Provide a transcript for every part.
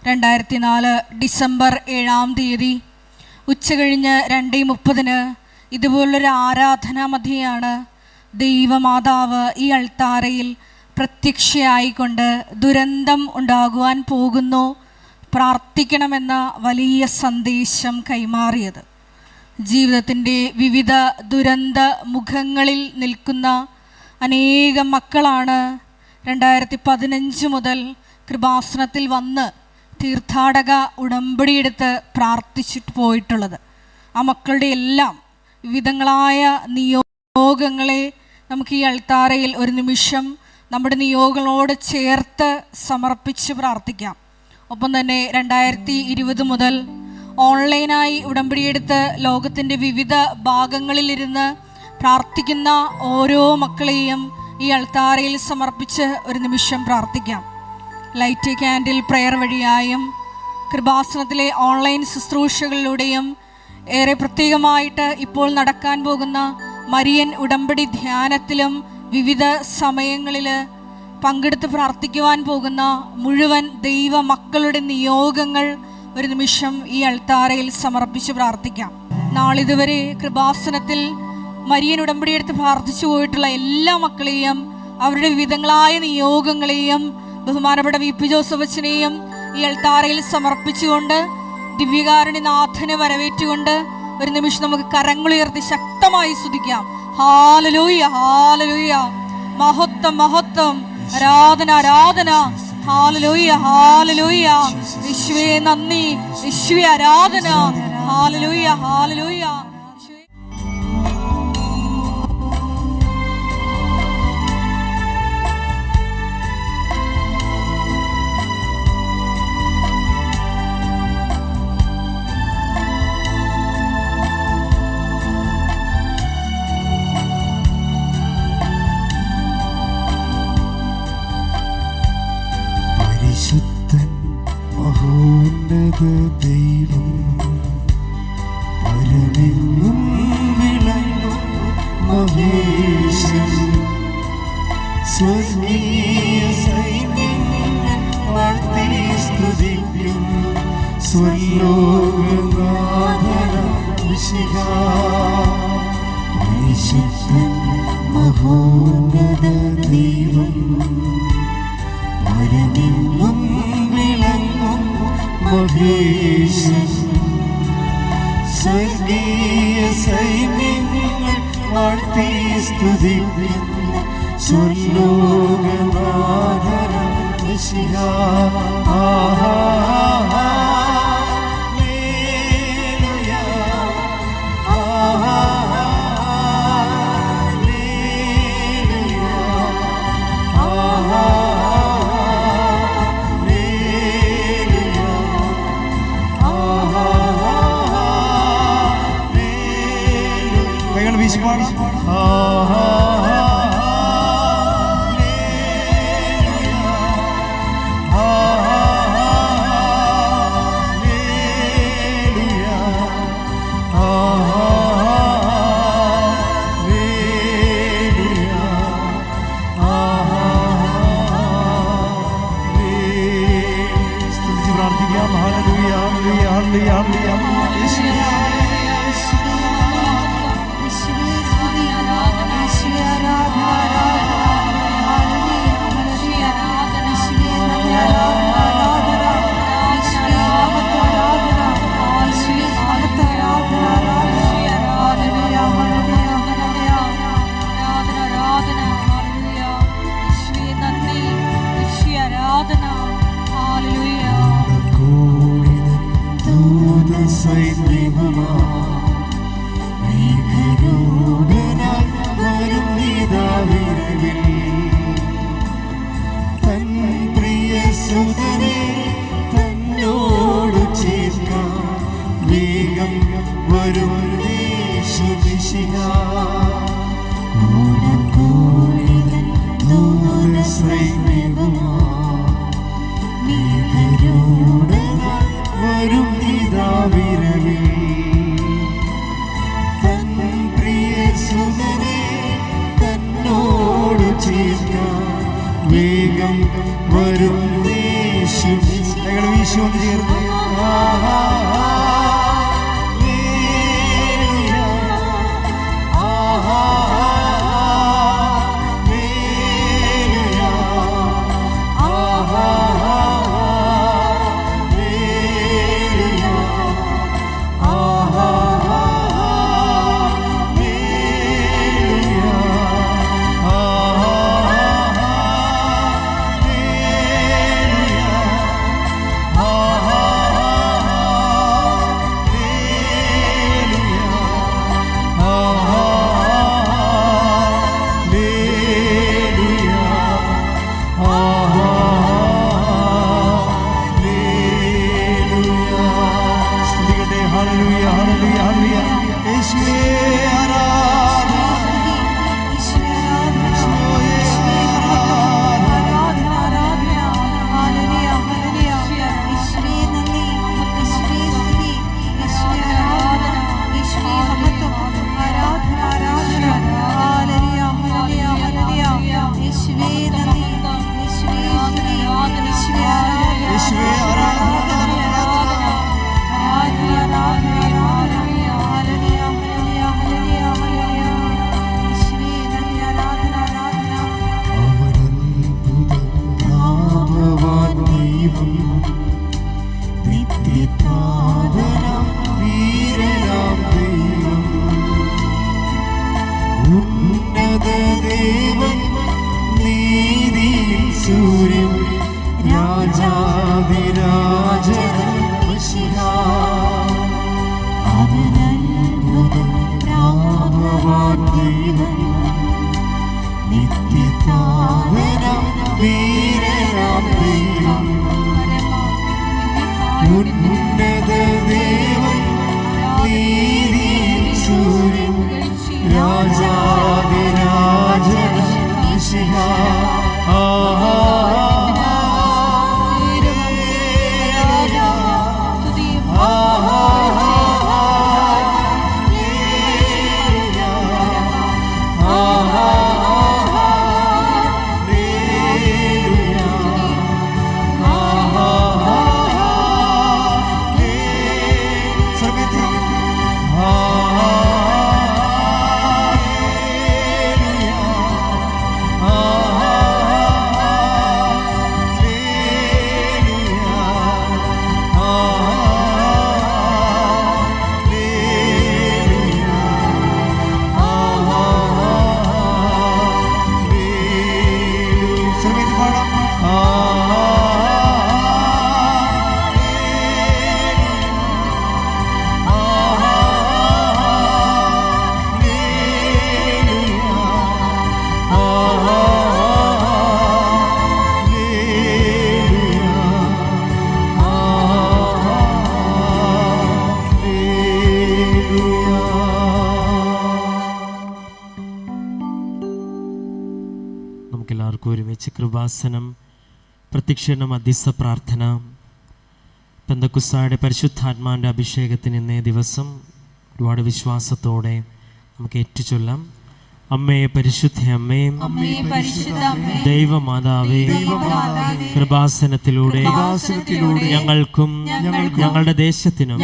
2004 December 7 ഉച്ചകഴിഞ്ഞ് 2:30 ഇതുപോലൊരു ആരാധനാ മധ്യയാണ് ദൈവമാതാവ് ഈ അൾത്താരയിൽ പ്രത്യക്ഷയായിക്കൊണ്ട് ദുരന്തം ഉണ്ടാകുവാൻ പോകുന്നു, പ്രാർത്ഥിക്കണമെന്ന വലിയ സന്ദേശം കൈമാറിയത്. ജീവിതത്തിൻ്റെ വിവിധ ദുരന്ത മുഖങ്ങളിൽ നിൽക്കുന്ന അനേകം മക്കളാണ് 2015 മുതൽ കൃപാസനത്തിൽ വന്ന് തീർത്ഥാടക ഉടമ്പടിയെടുത്ത് പ്രാർത്ഥിച്ചിട്ട് പോയിട്ടുള്ളത്. ആ മക്കളുടെ എല്ലാം വിവിധങ്ങളായ നിയോഗങ്ങളെ നമുക്ക് ഈ അൾത്താരയിൽ ഒരു നിമിഷം നമ്മുടെ നിയോഗങ്ങളോട് ചേർത്ത് സമർപ്പിച്ച് പ്രാർത്ഥിക്കാം. ഒപ്പം തന്നെ 2020 മുതൽ ഓൺലൈനായി ഉടമ്പടിയെടുത്ത് ലോകത്തിൻ്റെ വിവിധ ഭാഗങ്ങളിലിരുന്ന് പ്രാർത്ഥിക്കുന്ന ഓരോ മക്കളെയും ഈ അൾത്താരയിൽ സമർപ്പിച്ച് ഒരു നിമിഷം പ്രാർത്ഥിക്കാം. ലൈറ്റ് ക്യാൻഡിൽ പ്രെയർ വഴിയായും കൃപാസനത്തിലെ ഓൺലൈൻ ശുശ്രൂഷകളിലൂടെയും ഏറെ പ്രത്യേകമായിട്ട് ഇപ്പോൾ നടക്കാൻ പോകുന്ന മരിയൻ ഉടമ്പടി ധ്യാനത്തിലും വിവിധ സമയങ്ങളിൽ പങ്കെടുത്ത് പ്രാർത്ഥിക്കുവാൻ പോകുന്ന മുഴുവൻ ദൈവ മക്കളുടെ നിയോഗങ്ങൾ ഒരു നിമിഷം ഈ അൾത്താരയിൽ സമർപ്പിച്ച് പ്രാർത്ഥിക്കാം. നാളിതുവരെ കൃപാസനത്തിൽ മരിയൻ ഉടമ്പടിയെടുത്ത് പ്രാർത്ഥിച്ചു പോയിട്ടുള്ള എല്ലാ മക്കളെയും അവരുടെ വിവിധങ്ങളായ നിയോഗങ്ങളെയും ബഹുമാനപ്പെട്ട വി.പി. ജോസഫ് അച്ഛനെയും ഈ അൾത്താരയിൽ സമർപ്പിച്ചുകൊണ്ട് ദിവ്യകാരുണ്യനാഥനെ വരവേറ്റുകൊണ്ട് ഒരു നിമിഷം നമുക്ക് കരങ്ങളുയർത്തി ശക്തമായി സ്തുതിക്കാം. ഹല്ലേലൂയ, ഹല്ലേലൂയ, മഹത്വം, മഹത്വം, ആരാധന, ആരാധന, ഹല്ലേലൂയ, ഹല്ലേലൂയ, യേശുവേ നന്ദി, യേശുവേ ആരാധന, ഹല്ലേലൂയ, ഹല്ലേലൂയ. ദൈവം പരമെങ്ങും വിളങ്ങും മഹേശൻ, സ്വർഗീയ സൈന്യങ്ങൾ വാഴ്ത്തി സ്തുതിക്കും സ്വർലോകനാഥനാം മിശിഹാ. പരിശുദ്ധൻ മഹോന്നത ദൈവം പരമെങ്ങും വിളങ്ങും മഹേശൻ, സ്വർഗീയ സൈന്യങ്ങൾ വാഴ്ത്തി സ്തുതിക്കും സ്വർലോകനാഥനാം മിശിഹാ. വേഗം വരും യേശു. യേശു ചേർന്ന് ഒരുമിച്ച് കൃപാസനം, പ്രത്യക്ഷീകരണ മധ്യസ്ഥ പ്രാർത്ഥന, പെന്തക്കുസ്തായുടെ പരിശുദ്ധാത്മാവിൻ്റെ അഭിഷേകത്തിന് ഇന്നേ ദിവസം ഒരുപാട് വിശ്വാസത്തോടെ നമുക്ക് ഏറ്റുചൊല്ലാം. അമ്മേ പരിശുദ്ധ അമ്മേ, ദൈവമാതാവേ, കൃപാസനത്തിലൂടെ ഞങ്ങൾക്കും ഞങ്ങളുടെ ദേശത്തിനും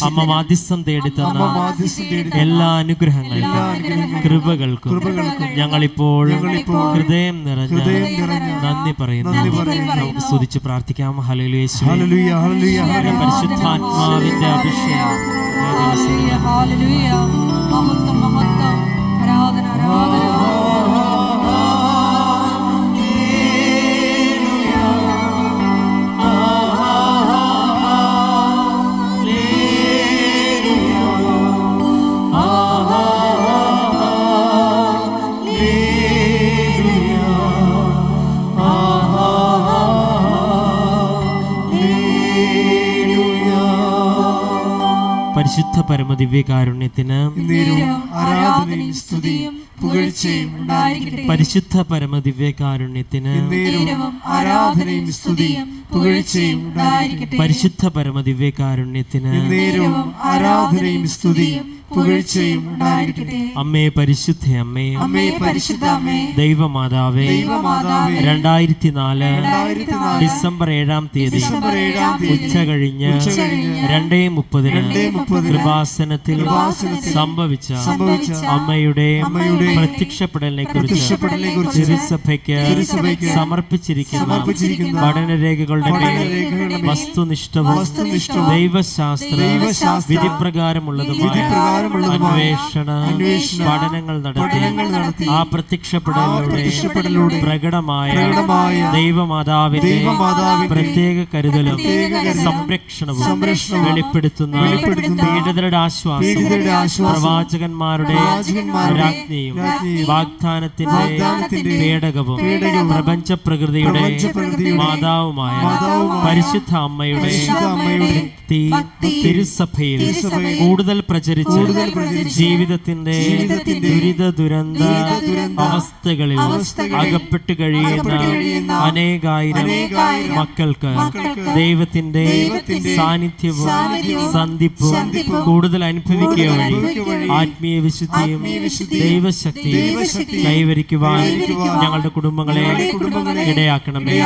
അമ്മ മാധ്യസ്ഥം തേടിത്തന്ന എല്ലാ അനുഗ്രഹങ്ങൾക്കും കൃപകൾക്കും ഞങ്ങളിപ്പോൾ ഹൃദയം നിറഞ്ഞ നന്ദി പറയുന്നു. നമുക്ക് സ്തുതിച്ച് പ്രാർത്ഥിക്കാം. ഹല്ലേലൂയ, പരിശുദ്ധാത്മാവിന്റെ അഭിഷേകം. പരിശുദ്ധ പരമദിവ്യകാരുണ്യത്തിന് ആരാധനയും സ്തുതിയും പുകഴ്ചയും ഉണ്ടായിരിക്കട്ടെ. പരിശുദ്ധ പരമദിവ്യകാരുണ്യത്തിന് ആരാധനയും സ്തുതിയും പുകഴ്ചയും ഉണ്ടായിരിക്കട്ടെ. പരിശുദ്ധ പരമദിവ്യകാരുണ്യത്തിന് നേരവും ആരാധനയും സ്തുതിയും പുകഴ്ചയും ഉണ്ടായിരിക്കട്ടെ. അമ്മേ പരിശുദ്ധ അമ്മേ, അമ്മേ പരിശുദ്ധ അമ്മേ, ദൈവമാതാവേ, 2004 ഡിസംബർ 7-ാം തീയതി ഉച്ച കഴിഞ്ഞ് 2:30 കൃപാസനത്തിൽ സംഭവിച്ച അമ്മയുടെ പ്രത്യക്ഷപ്പെടലിനെ കുറിച്ച് തിരുസഭയ്ക്ക് സമർപ്പിച്ചിരിക്കുന്ന പഠനരേഖകളുടെ മേൽ വസ്തുനിഷ്ഠവും ദൈവശാസ്ത്ര വിധിപ്രകാരമുള്ളതുമായ അന്വേഷണ പഠനങ്ങൾ നടത്തി ആ പ്രത്യക്ഷപ്പെടലിലൂടെ പ്രകടമായ ദൈവമാതാവിന്റെ പ്രത്യേക കരുതലും സംരക്ഷണവും വെളിപ്പെടുത്തുന്ന പീഡിതരുടെ ആശ്വാസവും പ്രവാചകന്മാരുടെ രാജ്ഞിയും വാഗ്ദാനത്തിന്റെ പേടകവും പ്രപഞ്ച പ്രകൃതിയുടെ മാതാവുമായ പരിശുദ്ധ അമ്മയുടെ തിരുസഭയിൽ കൂടുതൽ പ്രചരിച്ച് ജീവിതത്തിന്റെ ദുരിത ദുരന്ത അവസ്ഥകളിൽ അകപ്പെട്ടു കഴിയുന്ന അനേകായിരം മക്കൾക്ക് ദൈവത്തിന്റെ സാന്നിധ്യവും സന്ധിപ്പും കൂടുതൽ അനുഭവിക്കുക വഴി ആത്മീയ വിശുദ്ധിയും ദൈവശക്തിയും കൈവരിക്കുവാൻ ഞങ്ങളുടെ കുടുംബങ്ങളെ ഇടയാക്കണമേ.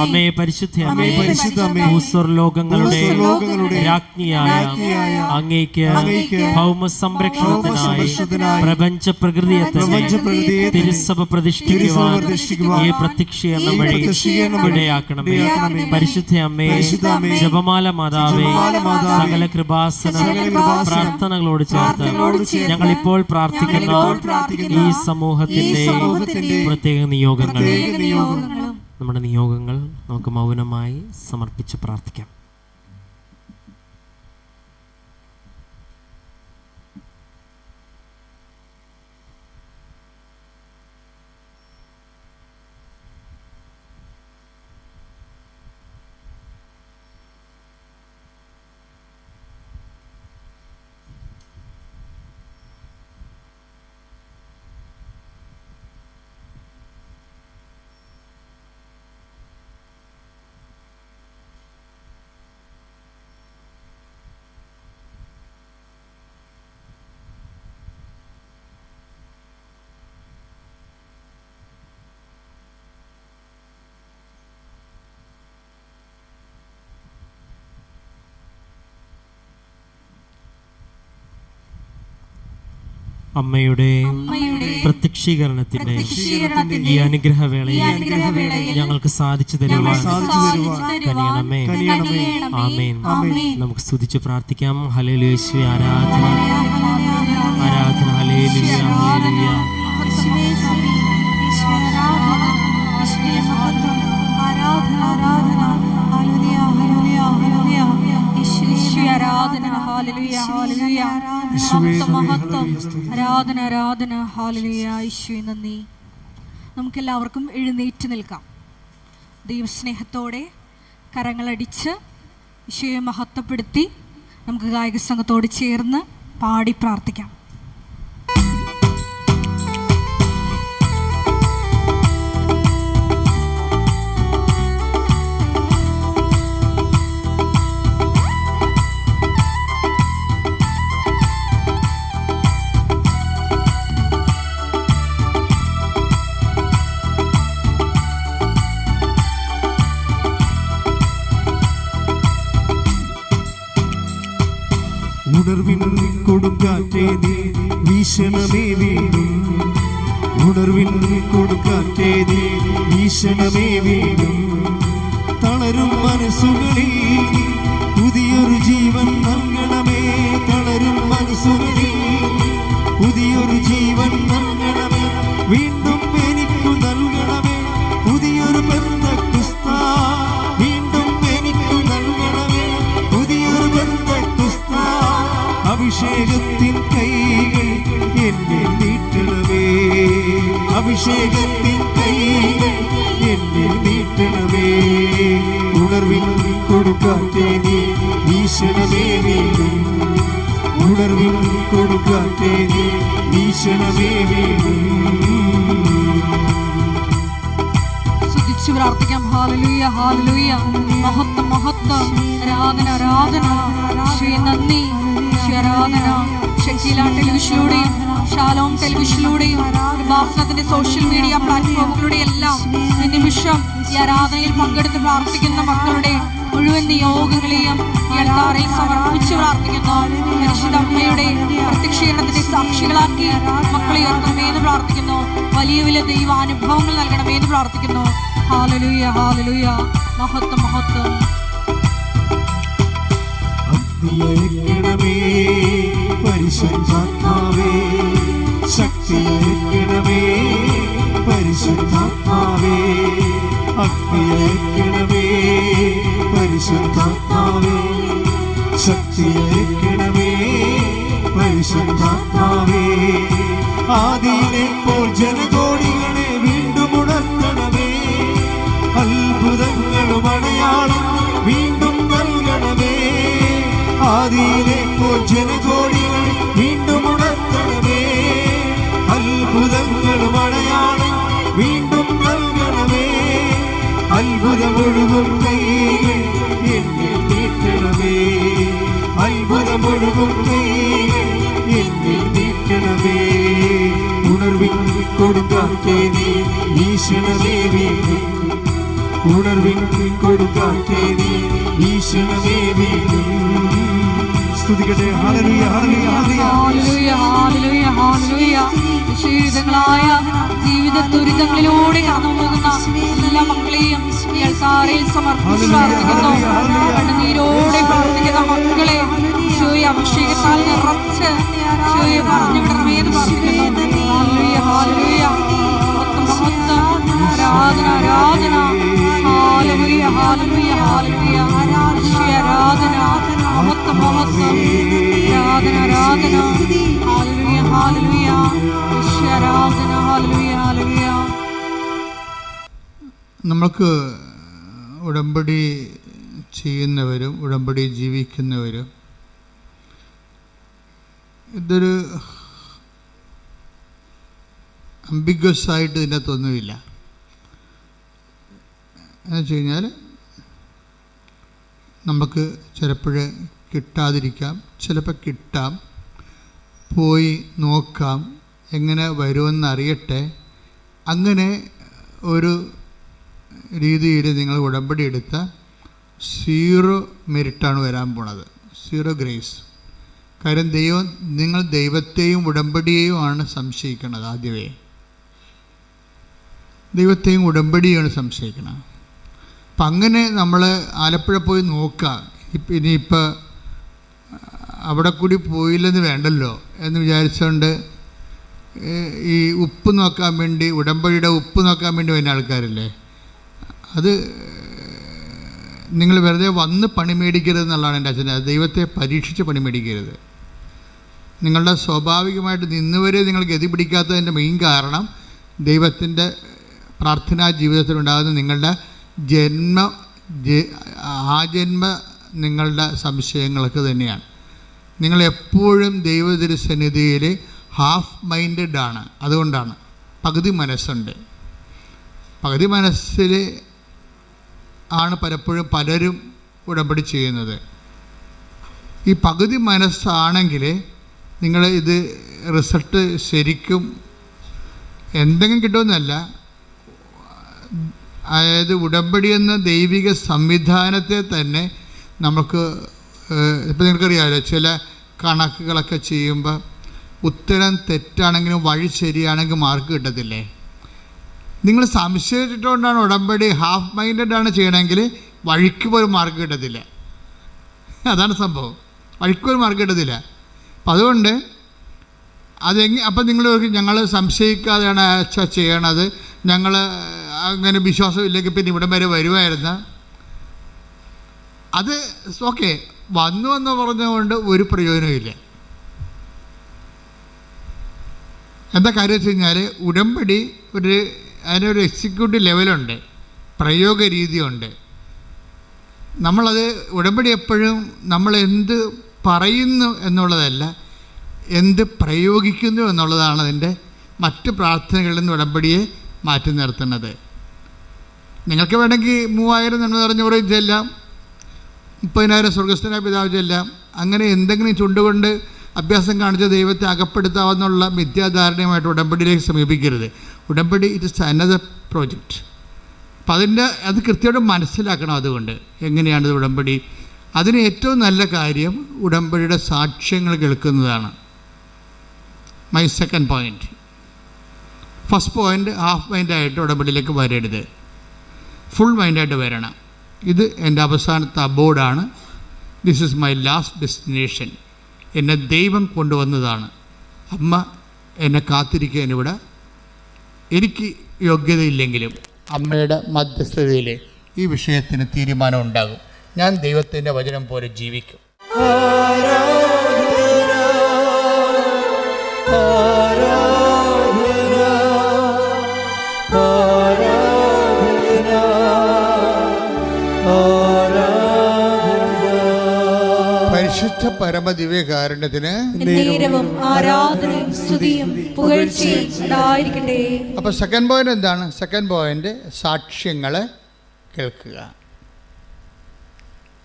അമ്മേ പരിശുദ്ധ അമ്മേ, ഭൂസ്വർലോകങ്ങളുടെ രാജ്ഞിയായ അങ്ങേക്ക് ഭൗമ സംരക്ഷണത്തിനായി പ്രപഞ്ച പ്രകൃതിയെ തിരുസഭ പ്രതിഷ്ഠിക്കുവാൻ ഈ പ്രത്യക്ഷീകരണ വഴി ഇടയാക്കണമേ. പരിശുദ്ധ അമ്മേ, ജപമാല മാതാവേ, സകല കൃപാസന പ്രാർത്ഥനകളോട് ചേർത്ത് ഞങ്ങൾ ഇപ്പോൾ പ്രാർത്ഥിക്കുന്ന ഈ സമൂഹത്തിന്റെ പ്രത്യേക നിയോഗങ്ങൾ, നമ്മുടെ നിയോഗങ്ങൾ നമുക്ക് മൗനമായി സമർപ്പിച്ച് പ്രാർത്ഥിക്കാം. അമ്മയുടെ പ്രത്യക്ഷീകരണത്തിന്റെ ഈ അനുഗ്രഹവേളയിൽ ഞങ്ങൾക്ക് സാധിച്ചു തരുവാൻ കനിയണമേ. ആമേൻ. നമുക്ക് സ്തുതിച്ച് പ്രാർത്ഥിക്കാം. ഹല്ലേലൂയ, യേശുവേ ആരാധന, ആരാധന. ഹല്ലേലൂയ, ഹല്ലേലൂയ. ആരാധന. ഹല്ലേലൂയ. യേശുവേ നന്ദി. നമുക്കെല്ലാവർക്കും എഴുന്നേറ്റ് നിൽക്കാം. ദൈവസ്നേഹത്തോടെ കരങ്ങളടിച്ച് യേശുവെ മഹത്വപ്പെടുത്തി നമുക്ക് ഗായക സംഘത്തോട് ചേർന്ന് പാടി പ്രാർത്ഥിക്കാം. ഉണർവിൻ കൊടുങ്കാറ്റേ നീ വീശണമേ വീണ്ടും, ഉണർവിൻ കൊടുങ്കാറ്റേ നീ വീശണമേ വീണ്ടും. തളരും മനസ്സുകളിൽ പുതിയൊരു ജീവൻ നൽകണമേ, തളരും മനസ്സുകളിൽ പുതിയൊരു ജീവൻ നൽകണമേ. വീണ്ടും എനിക്കു നൽകണമേ പുതിയൊരു പെന്തക്കോസ്ത, വീണ്ടും എനിക്കു നൽകണമേ പുതിയൊരു പെന്തക്കോസ്ത. അഭിഷേകത്തിൻ കൈകൾ എന്നെ നീട്ടണമേ, അഭിഷേകത്തിൻ കൈകൾ എന്നെ നീട്ടണമേ. ഉണർവിൻ കൊടുങ്കാറ്റേ നീ വീശണമേ വീണ്ടും, ഉണർവിൻ കൊടുങ്കാറ്റേ നീ വീശണമേ വീണ്ടും. സ്തുതിച്ചു പ്രാർത്ഥിക്കാം. ഹല്ലേലൂയ, ഹല്ലേലൂയ. മഹത്വം, മഹത്വം. ആരാധന, ആരാധന. ഈശോയെ നന്ദി. ഈശോ ആരാധന. ഷക്കീല ടെലിവിഷനിലൂടെയും ഷാലോം ടെലിവിഷനിലൂടെയും കൃപാസനത്തിന്റെ സോഷ്യൽ മീഡിയ പ്ലാറ്റ്ഫോമുകളുടെ എല്ലാം ഈ നിമിഷം ഈ ആരാധനയിൽ പങ്കെടുത്ത് പ്രാർത്ഥിക്കുന്ന മക്കളുടെ മുഴുവൻ നിയോഗങ്ങളെയും ഈ അൾത്താരയിൽ സമർപ്പിച്ച് പ്രാർത്ഥിക്കുന്നു. പരിശുദ്ധ അമ്മയുടെ പ്രത്യക്ഷീകരണത്തിന്റെ സാക്ഷികളാക്കി മക്കളെ ഉയർത്തണമേന്ന് പ്രാർത്ഥിക്കുന്നു. വലിയ വലിയ ദൈവാനുഭവങ്ങൾ നൽകണമേന്ന് പ്രാർത്ഥിക്കുന്നു. ഹല്ലേലൂയ, ഹല്ലേലൂയ. മഹത്വം, മഹത്വം. അഗ്നിയയക്കണമേ പരിശുദ്ധാത്മാവേ, ശക്തിയയക്കണമേ പരിശുദ്ധാത്മാവേ, അഗ്നിയയക്കണമേ പരിശുദ്ധാത്മാവേ, ശക്തിയയക്കണമേ പരിശുദ്ധാത്മാവേ. ആദിയിലെപ്പോൾ ജനകോടികളെ വീണ്ടും ഉണർത്തണമേ, അത്ഭുതങ്ങളും അടയാളം വീണ്ടും നൽകണമേ. ആദിയിലെപ്പോൾ ജനകോടികൾ വീണ്ടും ഉണർത്തണമേ, അത്ഭുതങ്ങളും അടയാളം വീണ്ടും നൽകണമേ. അത്ഭുതമൊഴുകും കൈകൾ എന്നിൽ നീട്ടണമേ, അത്ഭുതമൊഴുകും കൈകൾ എന്നിൽ നീട്ടണമേ. ഉണർവിൻ കൊടുക്കാത്തേ നീ വീശണമേ വീണ്ടും, ഉണർവിൻ കൊടുക്കാത്തേ നീ വീശണമേ വീണ്ടും. സ്തുതിക്കട്ടെ. ഹല്ലേലൂയ, ഹല്ലേലൂയ, ഹല്ലേലൂയ, ഹല്ലേലൂയ, ഹല്ലേലൂയ. വിശുദ്ധങ്ങളായ ജീവിത ദുരിതങ്ങളിലൂടെ കടന്നുപോകുന്ന എല്ലാ മക്കളെയും ഈ അൾത്താരയിൽ സമർപ്പിച്ച് പ്രാർത്ഥിക്കുന്നു. കണ്ണുനീരോടെ പ്രാർത്ഥിക്കുന്ന മക്കളെ ഈശോയെ അഭിഷേകത്താൽ നിറച്ച് ഈശോയെ പറഞ്ഞുവിടണമേന്ന് പ്രാർത്ഥിക്കുന്നു. ഹല്ലേലൂയ, ഹല്ലേലൂയ. മഹത്വം, ആരാധന, ആരാധന. ഹല്ലേലൂയ, ഹല്ലേലൂയ, ഹല്ലേലൂയ. ഈശോയെ ആരാധന. മഹത്വം, മഹത്വം. ആരാധന, ആരാധന. ഹല്ലേലൂയ, ഹല്ലേലൂയ. ഈശോയെ ആരാധന. ഹല്ലേലൂയ, ഹല്ലേലൂയ. നമുക്ക് ഉടമ്പടി ചെയ്യുന്നവരും ഉടമ്പടി ജീവിക്കുന്നവരും ഇതൊരു അംബിഗ്വസ് ആയിട്ട് ഇതിനകത്തൊന്നുമില്ല. എന്ന് വെച്ച് കഴിഞ്ഞാൽ നമുക്ക് ചിലപ്പോൾ കിട്ടാതിരിക്കാം, ചിലപ്പോൾ കിട്ടാം, പോയി നോക്കാം, എങ്ങനെ വരുമെന്നറിയട്ടെ. അങ്ങനെ ഒരു രീതിയിൽ നിങ്ങൾ ഉടമ്പടി എടുത്ത 0 മെരിറ്റാണ് വരാൻ പോണത്, 0 ഗ്രേസ്. കാര്യം നിങ്ങൾ ദൈവത്തെയും ഉടമ്പടിയെയും ആണ് സംശയിക്കുന്നത്. ആദ്യമേ ദൈവത്തെയും ഉടമ്പടിയാണ് സംശയിക്കണം. അപ്പം അങ്ങനെ നമ്മൾ ആലപ്പുഴ പോയി നോക്കുക. ഇനിയിപ്പോൾ അവിടെ കൂടി പോയില്ലെന്ന് വേണ്ടല്ലോ എന്ന് വിചാരിച്ചുകൊണ്ട് ഈ ഉപ്പ് നോക്കാൻ വേണ്ടി, ഉടമ്പടിയുടെ ഉപ്പ് നോക്കാൻ വേണ്ടി വരുന്ന ആൾക്കാരില്ലേ, അത് നിങ്ങൾ വെറുതെ വന്ന് പണി മേടിക്കരുത് എന്നുള്ളതാണ് എൻ്റെ അച്ഛൻ്റെ. ദൈവത്തെ പരീക്ഷിച്ച് പണി മേടിക്കരുത്. നിങ്ങളുടെ സ്വാഭാവികമായിട്ട് നിന്നുവരെ നിങ്ങൾ ഗതി പിടിക്കാത്തതിൻ്റെ മെയിൻ കാരണം ദൈവത്തിൻ്റെ പ്രാർത്ഥനാ ജീവിതത്തിലുണ്ടാകുന്ന നിങ്ങളുടെ ആജന്മ നിങ്ങളുടെ സംശയങ്ങൾക്ക് തന്നെയാണ്. നിങ്ങളെപ്പോഴും ദൈവതിരുസന്നിധിയിൽ ഹാഫ് മൈൻഡഡ് ആണ്. അതുകൊണ്ടാണ് പകുതി മനസ്സുണ്ട്. പകുതി മനസ്സിൽ ആണ് പലരും ഉടമ്പടി ചെയ്യുന്നത്. ഈ പകുതി മനസ്സാണെങ്കിൽ നിങ്ങൾ ഇത് റിസൾട്ട് ശരിക്കും എന്തെങ്കിലും കിട്ടുമെന്നല്ല, അതായത് ഉടമ്പടി എന്ന ദൈവിക സംവിധാനത്തെ തന്നെ നമുക്ക് ഇപ്പം നിങ്ങൾക്കറിയാമല്ലോ, ചില കണക്കുകളൊക്കെ ചെയ്യുമ്പോൾ ഉത്തരം തെറ്റാണെങ്കിലും വഴി ശരിയാണെങ്കിൽ മാർക്ക് കിട്ടത്തില്ലേ. നിങ്ങൾ സംശയിച്ചിട്ടുകൊണ്ടാണ് ഉടമ്പടി ഹാഫ് മൈൻഡഡ് ആണ് ചെയ്യണമെങ്കിൽ വഴിക്ക് പോലും മാർക്ക് കിട്ടത്തില്ല. അതാണ് സംഭവം, വഴിക്ക് പോലും മാർക്ക് കിട്ടത്തില്ല. അപ്പം അതുകൊണ്ട് അപ്പം നിങ്ങൾ ഞങ്ങൾ സംശയിക്കാതെയാണ് ചെയ്യണത്, ഞങ്ങൾ അങ്ങനെ വിശ്വാസമില്ലെങ്കിൽ പിന്നെ ഇവിടം വരെ വരുമായിരുന്നു. അത് ഓക്കെ, വന്നു എന്ന് പറഞ്ഞുകൊണ്ട് ഒരു പ്രയോജനമില്ല. എന്താ കാര്യം വെച്ച് കഴിഞ്ഞാൽ ഉടമ്പടി അതിനൊരു എക്സിക്യൂട്ടീവ് ലെവലുണ്ട്, പ്രയോഗ രീതിയുണ്ട്. നമ്മളത് ഉടമ്പടി എപ്പോഴും നമ്മൾ എന്ത് പറയുന്നു എന്നുള്ളതല്ല, എന്ത് പ്രയോഗിക്കുന്നു എന്നുള്ളതാണ് അതിൻ്റെ മറ്റ് പ്രാർത്ഥനകളിൽ നിന്ന് ഉടമ്പടിയെ മാറ്റി നിർത്തുന്നത്. നിങ്ങൾക്ക് വേണമെങ്കിൽ 3000 നന്മ നിറഞ്ഞ പറയും ചെല്ലാം, 30,000 സ്വർഗസ്ഥനായ പിതാവ് ചെല്ലാം. അങ്ങനെ എന്തെങ്കിലും ചുണ്ടുകൊണ്ട് അഭ്യാസം കാണിച്ച ദൈവത്തെ അകപ്പെടുത്താവുന്നുള്ള മിഥ്യാധാരണയുമായിട്ട് ഉടമ്പടിയിലേക്ക് സമീപിക്കരുത്. ഉടമ്പടി ഇറ്റ് ഇസ് അനദർ പ്രോജക്റ്റ്. അപ്പം അത് കൃത്യമായിട്ട് മനസ്സിലാക്കണം. അതുകൊണ്ട് എങ്ങനെയാണിത് ഉടമ്പടി? അതിന് ഏറ്റവും നല്ല കാര്യം ഉടമ്പടിയുടെ സാക്ഷ്യങ്ങൾ കേൾക്കുന്നതാണ്. My second point. First point half മൈൻഡായിട്ട് ഉടമ്പടിയിലേക്ക് വരരുത്, ഫുൾ മൈൻഡായിട്ട് വരണം. ഇത് എൻ്റെ അവസാനത്തെ അബോർഡാണ്. This is my last destination. എന്നെ ദൈവം കൊണ്ടുവന്നതാണ്. അമ്മ എന്നെ കാത്തിരിക്കാൻ ഇവിടെ എനിക്ക് യോഗ്യതയില്ലെങ്കിലും അമ്മയുടെ മധ്യസ്ഥതയിൽ ഈ വിഷയത്തിന് തീരുമാനം ഉണ്ടാകും. ഞാൻ ദൈവത്തിൻ്റെ വചനം പോലെ ജീവിക്കും. പരിശുദ്ധ പരമദിവ്യകാരുണ്യത്തിന് ആരാധനയും സ്തുതിയും പുകഴ്ചയും ഉണ്ടായിരിക്കട്ടെ. അപ്പോൾ സെക്കൻഡ് പോയിന്റ് എന്താണ്? സെക്കൻഡ് പോയിന്റ് സാക്ഷ്യങ്ങൾ കേൾക്കുക.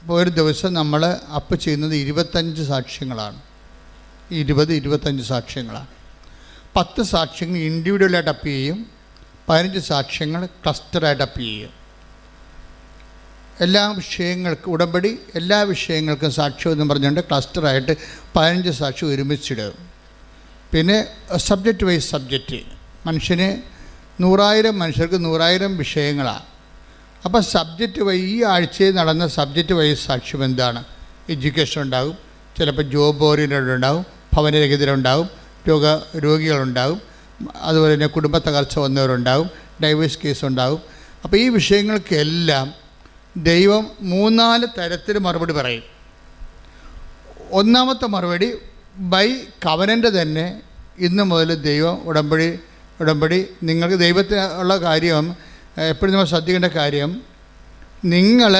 അപ്പോൾ ഒരു ദിവസം നമ്മൾ അപ്പ് ചെയ്യുന്നത് 25 സാക്ഷ്യങ്ങളാണ്. 25 സാക്ഷ്യങ്ങളാണ്. 10 സാക്ഷ്യങ്ങൾ ഇൻഡിവിജ്വലായിട്ട് അപ്പ് ചെയ്യും, 15 സാക്ഷ്യങ്ങൾ ക്ലസ്റ്ററായിട്ട് അപ്പ് ചെയ്യും. എല്ലാ വിഷയങ്ങൾക്കും ഉടമ്പടി എല്ലാ വിഷയങ്ങൾക്കും സാക്ഷ്യം എന്ന് പറഞ്ഞുകൊണ്ട് ക്ലസ്റ്ററായിട്ട് 15 സാക്ഷ്യം ഒരുമിച്ചിടും. പിന്നെ സബ്ജക്റ്റ് വൈസ് സബ്ജക്റ്റ്, മനുഷ്യന് 100,000 മനുഷ്യർക്ക് 100,000 വിഷയങ്ങളാണ്. അപ്പോൾ സബ്ജക്റ്റ് ഈ ആഴ്ചയിൽ നടന്ന സബ്ജക്റ്റ് വൈസ് സാക്ഷ്യം എന്താണ്? എഡ്യൂക്കേഷൻ ഉണ്ടാകും, ചിലപ്പോൾ ജോബ് ഓറിയൻറ്റഡ് ഉണ്ടാകും, ഭവനരഹിതരുണ്ടാകും, രോഗികളുണ്ടാകും, അതുപോലെ തന്നെ കുടുംബ തകർച്ച വന്നവരുണ്ടാകും, ഡൈവേഴ്സ് കേസ് ഉണ്ടാകും. അപ്പോൾ ഈ വിഷയങ്ങൾക്കെല്ലാം ദൈവം 3-4 തരത്തിൽ മറുപടി പറയും. ഒന്നാമത്തെ മറുപടി ബൈ കവനൻ്റ് തന്നെ. ഇന്ന് മുതൽ ദൈവം ഉടമ്പടി നിങ്ങൾക്ക് ദൈവത്തിനുള്ള കാര്യം എപ്പോഴും നമ്മൾ ശ്രദ്ധിക്കേണ്ട കാര്യം, നിങ്ങൾ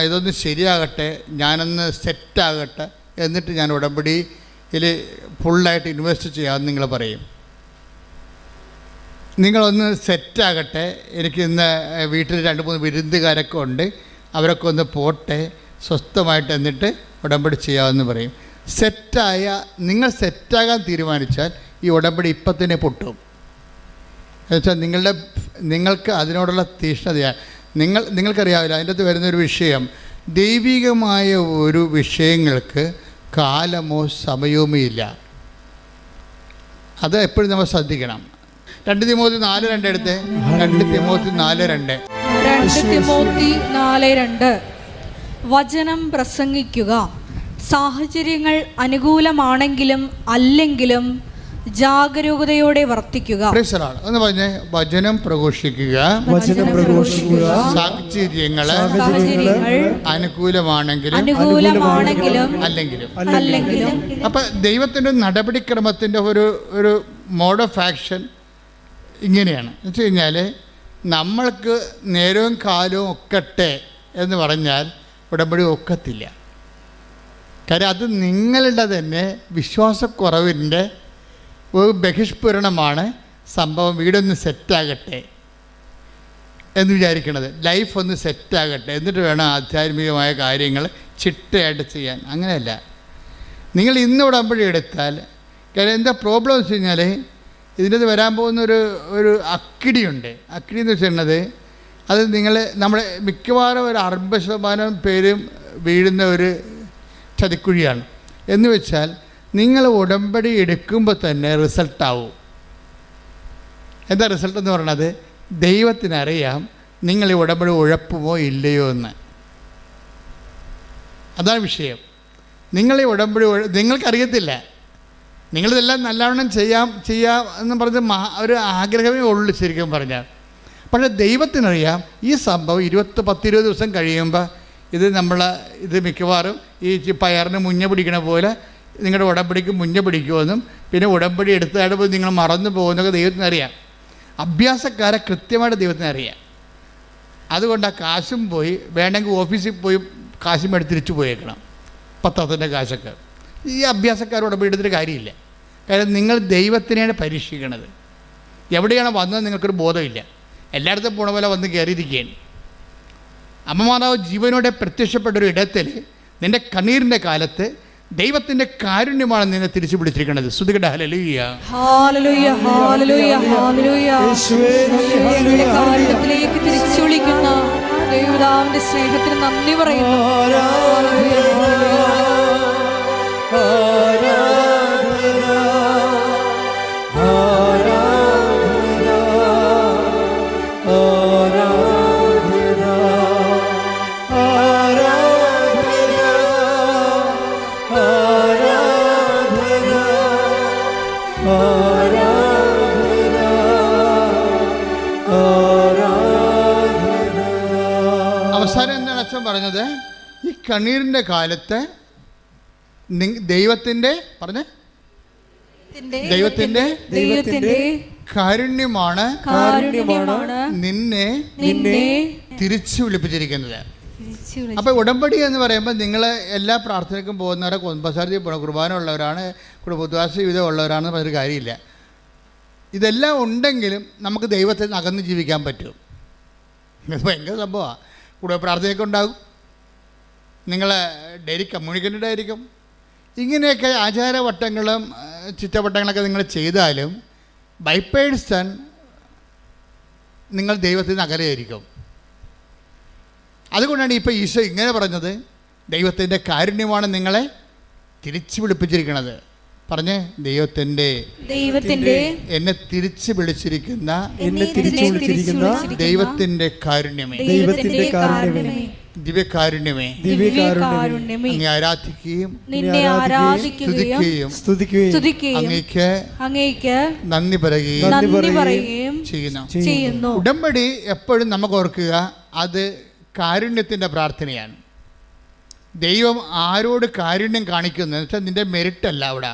ഇതൊന്ന് ശരിയാകട്ടെ, ഞാനൊന്ന് സെറ്റാകട്ടെ, എന്നിട്ട് ഞാൻ ഉടമ്പടിയിൽ ഫുള്ളായിട്ട് ഇൻവെസ്റ്റ് ചെയ്യാമെന്ന് നിങ്ങൾ പറയും. നിങ്ങളൊന്ന് സെറ്റാകട്ടെ, എനിക്ക് ഇന്ന് വീട്ടിൽ 2-3 വിരുന്നുകാരൊക്കെ ഉണ്ട്, അവരൊക്കെ ഒന്ന് പോട്ടെ, സ്വസ്ഥമായിട്ട് എന്നിട്ട് ഉടമ്പടി ചെയ്യാമെന്ന് പറയും. നിങ്ങൾ സെറ്റാകാൻ തീരുമാനിച്ചാൽ ഈ ഉടമ്പടി ഇപ്പം തന്നെ പൊട്ടും. എന്നുവെച്ചാൽ നിങ്ങൾക്ക് അതിനോടുള്ള തീഷ്ണതയാണ്. നിങ്ങൾക്കറിയാവില്ല, അതിൻ്റെ അകത്ത് വരുന്നൊരു വിഷയം, ദൈവികമായ ഒരു വിഷയങ്ങൾക്ക് കാലമോ സമയവുമോ ഇല്ല. അത് എപ്പോഴും നമ്മൾ ശ്രദ്ധിക്കണം. 2 തിമോത്തി 4:2 എടുത്ത്. 2 തിമോത്തി 4:2 വചനം പ്രസംഗിക്കുക. സാഹചര്യങ്ങൾ അനുകൂലമാണെങ്കിലും അല്ലെങ്കിലും ജാഗരൂകതയോടെ വർത്തിക്കുക. എന്ന് പറഞ്ഞേ, വചനം പ്രഘോഷിക്കുക. സാഹചര്യങ്ങൾ അനുകൂലമാണെങ്കിലും അല്ലെങ്കിലും. അപ്പൊ ദൈവത്തിന്റെ നടപടിക്രമത്തിന്റെ ഒരു മോഡ് ഓഫ് ആക്ഷൻ ഇങ്ങനെയാണ്. എന്ന് വെച്ച് കഴിഞ്ഞാൽ, നമ്മൾക്ക് നേരവും കാലവും ഒക്കട്ടെ എന്ന് പറഞ്ഞാൽ ഉടമ്പടി ഒക്കത്തില്ല. കാര്യം അത് നിങ്ങളുടെ തന്നെ വിശ്വാസക്കുറവിൻ്റെ ഒരു ബഹിഷ്പൂരണമാണ് സംഭവം. വീടൊന്ന് സെറ്റാകട്ടെ എന്ന് വിചാരിക്കണത്, ലൈഫ് ഒന്ന് സെറ്റാകട്ടെ, എന്നിട്ട് വേണം ആധ്യാത്മികമായ കാര്യങ്ങൾ ചിട്ടയായിട്ട് ചെയ്യാൻ. അങ്ങനെയല്ല. നിങ്ങൾ ഇന്ന് ഉടമ്പടി എടുത്താൽ, കാര്യം എന്താ പ്രോബ്ലം വെച്ച് കഴിഞ്ഞാൽ, ഇതിനകത്ത് വരാൻ പോകുന്ന ഒരു അക്കിടിയുണ്ട്. അക്കിടി എന്ന് വെച്ചിട്ടുള്ളത്, അത് നമ്മുടെ മിക്കവാറും ഒരു 60% പേരും വീഴുന്ന ഒരു ചതിക്കുഴിയാണ്. എന്ന് വെച്ചാൽ, നിങ്ങൾ ഉടമ്പടി എടുക്കുമ്പോൾ തന്നെ റിസൾട്ടാവും. എന്താ റിസൾട്ട് എന്ന് പറയണത്? ദൈവത്തിനറിയാം നിങ്ങൾ ഈ ഉടമ്പടി ഉഴപ്പുമോ ഇല്ലയോ എന്ന്. അതാണ് വിഷയം. നിങ്ങൾ ഈ ഉടമ്പടി നിങ്ങൾക്കറിയത്തില്ല. നിങ്ങളിതെല്ലാം നല്ലവണ്ണം ചെയ്യാം എന്ന് പറഞ്ഞ് ഒരു ആഗ്രഹമേ ഉള്ളൂ ശരിക്കും പറഞ്ഞാൽ. പക്ഷേ ദൈവത്തിനറിയാം ഈ സംഭവം 10-20 ദിവസം കഴിയുമ്പോൾ ഇത് മിക്കവാറും ഈ പയറിന് മുഞ്ഞ പിടിക്കണ പോലെ നിങ്ങളുടെ ഉടമ്പടിക്ക് മുഞ്ഞ പിടിക്കുമെന്നും പിന്നെ ഉടമ്പടി എടുത്തതായിട്ട് പോയി നിങ്ങൾ മറന്നു പോകുന്നതൊക്കെ ദൈവത്തിനറിയാം. അഭ്യാസക്കാരെ കൃത്യമായിട്ട് ദൈവത്തിനറിയാം. അതുകൊണ്ട് ആ കാശും പോയി, വേണമെങ്കിൽ ഓഫീസിൽ പോയി കാശും എടുത്ത് തിരിച്ചു പോയേക്കണം, പത്രത്തിൻ്റെ കാശൊക്കെ. ഈ അഭ്യാസക്കാരോട് ഉടമ്പടി എടുത്തിട്ട് കാര്യമില്ല. കാര്യം നിങ്ങൾ ദൈവത്തിനെയാണ് പരീക്ഷിക്കണത്. എവിടെയാണ് വന്നത് നിങ്ങൾക്കൊരു ബോധമില്ല. എല്ലായിടത്തും പോണ പോലെ വന്ന് കയറിയിരിക്കുകയാണ്. അമ്മമാതാവ് ജീവനോടെ പ്രത്യക്ഷപ്പെട്ടൊരു ഇടത്തിൽ നിൻ്റെ കണ്ണീരിൻ്റെ കാലത്ത് ദൈവത്തിൻ്റെ കാരുണ്യമാണ് നിന്നെ തിരിച്ചു പിടിച്ചിരിക്കുന്നത്. സ്തുതിക്കട്ടെ, ഹല്ലേലൂയ, ഹല്ലേലൂയ, ഹല്ലേലൂയ, ഹല്ലേലൂയ. ഞങ്ങളുടെ കാരുണ്യത്തിലേക്ക് തിരിച്ചു വിളിക്കുന്ന ദൈവപിതാവിന്റെ സ്നേഹത്തിന് നന്ദി പറയുന്നു. അവസാനം എന്താണ് അച്ഛൻ പറഞ്ഞത്? ഈ കണ്ണീരിൻ്റെ കാലത്ത് ദൈവത്തിൻ്റെ കാരുണ്യമാണ് നിന്നെ തിരിച്ചു വിളിപ്പിച്ചിരിക്കുന്നത്. അപ്പോൾ ഉടമ്പടി എന്ന് പറയുമ്പോൾ നിങ്ങൾ എല്ലാ പ്രാർത്ഥനയ്ക്കും പോകുന്നവരെ കുടുംബസാരഥി കുർബാന ഉള്ളവരാണ്, കുടുംബദ്വാസ ജീവിതം ഉള്ളവരാണെന്ന് പറഞ്ഞൊരു കാര്യമില്ല. ഇതെല്ലാം ഉണ്ടെങ്കിലും നമുക്ക് ദൈവത്തിൽ നിന്ന് അകന്ന് ജീവിക്കാൻ പറ്റും. ഇത് ഭയങ്കര സംഭവമാണ്. കുടുംബ പ്രാർത്ഥനയൊക്കെ ഉണ്ടാകും, നിങ്ങൾ ഡെയിലി കമ്മ്യൂണിക്കേറ്റഡ് ആയിരിക്കും. ഇങ്ങനെയൊക്കെ ആചാരവട്ടങ്ങളും ചുറ്റവട്ടങ്ങളൊക്കെ നിങ്ങൾ ചെയ്താലും ബൈ പേഴ്സൺ നിങ്ങൾ ദൈവത്തിൽ നിന്ന് അകലെയായിരിക്കും. അതുകൊണ്ടാണ് ഇപ്പോൾ ഈശോ ഇങ്ങനെ പറഞ്ഞത്, ദൈവത്തിൻ്റെ കാരുണ്യമാണ് നിങ്ങളെ തിരിച്ചു വിളിപ്പിച്ചിരിക്കുന്നത്. പറഞ്ഞേ, ദൈവത്തിൻ്റെ എന്നെ തിരിച്ചു വിളിച്ചിരിക്കുന്ന ദൈവത്തിൻ്റെ കാരുണ്യമേ, ദിവ്യകാരുണ്യമേ, അങ്ങേ ആരാധിക്കുകയും സ്തുതിക്കുകയും അങ്ങേക്ക് നന്ദി പറയുകയും ചെയ്യുന്നു. ഉടമ്പടി എപ്പോഴും നമുക്ക് ഓർക്കുക, അത് കാരുണ്യത്തിൻ്റെ പ്രാർത്ഥനയാണ്. ദൈവം ആരോട് കാരുണ്യം കാണിക്കുന്നു എന്ന് വെച്ചാൽ നിൻ്റെ മെറിറ്റല്ല. അവിടെ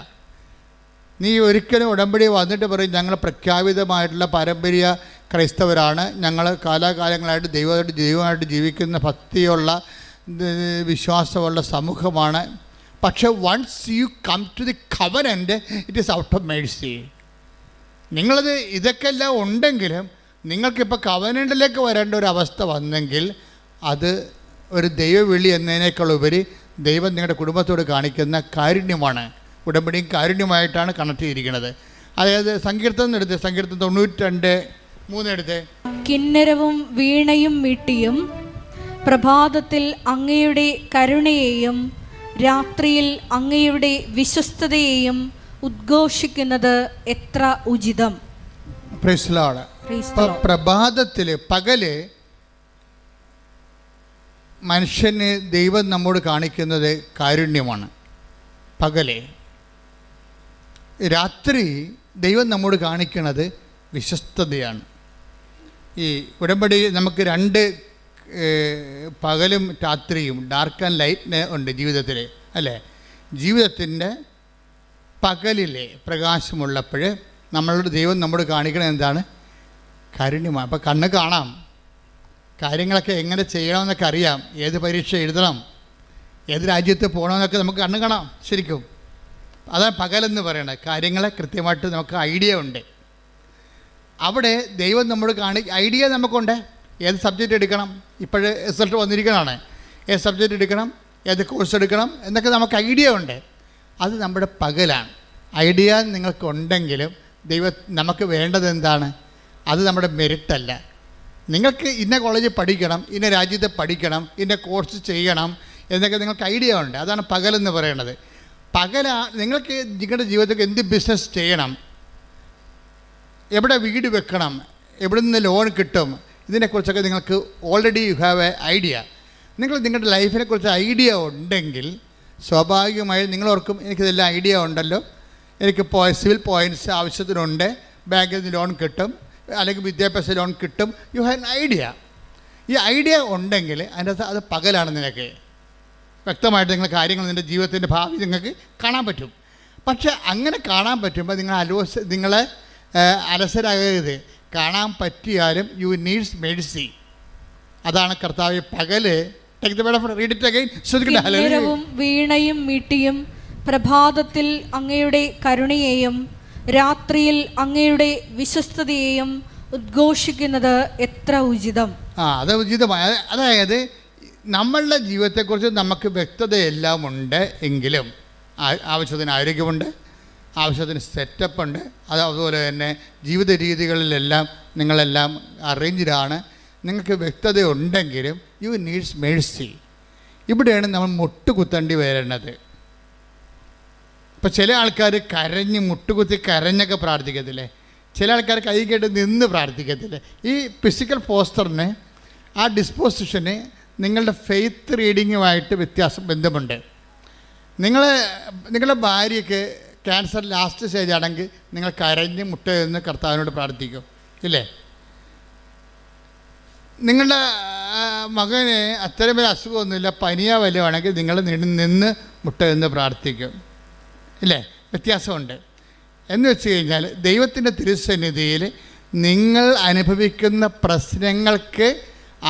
നീ ഒരിക്കലും ഉടമ്പടി വന്നിട്ട് പറയും ഞങ്ങൾ പ്രഖ്യാപിതമായിട്ടുള്ള പാരമ്പര്യ ക്രൈസ്തവരാണ്, ഞങ്ങൾ കാലാകാലങ്ങളായിട്ട് ദൈവമായിട്ട് ജീവിക്കുന്ന ഭക്തിയുള്ള വിശ്വാസമുള്ള സമൂഹമാണ്. പക്ഷേ once you come to the covenant it is out of mercy. നിങ്ങളത് ഇതൊക്കെ എല്ലാം ഉണ്ടെങ്കിലും നിങ്ങൾക്കിപ്പോൾ കവനൻ്റിലേക്ക് വരേണ്ട ഒരു അവസ്ഥ വന്നെങ്കിൽ അത് ഒരു ദൈവവിളി എന്നതിനേക്കാൾ ഉപരി ദൈവം നിങ്ങളുടെ കുടുംബത്തോട് കാണിക്കുന്ന കാരുണ്യമാണ്. ഉടമ്പടിയും കാരുണ്യമായിട്ടാണ് കണക്ട് ചെയ്തിരിക്കുന്നത്. അതായത് സങ്കീർത്തനം എടുത്ത്, സങ്കീർത്തനം 92:3 എടുത്ത്, കിന്നരവും വീണയും മീട്ടിയും പ്രഭാതത്തിൽ അങ്ങയുടെ കരുണയെയും രാത്രിയിൽ അങ്ങയുടെ വിശ്വസ്തതയെയും ഉദ്ഘോഷിക്കുന്നത് എത്ര ഉചിതം. Praise Lord. പ്രഭാതത്തിൽ പകല് മനുഷ്യന് ദൈവം നമ്മോട് കാണിക്കുന്നത് കാരുണ്യമാണ്. പകല്. രാത്രി ദൈവം നമ്മോട് കാണിക്കുന്നത് വിശ്വസ്തതയാണ്. ഈ ഉടമ്പടി നമുക്ക് 2 പകലും രാത്രിയും, ഡാർക്ക് ആൻഡ് ലൈറ്റ് ഉണ്ട് ജീവിതത്തിൽ, അല്ലേ? ജീവിതത്തിൻ്റെ പകലിലെ പ്രകാശമുള്ളപ്പോൾ നമ്മളുടെ ദൈവം നമ്മോട് കാണിക്കുന്നത് എന്താണ്? കാരുണ്യമാണ്. അപ്പോൾ കണ്ണ് കാണാം, കാര്യങ്ങളൊക്കെ എങ്ങനെ ചെയ്യണമെന്നൊക്കെ അറിയാം, ഏത് പരീക്ഷ എഴുതണം, ഏത് രാജ്യത്ത് പോകണമെന്നൊക്കെ നമുക്ക് കണ്ണ് കാണാം ശരിക്കും. അതാണ് പകലെന്ന് പറയുന്നത്. കാര്യങ്ങളെ കൃത്യമായിട്ട് നമുക്ക് ഐഡിയ ഉണ്ട്. അവിടെ ദൈവം നമ്മോട് ഐഡിയ നമുക്കുണ്ട്. ഏത് സബ്ജക്റ്റ് എടുക്കണം, ഇപ്പോഴ് റിസൾട്ട് വന്നിരിക്കണതാണ്, ഏത് സബ്ജക്റ്റ് എടുക്കണം, ഏത് കോഴ്സ് എടുക്കണം എന്നൊക്കെ നമുക്ക് ഐഡിയ ഉണ്ട്. അത് നമ്മുടെ പകലാണ്. ഐഡിയ നിങ്ങൾക്കുണ്ടെങ്കിലും നമുക്ക് വേണ്ടത് എന്താണ്? അത് നമ്മുടെ മെറിറ്റല്ല. നിങ്ങൾക്ക് ഇന്ന കോളേജിൽ പഠിക്കണം, ഇന്ന രാജ്യത്ത് പഠിക്കണം, ഇന്ന കോഴ്സ് ചെയ്യണം എന്നൊക്കെ നിങ്ങൾക്ക് ഐഡിയ ഉണ്ട്. അതാണ് പകലെന്ന് പറയുന്നത്. നിങ്ങൾക്ക് നിങ്ങളുടെ ജീവിതത്തിൽ എന്ത് ബിസിനസ് ചെയ്യണം, എവിടെ വീട് വെക്കണം, എവിടെ നിന്ന് ലോൺ കിട്ടും, ഇതിനെക്കുറിച്ചൊക്കെ നിങ്ങൾക്ക് already you have A idea. നിങ്ങളുടെ ലൈഫിനെക്കുറിച്ച് ഐഡിയ ഉണ്ടെങ്കിൽ സ്വാഭാവികമായി നിങ്ങളോർക്കും എനിക്കിതെല്ലാം ഐഡിയ ഉണ്ടല്ലോ, എനിക്ക് സിവിൽ പോയിൻറ്റ്സ് ആവശ്യത്തിനുണ്ട്, ബാങ്കിൽ നിന്ന് ലോൺ കിട്ടും, അല്ലെങ്കിൽ വിദ്യാഭ്യാസ ലോൺ കിട്ടും. You have an idea. ഈ ഐഡിയ ഉണ്ടെങ്കിൽ അതിനകത്ത് അത് പകലാണ്. നിനക്ക് വ്യക്തമായിട്ട് നിങ്ങൾ കാര്യങ്ങൾ നിൻ്റെ ജീവിതത്തിൻ്റെ ഭാവി നിങ്ങൾക്ക് കാണാൻ പറ്റും. പക്ഷേ അങ്ങനെ കാണാൻ പറ്റുമ്പോൾ നിങ്ങൾ അലസരാകരുത്. കാണാൻ പറ്റിയാലും യു നീഡ്സ് മെഴ്സി. അതാണ് കർത്താവ് പകല്. കിന്നരവും വീണയും മീട്ടിയും പ്രഭാതത്തിൽ അങ്ങയുടെ കരുണയെയും രാത്രിയിൽ അങ്ങയുടെ വിശ്വസ്തതയെയും ഉദ്ഘോഷിക്കുന്നത് എത്ര ഉചിതം. അത് ഉചിതമായ, അതായത് നമ്മളുടെ ജീവിതത്തെക്കുറിച്ച് നമുക്ക് വ്യക്തതയെല്ലാം ഉണ്ട് എങ്കിലും ആവശ്യത്തിന് ആരോഗ്യമുണ്ട്, ആവശ്യത്തിന് സെറ്റപ്പുണ്ട്, അതുപോലെ തന്നെ ജീവിത രീതികളിലെല്ലാം നിങ്ങളെല്ലാം അറേഞ്ച്ഡാണ്, നിങ്ങൾക്ക് വ്യക്തത ഉണ്ടെങ്കിലും യു നീഡ്സ് മേഴ്സി. ഇവിടെയാണ് നമ്മൾ മുട്ടുകുത്തേണ്ടി വരുന്നത്. ഇപ്പോൾ ചില ആൾക്കാർ കരഞ്ഞ് മുട്ടുകുത്തി കരഞ്ഞൊക്കെ പ്രാർത്ഥിക്കത്തില്ലേ, ചില ആൾക്കാർ കൈ കേട്ട് നിന്ന് പ്രാർത്ഥിക്കത്തില്ലേ. ഈ ഫിസിക്കൽ പോസ്റ്ററിന്, ആ ഡിസ്പോസിഷന് നിങ്ങളുടെ ഫെയ്ത്ത് റീഡിങ്ങുമായിട്ട് ബന്ധമുണ്ട്. നിങ്ങളുടെ ഭാര്യയ്ക്ക് ക്യാൻസർ ലാസ്റ്റ് സ്റ്റേജ് ആണെങ്കിൽ നിങ്ങൾ കരഞ്ഞ് മുട്ട നിന്ന് കർത്താവിനോട് പ്രാർത്ഥിക്കും ഇല്ലേ? നിങ്ങളുടെ മകന് അത്തരം ഒരു അസുഖമൊന്നുമില്ല, പനിയാ വല്ലതുമാണെങ്കിൽ നിങ്ങൾ നിന്ന് മുട്ട നിന്ന് പ്രാർത്ഥിക്കും ഇല്ലേ? വ്യത്യാസമുണ്ട്. എന്ന് വെച്ച് കഴിഞ്ഞാൽ ദൈവത്തിൻ്റെ തിരുസന്നിധിയിൽ നിങ്ങൾ അനുഭവിക്കുന്ന പ്രശ്നങ്ങൾക്ക്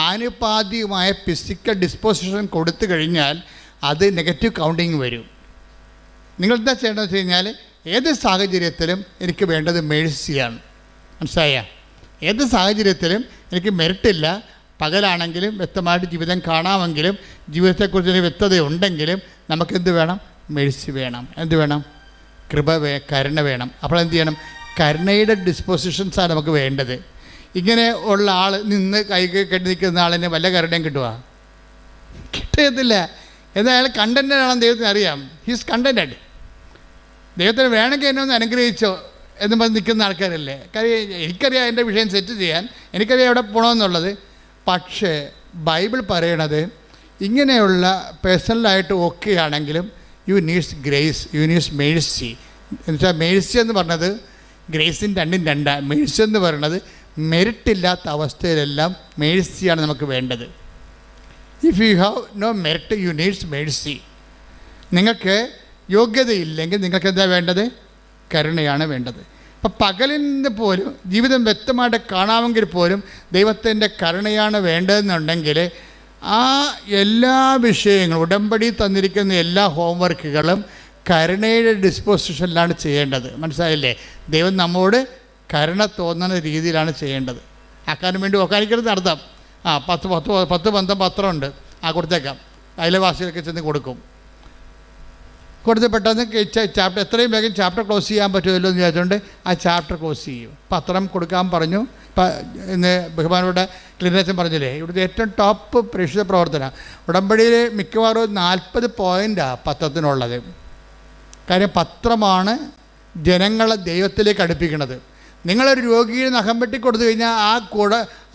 ആനുപാതികമായ ഫിസിക്കൽ ഡിസ്പോസിഷൻ കൊടുത്തു കഴിഞ്ഞാൽ അത് നെഗറ്റീവ് കൗണ്ടിങ് വരും. നിങ്ങളെന്താ ചെയ്യേണ്ടതെന്ന് വെച്ച് കഴിഞ്ഞാൽ ഏത് സാഹചര്യത്തിലും എനിക്ക് വേണ്ടത് മേഴ്സിയാണ്. മനസ്സിലായ? ഏത് സാഹചര്യത്തിലും എനിക്ക് മെറിറ്റില്ല, പകലാണെങ്കിലും വ്യക്തമായിട്ട് ജീവിതം കാണാമെങ്കിലും ജീവിതത്തെക്കുറിച്ച് വ്യക്തതയുണ്ടെങ്കിലും നമുക്കെന്ത് വേണം? മേഴ്സി വേണം. എന്ത് വേണം? കരുണ വേണം. അപ്പോൾ എന്ത് ചെയ്യണം? കരുണയുടെ ഡിസ്പോസിഷൻസാണ് നമുക്ക് വേണ്ടത്. ഇങ്ങനെ ഉള്ള ആൾ നിന്ന് കൈ കെട്ടി നിൽക്കുന്ന ആളിന് വല്ല കരുണയും കിട്ടുക? കിട്ടത്തില്ല. എന്തായാലും കണ്ടൻറ്റഡ് ആണെന്ന് ദൈവത്തിന് അറിയാം. He's contented. ദൈവത്തിന് വേണമെങ്കിൽ എന്നെ ഒന്ന് അനുഗ്രഹിച്ചോ എന്ന് പറഞ്ഞ് നിൽക്കുന്ന ആൾക്കാരല്ലേ. കാര്യം എനിക്കറിയാം എൻ്റെ വിഷയം സെറ്റ് ചെയ്യാൻ, എനിക്കറിയാം എവിടെ പോകണമെന്നുള്ളത്. പക്ഷേ ബൈബിൾ പറയണത് ഇങ്ങനെയുള്ള പേഴ്സണലായിട്ട് ഓക്കെ ആണെങ്കിലും you needs grace, you needs mercy. എന്നുവെച്ചാൽ മേഴ്സി എന്ന് പറഞ്ഞത് ഗ്രേസിന് രണ്ടും രണ്ടാണ്. മേഴ്സി എന്ന് പറയുന്നത് മെറിറ്റില്ലാത്ത അവസ്ഥയിലെല്ലാം മേഴ്സിയാണ് നമുക്ക് വേണ്ടത്. If you have no merit you needs mercy. നിങ്ങൾക്ക് യോഗ്യതയില്ലെങ്കിൽ നിങ്ങൾക്ക് എന്താ വേണ്ടത്? കരുണയാണ് വേണ്ടത്. അപ്പം പകലിൽ നിന്ന് പോലും ജീവിതം വ്യക്തമായിട്ട് കാണാമെങ്കിൽ പോലും ദൈവത്തിൻ്റെ കരുണയാണ് വേണ്ടതെന്നുണ്ടെങ്കിൽ ആ എല്ലാ വിഷയങ്ങളും ഉടമ്പടി തന്നിരിക്കുന്ന എല്ലാ ഹോംവർക്കുകളും കരുണയുടെ ഡിസ്പോസിഷനിലാണ് ചെയ്യേണ്ടത്. മനസ്സിലായില്ലേ? ദൈവം നമ്മോട് കരുണ തോന്നുന്ന രീതിയിലാണ് ചെയ്യേണ്ടത്. ആക്കാനും വേണ്ടി ഒക്കാനിക്കരുത് നടത്താം. 10 പത്രമുണ്ട്, കൊടുത്തേക്കാം. അയൽവാസികൾക്ക് ചെന്ന് കൊടുക്കും. കൊടുത്ത് പെട്ടെന്ന് ചാപ്റ്റർ എത്രയും വേഗം ചാപ്റ്റർ ക്ലോസ് ചെയ്യാൻ പറ്റുമല്ലോ എന്ന് വിചാരിച്ചുകൊണ്ട് ആ ചാപ്റ്റർ ക്ലോസ് ചെയ്യും. പത്രം കൊടുക്കാൻ പറഞ്ഞു. ഇന്ന് ബഹുമാനോടെ ക്ലീനച്ചൻ പറഞ്ഞില്ലേ, ഇവിടുത്തെ ഏറ്റവും ടോപ്പ് പ്രേക്ഷിത പ്രവർത്തനം ഉടമ്പടിയിൽ മിക്കവാറും 40 പോയിൻ്റാണ് പത്രത്തിനുള്ളത്. കാര്യം പത്രമാണ് ജനങ്ങളെ ദൈവത്തിലേക്ക് അടുപ്പിക്കുന്നത്. നിങ്ങളൊരു രോഗിയെ നഖം വെട്ടി കൊടുത്തു കഴിഞ്ഞാൽ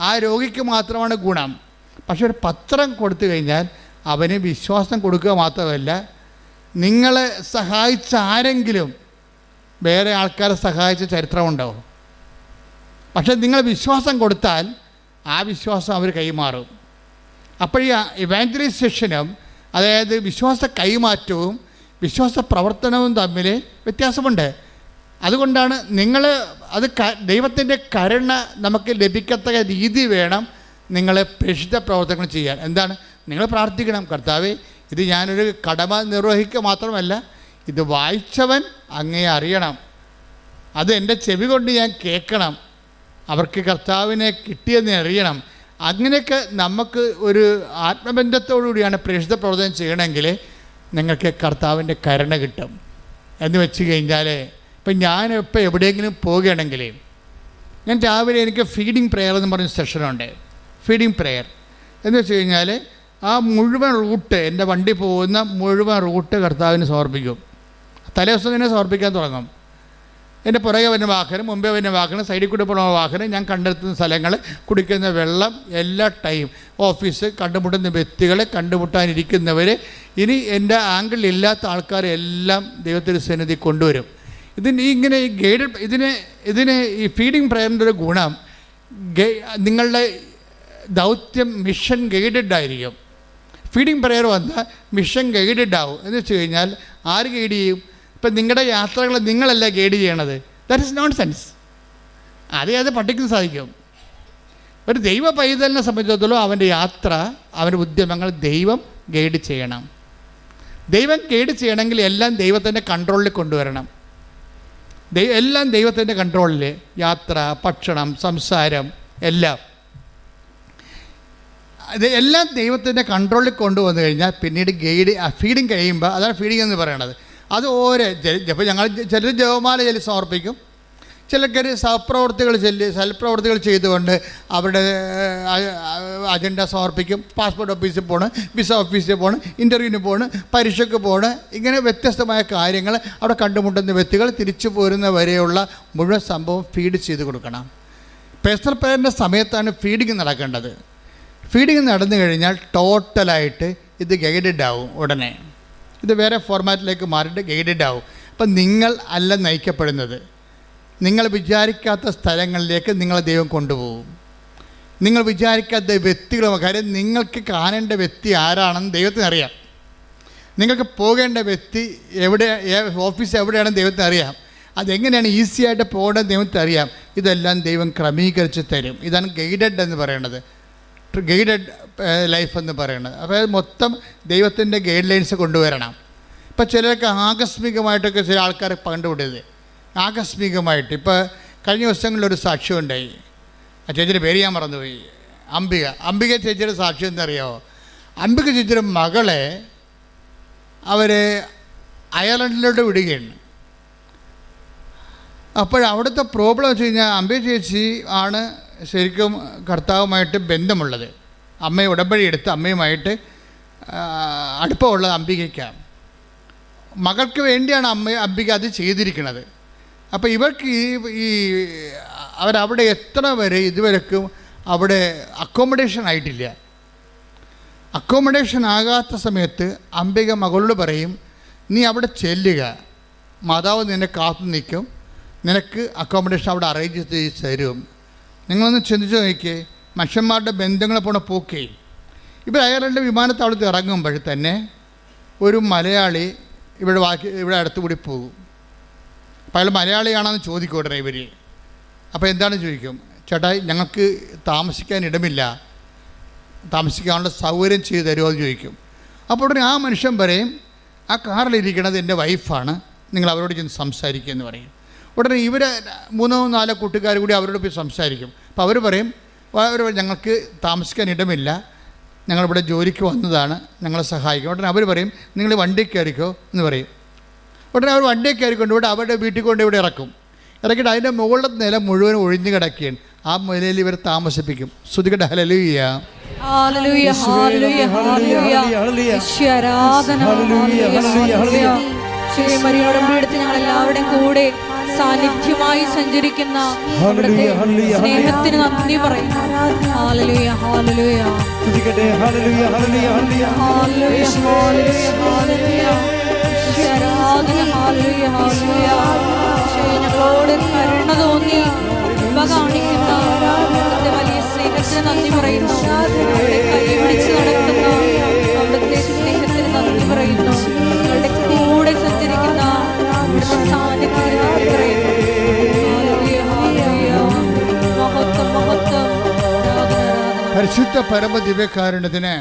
ആ രോഗിക്ക് മാത്രമാണ് ഗുണം. പക്ഷെ ഒരു പത്രം കൊടുത്തു കഴിഞ്ഞാൽ അവന് വിശ്വാസം കൊടുക്കുക മാത്രമല്ല, നിങ്ങളെ സഹായിച്ച ആരെങ്കിലും വേറെ ആൾക്കാരെ സഹായിച്ച ചരിത്രമുണ്ടോ? പക്ഷെ നിങ്ങൾ വിശ്വാസം കൊടുത്താൽ ആ വിശ്വാസം അവർ കൈമാറും. അപ്പോൾ ഈ ഇവാഞ്ചലൈസേഷനും, അതായത് വിശ്വാസ കൈമാറ്റവും വിശ്വാസ പ്രവർത്തനവും തമ്മിൽ വ്യത്യാസമുണ്ട്. അതുകൊണ്ടാണ് ദൈവത്തിൻ്റെ കരുണ നമുക്ക് ലഭിക്കത്തക്ക രീതി വേണം നിങ്ങൾ പ്രേക്ഷിത പ്രവർത്തനങ്ങൾ ചെയ്യാൻ. എന്താണ്? നിങ്ങൾ പ്രാർത്ഥിക്കണം, കർത്താവേ, ഇത് ഞാനൊരു കടമ നിർവഹിക്കുക മാത്രമല്ല, ഇത് വായിച്ചവൻ അങ്ങേ അറിയണം, അത് എൻ്റെ ചെവി കൊണ്ട് ഞാൻ കേൾക്കണം, അവർക്ക് കർത്താവിനെ കിട്ടിയെന്ന് അറിയണം. അങ്ങനെയൊക്കെ നമുക്ക് ഒരു ആത്മബന്ധത്തോടുകൂടിയാണ് പ്രേക്ഷിത പ്രവർത്തനം ചെയ്യണമെങ്കിൽ നിങ്ങൾക്ക് കർത്താവിൻ്റെ കരുണ കിട്ടും. എന്ന് വെച്ച് കഴിഞ്ഞാൽ ഇപ്പം ഞാനിപ്പോൾ എവിടെയെങ്കിലും പോവുകയാണെങ്കിൽ ഞാൻ രാവിലെ എനിക്ക് ഫീഡിങ് പ്രെയർ എന്ന് പറഞ്ഞ സെഷനുണ്ട്. ഫീഡിങ് പ്രെയർ എന്ന് വെച്ച് കഴിഞ്ഞാൽ ആ മുഴുവൻ റൂട്ട്, എൻ്റെ വണ്ടി പോകുന്ന മുഴുവൻ റൂട്ട് കർത്താവിന് സമർപ്പിക്കും. തലേദിവസം തന്നെ സമർപ്പിക്കാൻ തുടങ്ങും. എൻ്റെ പുറകെ വരുന്ന വാഹനം, മുമ്പേ വരുന്ന വാഹനം, സൈഡിൽ കൂടെ പോകുന്ന വാഹനം, ഞാൻ കണ്ടെത്തുന്ന സ്ഥലങ്ങൾ, കുടിക്കുന്ന വെള്ളം, എല്ലാ ടൈം, ഓഫീസ്, കണ്ടുമുട്ടുന്ന വ്യക്തികൾ, കണ്ടുമുട്ടാനിരിക്കുന്നവർ, ഇനി എൻ്റെ ആംഗിളിലില്ലാത്ത ആൾക്കാരെ എല്ലാം ദൈവത്തിൻ്റെ സന്നിധി കൊണ്ടുവരും. ഇങ്ങനെ ഈ ഇതിന് ഈ ഫീഡിങ് പ്രയറിൻ്റെ ഒരു ഗുണം, നിങ്ങളുടെ ദൗത്യം മിഷൻ ഗൈഡഡ് ആയിരിക്കും. ഫീഡിങ് പ്രയർ വന്നാൽ മിഷൻ ഗൈഡഡ് ആവും. എന്ന് വെച്ച് കഴിഞ്ഞാൽ ആര് ഗൈഡ് ചെയ്യും? ഇപ്പം നിങ്ങളുടെ യാത്രകൾ നിങ്ങളല്ല ഗൈഡ് ചെയ്യണത്. That is known sense. അത് പഠിക്കാൻ സാധിക്കും. ഒരു ദൈവ പൈതലിനെ സംബന്ധിച്ചിടത്തോളം അവൻ്റെ യാത്ര, അവൻ്റെ ഉദ്യമങ്ങൾ ദൈവം ഗൈഡ് ചെയ്യണം. ദൈവം ഗൈഡ് ചെയ്യണമെങ്കിൽ എല്ലാം ദൈവത്തിൻ്റെ കൺട്രോളിൽ കൊണ്ടുവരണം. എല്ലാം ദൈവത്തിൻ്റെ കൺട്രോളിൽ. യാത്ര, ഭക്ഷണം, സംസാരം എല്ലാം എല്ലാം ദൈവത്തിൻ്റെ കൺട്രോളിൽ കൊണ്ടുവന്നു കഴിഞ്ഞാൽ പിന്നീട് ഫീഡിങ് കഴിയുമ്പോൾ, അതാണ് ഫീഡിങ് എന്ന് പറയണത്. അത് ഓരോ ഇപ്പോൾ ഞങ്ങൾ ചിലർ ജപമാല ചൊല്ലി സമർപ്പിക്കും, ചിലർക്ക് സൽപ്രവർത്തികൾ ചെയ്തുകൊണ്ട് അവരുടെ അജണ്ട സമർപ്പിക്കും. പാസ്പോർട്ട് ഓഫീസിൽ പോകണം, വിസ ഓഫീസിൽ പോകണം, ഇൻ്റർവ്യൂവിന് പോകണം, പരീക്ഷയ്ക്ക് പോകണം. ഇങ്ങനെ വ്യത്യസ്തമായ കാര്യങ്ങൾ അവിടെ കണ്ടുമുട്ടുന്ന വ്യക്തികൾ തിരിച്ചു പോരുന്ന വരെയുള്ള മുഴുവൻ സംഭവം ഫീഡ് ചെയ്ത് കൊടുക്കണം. പേഴ്സണൽ പ്രയറിൻ്റെ സമയത്താണ് ഫീഡിങ് നടക്കേണ്ടത്. ഫീഡിങ് നടന്നു കഴിഞ്ഞാൽ ടോട്ടലായിട്ട് ഇത് ഗൈഡഡ് ആവും. ഉടനെ ഇത് വേറെ ഫോർമാറ്റിലേക്ക് മാറിയിട്ട് ഗൈഡഡ് ആവും. അപ്പം നിങ്ങൾ അല്ല നയിക്കപ്പെടുന്നത്, നിങ്ങൾ വിചാരിക്കാത്ത സ്ഥലങ്ങളിലേക്ക് നിങ്ങളെ ദൈവം കൊണ്ടുപോകും. നിങ്ങൾ വിചാരിക്കാത്ത വ്യക്തികളും, കാര്യം നിങ്ങൾക്ക് കാണേണ്ട വ്യക്തി ആരാണെന്ന് ദൈവത്തിന് അറിയാം. നിങ്ങൾക്ക് പോകേണ്ട വ്യക്തി ഓഫീസ് എവിടെയാണെന്ന് ദൈവത്തിന് അറിയാം. അതെങ്ങനെയാണ് ഈസിയായിട്ട് പോകേണ്ടത് ദൈവത്തിന് അറിയാം. ഇതെല്ലാം ദൈവം ക്രമീകരിച്ച് തരും. ഇതാണ് ഗൈഡഡ് എന്ന് പറയുന്നത്, ഗൈഡഡ് ലൈഫ് എന്ന് പറയുന്നത്. അപ്പോൾ മൊത്തം ദൈവത്തിൻ്റെ ഗൈഡ് ലൈൻസ് കൊണ്ടുവരണം. ഇപ്പോൾ ചിലർക്ക് ആകസ്മികമായിട്ടൊക്കെ ചില ആൾക്കാർ കണ്ടുപിടിയത് ആകസ്മികമായിട്ട്. ഇപ്പോൾ കഴിഞ്ഞ ദിവസങ്ങളിലൊരു സാക്ഷ്യം ഉണ്ടായി. ആ ചേച്ചിയുടെ പേര് ഞാൻ മറന്നുപോയി. അംബിക ചേച്ചിയുടെ സാക്ഷ്യം എന്തറിയാമോ? അംബിക ചേച്ചിയുടെ മകളെ അവർ അയർലൻഡിലോട്ട് വിടുകയാണ്. അപ്പോഴവിടുത്തെ പ്രോബ്ലം വെച്ച് കഴിഞ്ഞാൽ അംബിക ചേച്ചി ആണ് ശരിക്കും കർത്താവുമായിട്ട് ബന്ധമുള്ളത്. അമ്മയെ ഉടമ്പടി എടുത്ത് അമ്മയുമായിട്ട് അടുപ്പമുള്ളത് അംബികയ്ക്കാണ്. മകൾക്ക് വേണ്ടിയാണ് അംബിക അത് ചെയ്തിരിക്കുന്നത്. അപ്പോൾ ഇവർക്ക് ഈ അവരവിടെ എത്ര വരെ ഇതുവരെക്കും അവിടെ അക്കോമഡേഷൻ ആയിട്ടില്ല. അക്കോമഡേഷൻ ആകാത്ത സമയത്ത് അംബിക മകളോട് പറയും, നീ അവിടെ ചെല്ലുക, മാതാവ് നിന്നെ കാത്തു നിൽക്കും, നിനക്ക് അക്കോമഡേഷൻ അവിടെ അറേഞ്ച് ചെയ്ത് തരും. നിങ്ങളൊന്ന് ചിന്തിച്ച് നോക്കിയേ, മനുഷ്യന്മാരുടെ ബന്ധങ്ങളെ പോണ പോക്കേ. ഇവർ അയർലൻഡ് വിമാനത്താവളത്തിൽ ഇറങ്ങുമ്പോൾ തന്നെ ഒരു മലയാളി ഇവിടെ അടുത്തുകൂടി പോകും. അപ്പോൾ അയാൾ മലയാളിയാണെന്ന് ചോദിക്കും ഡ്രൈവർ. അപ്പോൾ എന്താണ് ചോദിക്കും, ചേട്ടാ ഞങ്ങൾക്ക് താമസിക്കാൻ ഇടമില്ല, താമസിക്കാനുള്ള സൗകര്യം ചെയ്തു തരുമോ എന്ന് ചോദിക്കും. അപ്പോൾ ഉടനെ ആ മനുഷ്യൻ പറയും, ആ കാറിലിരിക്കണത് എൻ്റെ വൈഫാണ്, നിങ്ങൾ അവരോട് ചെന്ന് സംസാരിക്കുക എന്ന് പറയും. ഉടനെ ഇവർ 3-4 കൂട്ടുകാർ കൂടി അവരോട് പോയി സംസാരിക്കും. അപ്പോൾ അവർ പറയും, ഞങ്ങൾക്ക് താമസിക്കാൻ ഇടമില്ല, ഞങ്ങളിവിടെ ജോലിക്ക് വന്നതാണ്, ഞങ്ങളെ സഹായിക്കും. ഉടനെ അവർ പറയും, നിങ്ങൾ വണ്ടി കയറിക്കോ എന്ന് പറയും. ഉടനെ അവർ വണ്ടി കയറിക്കൊണ്ട് ഇവിടെ അവരുടെ വീട്ടിൽ കൊണ്ട് ഇവിടെ ഇറക്കിയിട്ട് അതിൻ്റെ മുകളിലെ നില മുഴുവൻ ഒഴിഞ്ഞു കിടക്കുകയാണ്. ആ നിലയിൽ ഇവർ താമസിപ്പിക്കും. ശ്രുതികട്ടെ ഹല്ലേലൂയ. ഹല്ലേലൂയ ഹല്ലേലൂയ ഹല്ലേലൂയ. ആരാധന. മരിയോടെ എടുത്ത് ഞങ്ങൾ എല്ലാവരുടെയും കൂടെ സാന്നിധ്യമായി സഞ്ചരിക്കുന്ന അവിടുത്തെ സ്നേഹത്തിന് നന്ദി പറയുന്നു. ഹല്ലേലൂയ ഹല്ലേലൂയ ഹല്ലേലൂയ ഹല്ലേലൂയ ഹല്ലേലൂയ. ആരാധന. ഹല്ലേലൂയ ഹല്ലേലൂയ. ഞങ്ങളോട് കരുണ തോന്നി കൃപ കാണിക്കുന്ന അവിടുത്തെ വലിയ സ്നേഹത്തിന് നന്ദി പറയുന്നു. ഞങ്ങളുടെ കൈപിടിച്ച് നടക്കുന്ന അവിടുത്തെ സ്നേഹത്തിന് നന്ദി പറയുന്നു. ഞങ്ങളുടെ കൂടെ സഞ്ചരിക്കുന്ന അവിടുത്തെ സാന്നിധ്യത്തിന് നന്ദി പറയുന്നു. ഹല്ലേലൂയ ഹല്ലേലൂയ. മഹത്വം മഹത്വം. പരിശുദ്ധ പരമ ദിവ്യകാരുണ്യത്തിന്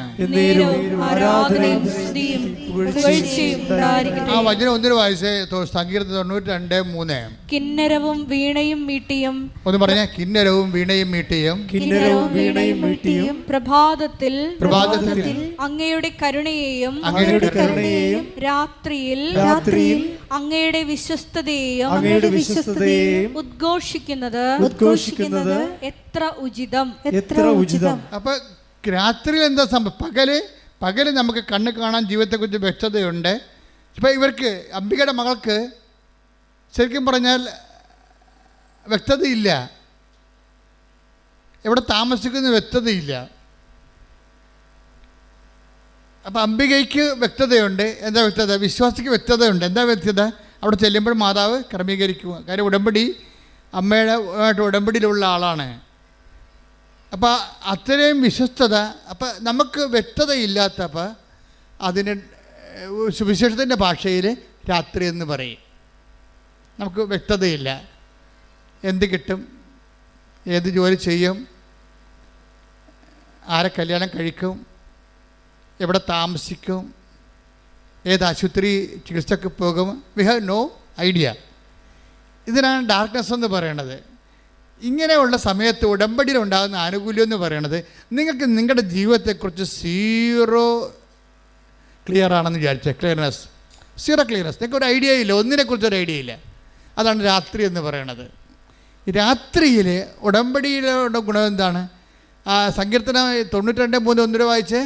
ആ വചനം ഒന്നിനു വായിച്ചേ. സങ്കീർത്തനം 92:3. കിന്നരവും വീണയും മീട്ടിയും. ഒന്ന് പറഞ്ഞേ, കിന്നരവും വീണയും മീട്ടിയും. കിന്നരവും വീണയും മീട്ടിയും പ്രഭാതത്തിൽ അങ്ങയുടെ കരുണയെയും രാത്രിയിൽ അങ്ങയുടെ വിശ്വസ്തതയെയും ഉദ്ഘോഷിക്കുന്നത് എത്ര ഉചിതം. അപ്പൊ രാത്രിയിൽ എന്താ സംഭവം? പകല് നമുക്ക് കണ്ണ് കാണാൻ ജീവിതത്തെക്കുറിച്ച് വ്യക്തതയുണ്ട്. ഇപ്പം ഇവർക്ക് അംബികയുടെ മകൾക്ക് ശരിക്കും പറഞ്ഞാൽ വ്യക്തതയില്ല, എവിടെ താമസിക്കുന്ന വ്യക്തതയില്ല. അപ്പം അംബികയ്ക്ക് വ്യക്തതയുണ്ട്. എന്താ വ്യക്തത? വിശ്വാസിക്ക് വ്യക്തതയുണ്ട്. എന്താ വ്യക്തത? അവിടെ ചെല്ലുമ്പോൾ മാതാവ് ക്രമീകരിക്കുക. കാര്യം ഉടമ്പടി അമ്മയുടെ ഉടമ്പടിയിലുള്ള ആളാണ്. അപ്പോൾ അത്രയും വിശ്വസ്തത. അപ്പം നമുക്ക് വ്യക്തതയില്ലാത്തപ്പോൾ അതിന് സുവിശേഷത്തിൻ്റെ ഭാഷയിൽ രാത്രി എന്ന് പറയും. നമുക്ക് വ്യക്തതയില്ല. എന്ത് കിട്ടും, ഏത് ജോലി ചെയ്യും, ആരെ കല്യാണം കഴിക്കും, എവിടെ താമസിക്കും, ഏത് ആശുപത്രി ചികിത്സക്ക് പോകും. We have no idea. ഇതിനാണ് ഡാർക്ക്നെസ് എന്ന് പറയണത്. ഇങ്ങനെയുള്ള സമയത്ത് ഉടമ്പടിയിൽ ഉണ്ടാകുന്ന ആനുകൂല്യം എന്ന് പറയണത് നിങ്ങൾക്ക് നിങ്ങളുടെ ജീവിതത്തെക്കുറിച്ച് സീറോ ക്ലിയർ ആണെന്ന് വിചാരിച്ചത്. സീറോ ക്ലിയർനെസ്, നിങ്ങൾക്ക് ഒരു ഐഡിയ ഇല്ല, ഒന്നിനെക്കുറിച്ചൊരു ഐഡിയ ഇല്ല. അതാണ് രാത്രി എന്ന് പറയണത്. രാത്രിയിൽ ഉടമ്പടിയിലുള്ള ഗുണം എന്താണ്? സങ്കീർത്തനം 92:3 ഒന്നുകൂടെ വായിച്ചേ.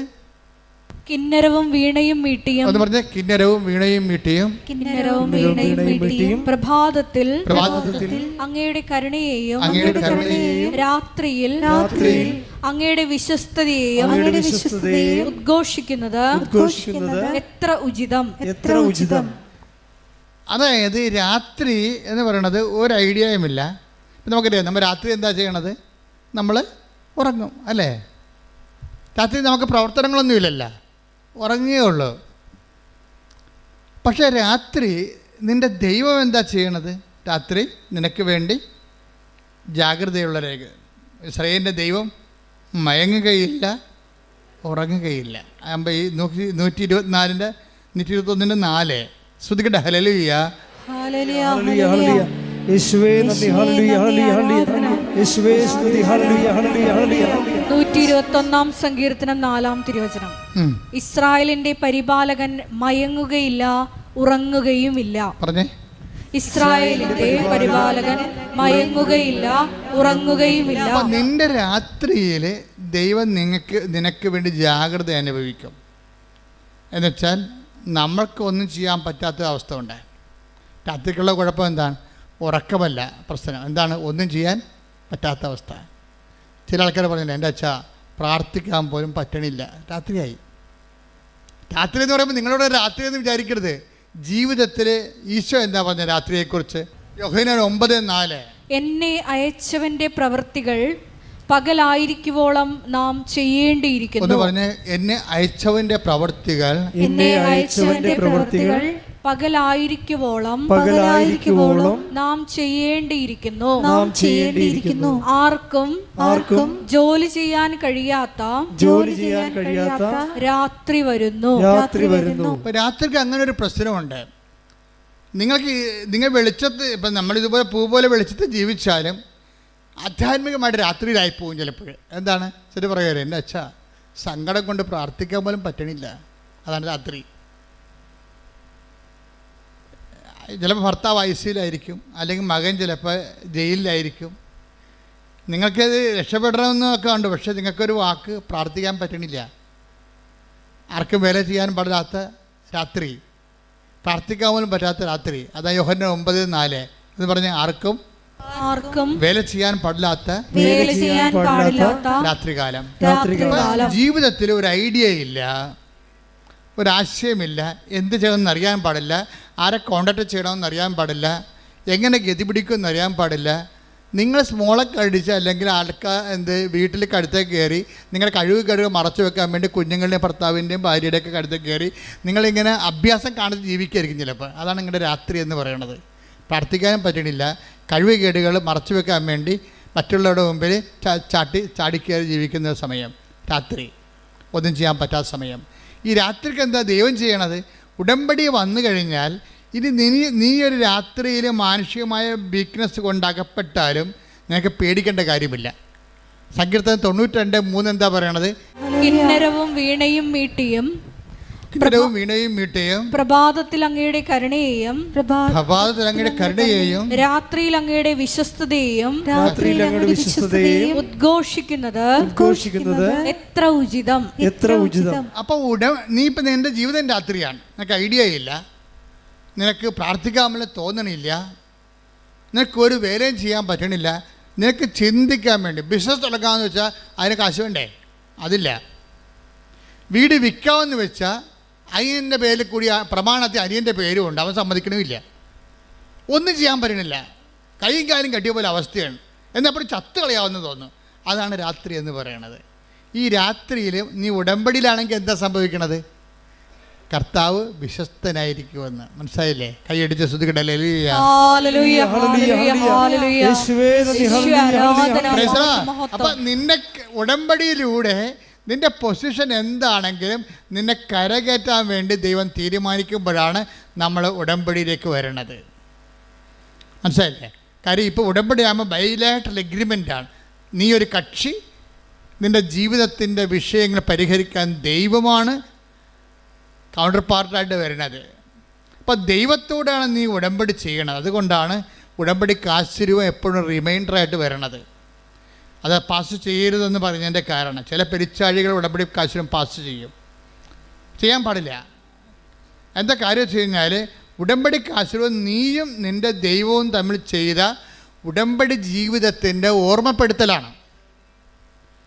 കിന്നരവും വീണയും മീട്ടിയും. ഒന്ന് പറഞ്ഞേ. കിന്നരവും വീണയും മീട്ടിയും. കിന്നരവും വീണയും മീട്ടിയും പ്രഭാതത്തിൽ അങ്ങയുടെ കരുണയെയും രാത്രിയിൽ അങ്ങയുടെ വിശ്വസ്തതയെയും ഉദ്ഘോഷിക്കുന്നത് എത്ര ഉചിതം. അതായത് രാത്രി എന്ന് പറയണത് ഒരു ഐഡിയയുമില്ല. നമുക്കറിയാം, നമ്മൾ രാത്രി എന്താ ചെയ്യണത്? നമ്മൾ ഉറങ്ങും അല്ലേ? രാത്രി നമുക്ക് പ്രവർത്തനങ്ങളൊന്നുമില്ലല്ലോ, ഉറങ്ങുകയേ ഉള്ളൂ. പക്ഷേ രാത്രി നിൻ്റെ ദൈവം എന്താ ചെയ്യണത്? രാത്രി നിനക്ക് വേണ്ടി ജാഗ്രതയുള്ള രേഖ. ഇസ്രായേലിൻ്റെ ദൈവം മയങ്ങുകയില്ല, ഉറങ്ങുകയില്ല. ആകുമ്പോൾ ഈ 124 121:4 ശ്രുതിക്കട്ടെ. ഹല്ലേലൂയ, ഹല്ലേലൂയ, ഹല്ലേലൂയ. യേശുവേ നന്ദി, ഹല്ലേലൂയ, ഹല്ലേലൂയ, ഹല്ലേലൂയ. യേശുവേ സ്തുതി, ഹല്ലേലൂയ, ഹല്ലേലൂയ, ഹല്ലേലൂയ. 121 സങ്കീർത്തനം 4-ാം തിരുവചനം. ഇസ്രായേലിന്റെ പരിപാലകൻ മയങ്ങുകയില്ല, ഉറങ്ങുകയുമില്ല. പറഞ്ഞേ. ഇസ്രായേലിന്റെ പരിപാലകൻ മയങ്ങുകയില്ല, ഉറങ്ങുകയുമില്ല. നിന്റെ രാത്രിയിൽ ദൈവം നിനക്ക് വേണ്ടി ജാഗ്രത അനുഭവിക്കും. എന്നുവെച്ചാൽ നമ്മൾക്ക് ഒന്നും ചെയ്യാൻ പറ്റാത്ത അവസ്ഥ ഉണ്ട്. രാത്രിക്കുള്ള കുഴപ്പം എന്താണ്? ഉറക്കമല്ല പ്രശ്നം. എന്താണ്? ഒന്നും ചെയ്യാൻ പറ്റാത്ത അവസ്ഥ. ചില ആൾക്കാർ പറഞ്ഞില്ല, എൻ്റെ അച്ഛാ പ്രാർത്ഥിക്കാൻ പോലും പറ്റണില്ല. രാത്രിയായി. രാത്രി എന്ന് പറയുമ്പോൾ നിങ്ങളോട് രാത്രി എന്ന് വിചാരിക്കരുത്. ജീവിതത്തിൽ ഈശോ എന്താ പറഞ്ഞ രാത്രിയെക്കുറിച്ച്? യോഹന്നാൻ 9:4 എന്നെ അയച്ചവന്റെ പ്രവൃത്തികൾ പകലായിരിക്കുവോളം നാം ചെയ്യേണ്ടിയിരിക്കുന്നു. ഒന്ന് പറഞ്ഞ്. എന്നെ അയച്ചവന്റെ പ്രവൃത്തികൾ പകലായിരിക്കുവോളം നാം ചെയ്യേണ്ടിയിരിക്കുന്നു. ആർക്കും ജോലി ചെയ്യാൻ കഴിയാത്ത രാത്രി വരുന്നു. രാത്രിക്ക് അങ്ങനെ ഒരു പ്രശ്നമുണ്ട്. നിങ്ങൾ വെളിച്ചത്ത്, ഇപ്പം നമ്മളിതുപോലെ പൂ പോലെ വെളിച്ചത്ത് ജീവിച്ചാലും ആധ്യാത്മികമായിട്ട് രാത്രിയിലായി പോകും ചിലപ്പോൾ. എന്താണ്? ശരി പറയുക, എൻ്റെ അച്ഛാ സങ്കടം കൊണ്ട് പ്രാർത്ഥിക്കാൻ പോലും പറ്റണില്ല. അതാണ് രാത്രി. ചിലപ്പോൾ ഭർത്താവ് ഐസിയിലായിരിക്കും, അല്ലെങ്കിൽ മകൻ ചിലപ്പോൾ ജയിലിലായിരിക്കും. നിങ്ങൾക്കത് രക്ഷപ്പെടണമെന്നൊക്കെ ഉണ്ട്, പക്ഷേ നിങ്ങൾക്കൊരു വാക്ക് പ്രാർത്ഥിക്കാൻ പറ്റണില്ല. ആർക്കും വേല ചെയ്യാൻ പാടില്ലാത്ത രാത്രി, പ്രാർത്ഥിക്കാൻ പോലും പറ്റാത്ത രാത്രി. അതാ യോഹന്നാൻ 9:4 എന്ന് പറഞ്ഞ് ആർക്കും വേല ചെയ്യാൻ പാടില്ലാത്ത രാത്രികാലം. ജീവിതത്തിൽ ഒരു ഐഡിയ ഇല്ല, ഒരാശയമില്ല, എന്ത് ചെയ്യണമെന്ന് അറിയാൻ പാടില്ല, ആരെ കോണ്ടാക്ട് ചെയ്യണമെന്ന് അറിയാൻ പാടില്ല, എങ്ങനെ ഗതി പിടിക്കുമെന്ന് അറിയാൻ പാടില്ല. നിങ്ങൾ സ്മോളൊക്കെ അടിച്ച് അല്ലെങ്കിൽ വീട്ടിൽ കടുത്തേക്ക് കയറി നിങ്ങളുടെ കഴിവ് മറച്ചു വെക്കാൻ വേണ്ടി കുഞ്ഞുങ്ങളുടെയും ഭർത്താവിൻ്റെയും ഭാര്യയുടെയൊക്കെ കടുത്തേക്ക് കയറി നിങ്ങളിങ്ങനെ അഭ്യാസം കാണിച്ച് ജീവിക്കായിരിക്കും ചിലപ്പോൾ. അതാണ് നിങ്ങളുടെ രാത്രി എന്ന് പറയുന്നത്. പ്രാർത്ഥിക്കാനും പറ്റണില്ല, കഴിവുകേടുകൾ മറച്ചു വെക്കാൻ വേണ്ടി മറ്റുള്ളവരുടെ മുമ്പിൽ ചാടിക്കയറി ജീവിക്കുന്ന സമയം രാത്രി, ഒന്നും ചെയ്യാൻ പറ്റാത്ത സമയം. ഈ രാത്രിക്ക് എന്താ ദൈവം ചെയ്യണത്? ഉടമ്പടി വന്നു കഴിഞ്ഞാൽ ഇനി നീ ഒരു രാത്രിയിൽ മാനുഷികമായ വീക്ക്നെസ് കൊണ്ടകപ്പെട്ടാലും നിനക്ക് പേടിക്കേണ്ട കാര്യമില്ല. സങ്കീർത്തനം 92:3 എന്താ പറയണത്? കിന്നരവും വീണയും മീട്ടിയും പ്രഭാതത്തിൽ അങ്ങയുടെ കരുണയെയും രാത്രിയിൽ അങ്ങയുടെ വിശ്വസ്തതയെയും ഉദ്ഘോഷിക്കുന്നത് എത്ര ഉചിതം. അപ്പൊ നീ ഇപ്പൊ നിന്റെ ജീവിതം രാത്രിയാണ്. നിനക്ക് ഐഡിയ ഇല്ല, നിനക്ക് പ്രാർത്ഥിക്കാമെന്ന് തോന്നണില്ല, നിനക്ക് ഒരു വേലയും ചെയ്യാൻ പറ്റണില്ല, നിനക്ക് ചിന്തിക്കാൻ വേണ്ടി ബിസിനസ് തുടങ്ങാമെന്ന് വെച്ചാൽ അതിന് കാശ് വേണ്ടേ? അതില്ല. വീട് വിൽക്കാമെന്ന് വെച്ചാൽ അനിയൻ്റെ പേരിൽ കൂടി പ്രമാണത്തിൽ അനിയൻ്റെ പേരും ഉണ്ട്, അവൻ സമ്മതിക്കണമില്ല. ഒന്നും ചെയ്യാൻ പറ്റണില്ല, കൈയും കാലും കെട്ടിയ പോലെ അവസ്ഥയാണ്. എന്നപ്പോൾ ചത്ത് കളയാമെന്ന് തോന്നുന്നു. അതാണ് രാത്രി എന്ന് പറയണത്. ഈ രാത്രിയിൽ നീ ഉടമ്പടിയിലാണെങ്കിൽ എന്താ സംഭവിക്കണത്? കർത്താവ് വിശ്വസ്തനായിരിക്കുമെന്ന്. മനസ്സിലായില്ലേ? കൈയടിച്ച് ശ്രുതിക്കട്ടെ. അപ്പൊ നിന്നെ ഉടമ്പടിയിലൂടെ നിന്റെ പൊസിഷൻ എന്താണെങ്കിലും നിന്നെ കരകയറ്റാൻ വേണ്ടി ദൈവം തീരുമാനിക്കുമ്പോഴാണ് നമ്മൾ ഉടമ്പടിയിലേക്ക് വരണത്. മനസ്സിലായില്ലേ? കാര്യം ഇപ്പോൾ ഉടമ്പടി ആകുമ്പോൾ ബൈലാറ്ററൽ എഗ്രിമെൻ്റാണ്. നീ ഒരു കക്ഷി, നിൻ്റെ ജീവിതത്തിൻ്റെ വിഷയങ്ങൾ പരിഹരിക്കാൻ ദൈവമാണ് കൗണ്ടർ പാർട്ടായിട്ട് വരുന്നത്. അപ്പോൾ ദൈവത്തോടാണ് നീ ഉടമ്പടി ചെയ്യണത്. അതുകൊണ്ടാണ് ഉടമ്പടിക്ക് ആശ്ചര്യവും എപ്പോഴും റിമൈൻഡറായിട്ട് വരണത്. അത് പാസ് ചെയ്യരുതെന്ന് പറഞ്ഞതിൻ്റെ കാരണം, ചില പെരിച്ചാഴികൾ ഉടമ്പടി ആശ്ചര്യം പാസ് ചെയ്യാൻ പാടില്ല. എന്താ കാര്യം വെച്ച് കഴിഞ്ഞാൽ, ഉടമ്പടിക്ക് ആശ്രയവും നീയും നിൻ്റെ ദൈവവും തമ്മിൽ ചെയ്ത ഉടമ്പടി ജീവിതത്തിൻ്റെ ഓർമ്മപ്പെടുത്തലാണ്.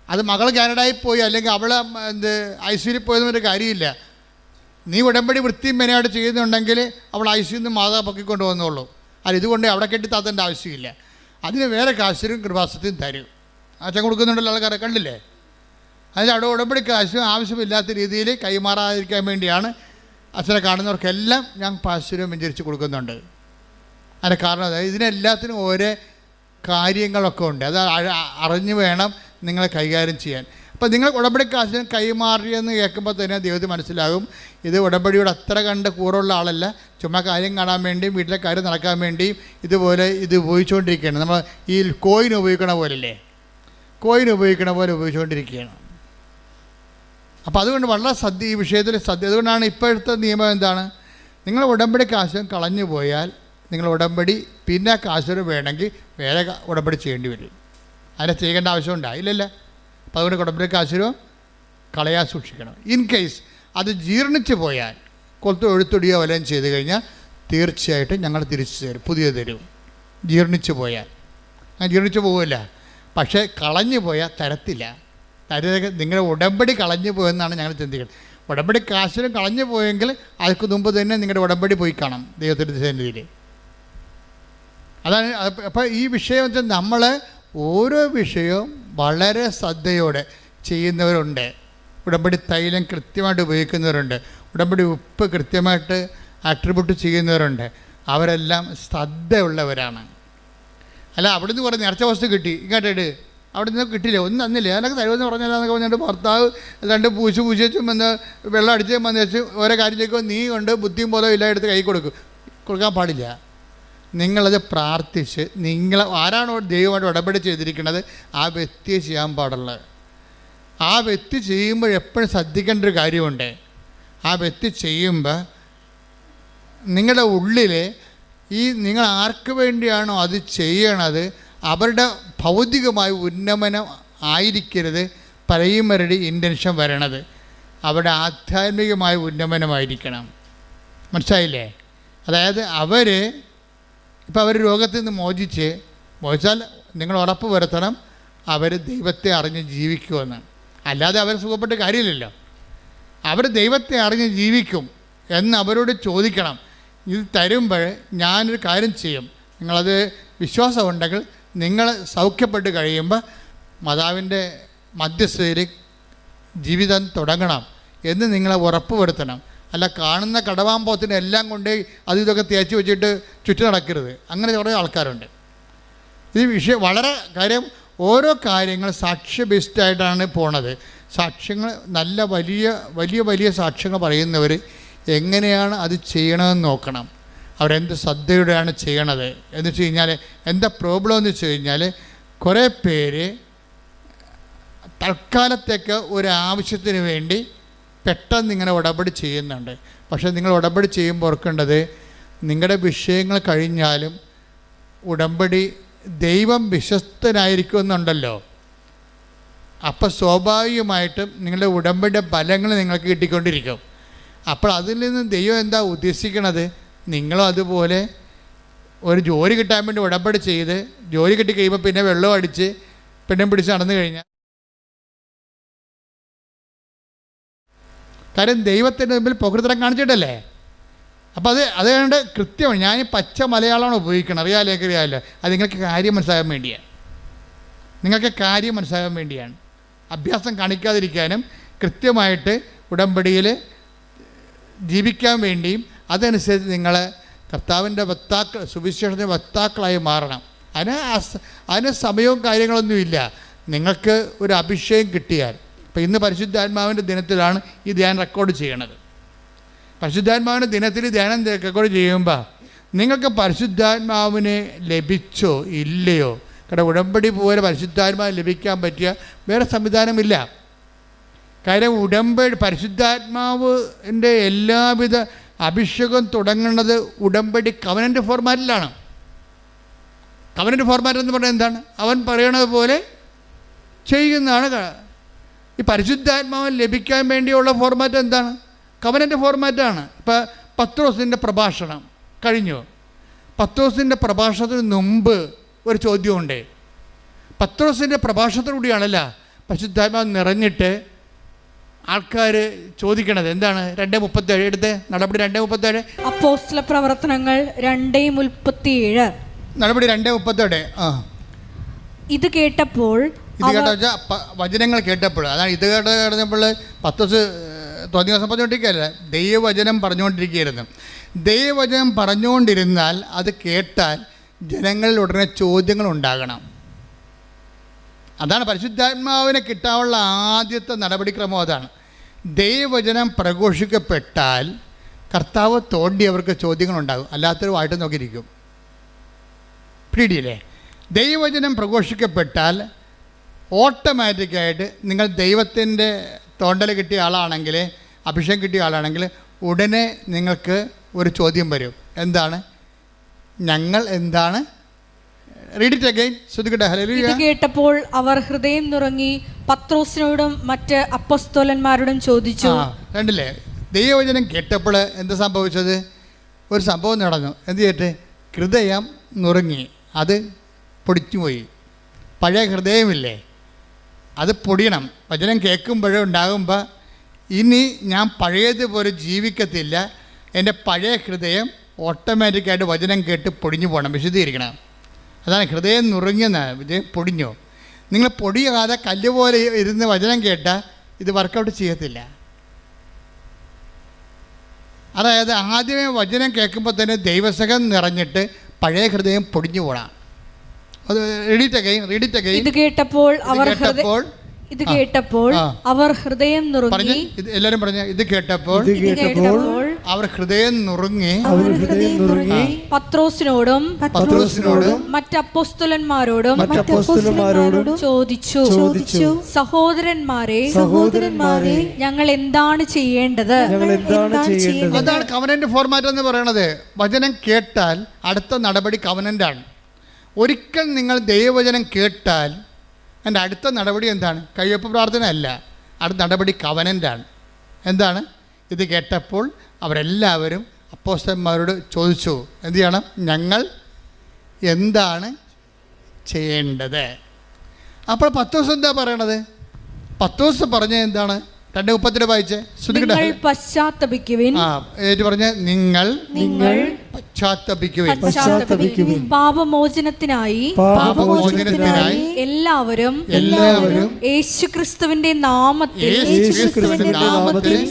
അത് മകൾ കാനഡയിൽ പോയി അല്ലെങ്കിൽ അവൾ ഐശ്വര്യയിൽ പോയതൊരു കാര്യമില്ല. നീ ഉടമ്പടി വൃത്തിയും മെനയായിട്ട് ചെയ്യുന്നുണ്ടെങ്കിൽ അവൾ ഐശ്വര്യം നിന്ന് മാതാ പൊക്കിക്കൊണ്ട് വന്നോളൂ. അത് ഇതുകൊണ്ട് അവിടെ കെട്ടി താത്തേണ്ട ആവശ്യമില്ല. അതിന് വേറെ കാശ്വരും കൃപാസത്യം തരും. അച്ഛൻ കൊടുക്കുന്നുണ്ടല്ലോ, ആൾക്കാരെ കണ്ടില്ലേ? അതിന് അവിടെ ഉടമ്പടി കാശ്വരം ആവശ്യമില്ലാത്ത രീതിയിൽ കൈമാറാതിരിക്കാൻ വേണ്ടിയാണ് അച്ഛനെ കാണുന്നവർക്കെല്ലാം ഞാൻ പാശ്വര്യം വെഞ്ചരിച്ച് കൊടുക്കുന്നുണ്ട്. അതിൻ്റെ കാരണം അതായത് ഇതിനെല്ലാത്തിനും ഓരോ കാര്യങ്ങളൊക്കെ ഉണ്ട്. അത് അറിഞ്ഞു വേണം നിങ്ങളെ കൈകാര്യം ചെയ്യാൻ. അപ്പോൾ നിങ്ങൾ ഉടമ്പടി കാശ്വരം കൈമാറിയെന്ന് കേൾക്കുമ്പോൾ തന്നെ ദൈവത്തിന് മനസ്സിലാകും ഇത് ഉടമ്പടിയോട് അത്ര കണ്ട് കൂറുള്ള ആളല്ല, ചുമ്മാ കാര്യം കാണാൻ വേണ്ടിയും വീട്ടിലെ കാര്യം നടക്കാൻ വേണ്ടിയും ഇത് ഉപയോഗിച്ചുകൊണ്ടിരിക്കുകയാണ്. നമ്മൾ ഈ കോയിൻ ഉപയോഗിക്കണ പോലല്ലേ, കോയിൻ ഉപയോഗിക്കണ പോലെ ഉപയോഗിച്ചുകൊണ്ടിരിക്കുകയാണ്. അപ്പോൾ അതുകൊണ്ട് വളരെ ഈ വിഷയത്തിൽ അതുകൊണ്ടാണ് ഇപ്പോഴത്തെ നിയമം എന്താണ്, നിങ്ങൾ ഉടമ്പടി കാശ്വരം കളഞ്ഞു പോയാൽ നിങ്ങൾ ഉടമ്പടി പിന്നെ കാശ്വരം വേണമെങ്കിൽ വേറെ ഉടമ്പടി ചെയ്യേണ്ടി വരും. അതിനെ ചെയ്യേണ്ട ആവശ്യമുണ്ടോ? ഇല്ലല്ല. അപ്പോൾ അതുകൊണ്ട് ഉടമ്പടി കാശ്വരം കളയാൻ സൂക്ഷിക്കണം. ഇൻ കേസ് അത് ജീർണിച്ച് പോയാൽ എഴുത്തൊടിയോ വല്ലതും ചെയ്ത് കഴിഞ്ഞാൽ തീർച്ചയായിട്ടും ഞങ്ങൾ തിരിച്ചു തരും, പുതിയത് തരും. ജീർണിച്ച് പോയാൽ ജീർണിച്ച് പോകില്ല, പക്ഷേ കളഞ്ഞു പോയാൽ തരത്തില്ല. നിങ്ങളുടെ ഉടമ്പടി കളഞ്ഞു പോയെന്നാണ് ഞങ്ങൾ ചിന്തിക്കുന്നത്. ഉടമ്പടി കാശ്വരം കളഞ്ഞു പോയെങ്കിൽ അതിന് മുമ്പ് തന്നെ നിങ്ങളുടെ ഉടമ്പടി പോയി കാണാം ദൈവത്തിൻ്റെ സന്നിധിയിൽ. അതാണ്. അപ്പോൾ ഈ വിഷയം വെച്ചാൽ നമ്മൾ ഓരോ വിഷയവും വളരെ ശ്രദ്ധയോടെ ചെയ്യുന്നവരുണ്ട്. ഉടമ്പടി തൈലം കൃത്യമായിട്ട് ഉപയോഗിക്കുന്നവരുണ്ട്, ഉടമ്പടി ഉപ്പ് കൃത്യമായിട്ട് ആട്രിബ്യൂട്ട് ചെയ്യുന്നവരുണ്ട്. അവരെല്ലാം ശ്രദ്ധയുള്ളവരാണ്. അല്ല അവിടുന്ന് കുറേ നേർച്ച വസ്തു കിട്ടി, ഇങ്ങോട്ടിട്ട് അവിടെ നിന്ന് കിട്ടില്ല, ഒന്നും തന്നില്ല, അതിനൊക്കെ തരുമെന്ന് പറഞ്ഞാലെന്നൊക്കെ പറഞ്ഞിട്ട് ഭർത്താവ് രണ്ട് പൂശിച്ചും വന്ന് വെള്ളം അടിച്ചും വന്ന് വെച്ച് ഓരോ കാര്യത്തിലേക്ക് നീ കൊണ്ട് ബുദ്ധിയും ബോധവും ഇല്ല എടുത്ത് കൈ കൊടുക്കാൻ പാടില്ല. നിങ്ങളത് പ്രാർത്ഥിച്ച് ആരാണോ ദൈവമായിട്ട് ഉടമ്പടി ചെയ്തിരിക്കുന്നത് ആ വ്യക്തിയെ ചെയ്യാൻ പാടുള്ളത്. ആ വ്യക്തി ചെയ്യുമ്പോൾ എപ്പോഴും ശ്രദ്ധിക്കേണ്ട ഒരു കാര്യമുണ്ട്. ആ വ്യക്തി ചെയ്യുമ്പോൾ നിങ്ങളുടെ ഉള്ളിൽ നിങ്ങൾ ആർക്ക് വേണ്ടിയാണോ അത് ചെയ്യണത് അവരുടെ ഭൗതികമായ ഉന്നമനം ആയിരിക്കരുത് പ്രൈമറി ഇൻറ്റൻഷൻ വരണത്, അവരുടെ ആധ്യാത്മികമായ ഉന്നമനമായിരിക്കണം. മനസ്സിലായില്ലേ? അതായത് അവർ രോഗത്തിൽ നിന്ന് മോചിച്ചാൽ നിങ്ങൾ ഉറപ്പ് വരുത്തണം അവർ ദൈവത്തെ അറിഞ്ഞ് ജീവിക്കുമെന്ന്. അല്ലാതെ അവർ സുഖപ്പെട്ട് കാര്യമില്ലല്ലോ. അവർ ദൈവത്തെ അറിഞ്ഞ് ജീവിക്കും എന്ന് അവരോട് ചോദിക്കണം. ഇത് തരുമ്പോൾ ഞാനൊരു കാര്യം ചെയ്യും, നിങ്ങളത് വിശ്വാസമുണ്ടെങ്കിൽ നിങ്ങൾ സൗഖ്യപ്പെട്ട് കഴിയുമ്പോൾ മാതാവിൻ്റെ മധ്യസ്ഥയിൽ ജീവിതം തുടങ്ങണം എന്ന് നിങ്ങളെ ഉറപ്പ് വരുത്തണം. അല്ല കാണുന്ന കടവാമ്പോത്തിന് എല്ലാം കൊണ്ട് ഇതൊക്കെ തേച്ച് വെച്ചിട്ട് ചുറ്റി നടക്കരുത്. അങ്ങനെ കുറേ ആൾക്കാരുണ്ട്. ഈ വിഷയം വളരെ കാര്യം, ഓരോ കാര്യങ്ങൾ സാക്ഷ്യ ബേസ്ഡായിട്ടാണ് പോണത്. സാക്ഷ്യങ്ങൾ നല്ല വലിയ സാക്ഷ്യങ്ങൾ പറയുന്നവർ എങ്ങനെയാണ് അത് ചെയ്യണമെന്ന് നോക്കണം. അവരെന്ത് ശ്രദ്ധയോടെയാണ് ചെയ്യണത് എന്ന് വെച്ച് കഴിഞ്ഞാൽ എന്താ പ്രോബ്ലം എന്ന് വെച്ച് കഴിഞ്ഞാൽ കുറേ പേര് തൽക്കാലത്തേക്ക് ഒരു ആവശ്യത്തിന് വേണ്ടി പെട്ടെന്ന് ഇങ്ങനെ ഉടമ്പടി ചെയ്യുന്നുണ്ട്. പക്ഷേ നിങ്ങൾ ഉടമ്പടി ചെയ്യുമ്പോൾ ഓർക്കേണ്ടത് നിങ്ങളുടെ വിഷയങ്ങൾ കഴിഞ്ഞാലും ഉടമ്പടി ദൈവം വിശ്വസ്തനായിരിക്കുമെന്നുണ്ടല്ലോ. അപ്പോൾ സ്വാഭാവികമായിട്ടും നിങ്ങളുടെ ഉടമ്പടിയുടെ ഫലങ്ങൾ നിങ്ങൾക്ക് കിട്ടിക്കൊണ്ടിരിക്കും. അപ്പോൾ അതിൽ നിന്ന് ദൈവം എന്താ ഉദ്ദേശിക്കണത്, നിങ്ങളും അതുപോലെ ഒരു ജോലി കിട്ടാൻ വേണ്ടി ഉടമ്പടി ചെയ്ത് ജോലി കിട്ടി കഴിയുമ്പോൾ പിന്നെ വെള്ളം അടിച്ച് പെണ്ണും പിടിച്ച് നടന്നു കഴിഞ്ഞാൽ, കാര്യം ദൈവത്തിൻ്റെ മുമ്പിൽ പ്രകൃതം കാണിച്ചിട്ടല്ലേ. അപ്പോൾ അതുകൊണ്ട് കൃത്യമാണ്. ഞാൻ പച്ച മലയാളമാണ് ഉപയോഗിക്കണം, അറിയാമല്ലോ. അത് നിങ്ങൾക്ക് കാര്യം മനസ്സിലാകാൻ വേണ്ടിയാണ്. അഭ്യാസം കാണിക്കാതിരിക്കാനും കൃത്യമായിട്ട് ഉടമ്പടിയിൽ ജീവിക്കാൻ വേണ്ടിയും അതനുസരിച്ച് നിങ്ങൾ കർത്താവിൻ്റെ സുവിശേഷത്തിൻ്റെ വക്താക്കളായി മാറണം. അതിന് സമയവും കാര്യങ്ങളൊന്നുമില്ല. നിങ്ങൾക്ക് ഒരു അഭിഷേകം കിട്ടിയാൽ, ഇപ്പോൾ ഇന്ന് പരിശുദ്ധാത്മാവിൻ്റെ ദിനത്തിലാണ് ഈ ധ്യാനം റെക്കോർഡ് ചെയ്യണത്. പരിശുദ്ധാത്മാവിൻ്റെ ദിനത്തിൽ ധ്യാനം റെക്കോർഡ് ചെയ്യുമ്പോൾ നിങ്ങൾക്ക് പരിശുദ്ധാത്മാവിനെ ലഭിച്ചോ ഇല്ലയോ? കാരണം ഉടമ്പടി പോലെ പരിശുദ്ധാത്മാവ് ലഭിക്കാൻ പറ്റിയ വേറെ സംവിധാനമില്ല. കാര്യം പരിശുദ്ധാത്മാവിൻ്റെ എല്ലാവിധ അഭിഷേകം തുടങ്ങുന്നത് ഉടമ്പടി കവനൻ്റ് ഫോർമാറ്റിലാണ്. കവനൻ്റ് ഫോർമാറ്റ് എന്ന് പറഞ്ഞാൽ എന്താണ്? അവൻ പറയണത് പോലെ ചെയ്യുന്നതാണ്. ഈ പരിശുദ്ധാത്മാവ് ലഭിക്കാൻ വേണ്ടിയുള്ള ഫോർമാറ്റ് എന്താണ്? കവനൻ്റ് ഫോർമാറ്റാണ്. ഇപ്പോൾ പത്രോസിൻ്റെ പ്രഭാഷണം കഴിഞ്ഞു. പത്രോസിൻ്റെ പ്രഭാഷണത്തിന് മുമ്പ് ഒരു ചോദ്യമുണ്ട്. പത്രോസിൻ്റെ പ്രഭാഷണത്തിലൂടെയാണല്ല പരിശുദ്ധാത്മാവ് നിറഞ്ഞിട്ട് ആൾക്കാർ ചോദിക്കണത്. എന്താണ്? 2:37 എടുത്ത് നടപടി 2:37. അപ്പോസ്തല പ്രവർത്തനങ്ങൾ 2:37. നടപടി 2:37. ഇത് കേട്ടപ്പോൾ വചനങ്ങൾ കേട്ടപ്പോൾ, അതാണ് ഇത് കേട്ടപ്പോൾ പത്രോസ് തോന്നിയ ദിവസം പറഞ്ഞുകൊണ്ടിരിക്കുകയല്ല, ദൈവവചനം പറഞ്ഞുകൊണ്ടിരിക്കുകയായിരുന്നു. ദൈവവചനം പറഞ്ഞുകൊണ്ടിരുന്നാൽ അത് കേട്ടാൽ ജനങ്ങളിൽ ഉടനെ ചോദ്യങ്ങൾ ഉണ്ടാകണം. അതാണ് പരിശുദ്ധാത്മാവിനെ കിട്ടാനുള്ള ആദ്യത്തെ നടപടിക്രമം. അതാണ് ദൈവവചനം പ്രഘോഷിക്കപ്പെട്ടാൽ കർത്താവ് തോണ്ടി അവർക്ക് ചോദ്യങ്ങളുണ്ടാകും. അല്ലാത്തൊരു വായിട്ട് നോക്കിയിരിക്കും. പിടിയില്ലേ? ദൈവവചനം പ്രഘോഷിക്കപ്പെട്ടാൽ ഓട്ടോമാറ്റിക്കായിട്ട് നിങ്ങൾ ദൈവത്തിൻ്റെ തോണ്ടൽ കിട്ടിയ ആളാണെങ്കിൽ, അഭിഷേകം കിട്ടിയ ആളാണെങ്കിൽ ഉടനെ നിങ്ങൾക്ക് ഒരു ചോദ്യം വരും. എന്താണ്? ഞങ്ങൾ എന്താണ്? Read it again. ശ്രദ്ധിക്കട്ടെ. ഹല്ലേലൂയ. ഇത് കേട്ടപ്പോൾ അവർ ഹൃദയം നുറങ്ങി പത്രോസിനോടും മറ്റ് അപ്പോസ്തലന്മാരോടും ചോദിച്ചു. കണ്ടില്ലേ? ദൈവവചനം കേട്ടപ്പോൾ എന്താ സംഭവിച്ചത്? ഒരു സംഭവം നടന്നു. എന്ത് ചെയ്തിട്ട്? ഹൃദയം നുറങ്ങി, അത് പൊടിച്ചുപോയി. പഴയ ഹൃദയമില്ലേ, അത് പൊടിയണം. വചനം കേൾക്കുമ്പോഴേ ഉണ്ടാകുമ്പോൾ ഇനി ഞാൻ പഴയതുപോലെ ജീവിക്കത്തില്ല, എൻ്റെ പഴയ ഹൃദയം ഓട്ടോമാറ്റിക്കായിട്ട് വചനം കേട്ട് പൊടിഞ്ഞു പോകണം, വിശദീകരിക്കണം. അതാണ് ഹൃദയം നുറുങ്ങിയെന്ന്. ഇത് പൊടിഞ്ഞോ? നിങ്ങൾ പൊടിയാതെ കല്ല് പോലെ ഇരുന്ന് വചനം കേട്ടാൽ ഇത് വർക്കൗട്ട് ചെയ്യത്തില്ല. അതായത് ആദ്യമേ വചനം കേൾക്കുമ്പോൾ തന്നെ ദൈവസകം നിറഞ്ഞിട്ട് പഴയ ഹൃദയം പൊടിഞ്ഞു പോകണം. അത് റീഡ് ഇറ്റ് അഗൈൻ. ഇത് കേട്ടപ്പോൾ അവർ ഹൃദയം നുറുങ്ങി. എല്ലാവരും പറഞ്ഞു. ഇത് കേട്ടപ്പോൾ അവർ ഹൃദയം നുറുങ്ങി പത്രോസിനോടും മറ്റ് അപ്പോസ്തലന്മാരോടും ചോദിച്ചു, സഹോദരന്മാരെ ഞങ്ങൾ എന്താണ് ചെയ്യേണ്ടത്? അതാണ് കവനന്റ് ഫോർമാറ്റ് എന്ന് പറയുന്നത്. വചനം കേട്ടാൽ അടുത്ത നടപടി കവനന്റാണ്. ഒരിക്കൽ നിങ്ങൾ ദൈവവചനം കേട്ടാൽ എൻ്റെ അടുത്ത നടപടി എന്താണ്? കയ്യൊപ്പ് പ്രാർത്ഥന അല്ല. അടുത്ത നടപടി കവനൻ്റാണ്. എന്താണ്? ഇത് കേട്ടപ്പോൾ അവരെല്ലാവരും അപ്പോസ്തലന്മാരോട് ചോദിച്ചു, എന്ത് ചെയ്യണം? ഞങ്ങൾ എന്താണ് ചെയ്യേണ്ടത്? അപ്പോൾ പത്രോസ് എന്താ പറയണത്? പത്രോസ് പറഞ്ഞ എന്താണ്? 2:30 വായിച്ചേ. പശ്ചാത്തപിക്കുവിൻ. പറഞ്ഞ നിങ്ങൾ പശ്ചാത്തപിക്കുവിൻ. പാപമോചനത്തിനായി എല്ലാവരും യേശുക്രിസ്തുവിന്റെ നാമത്തിൽ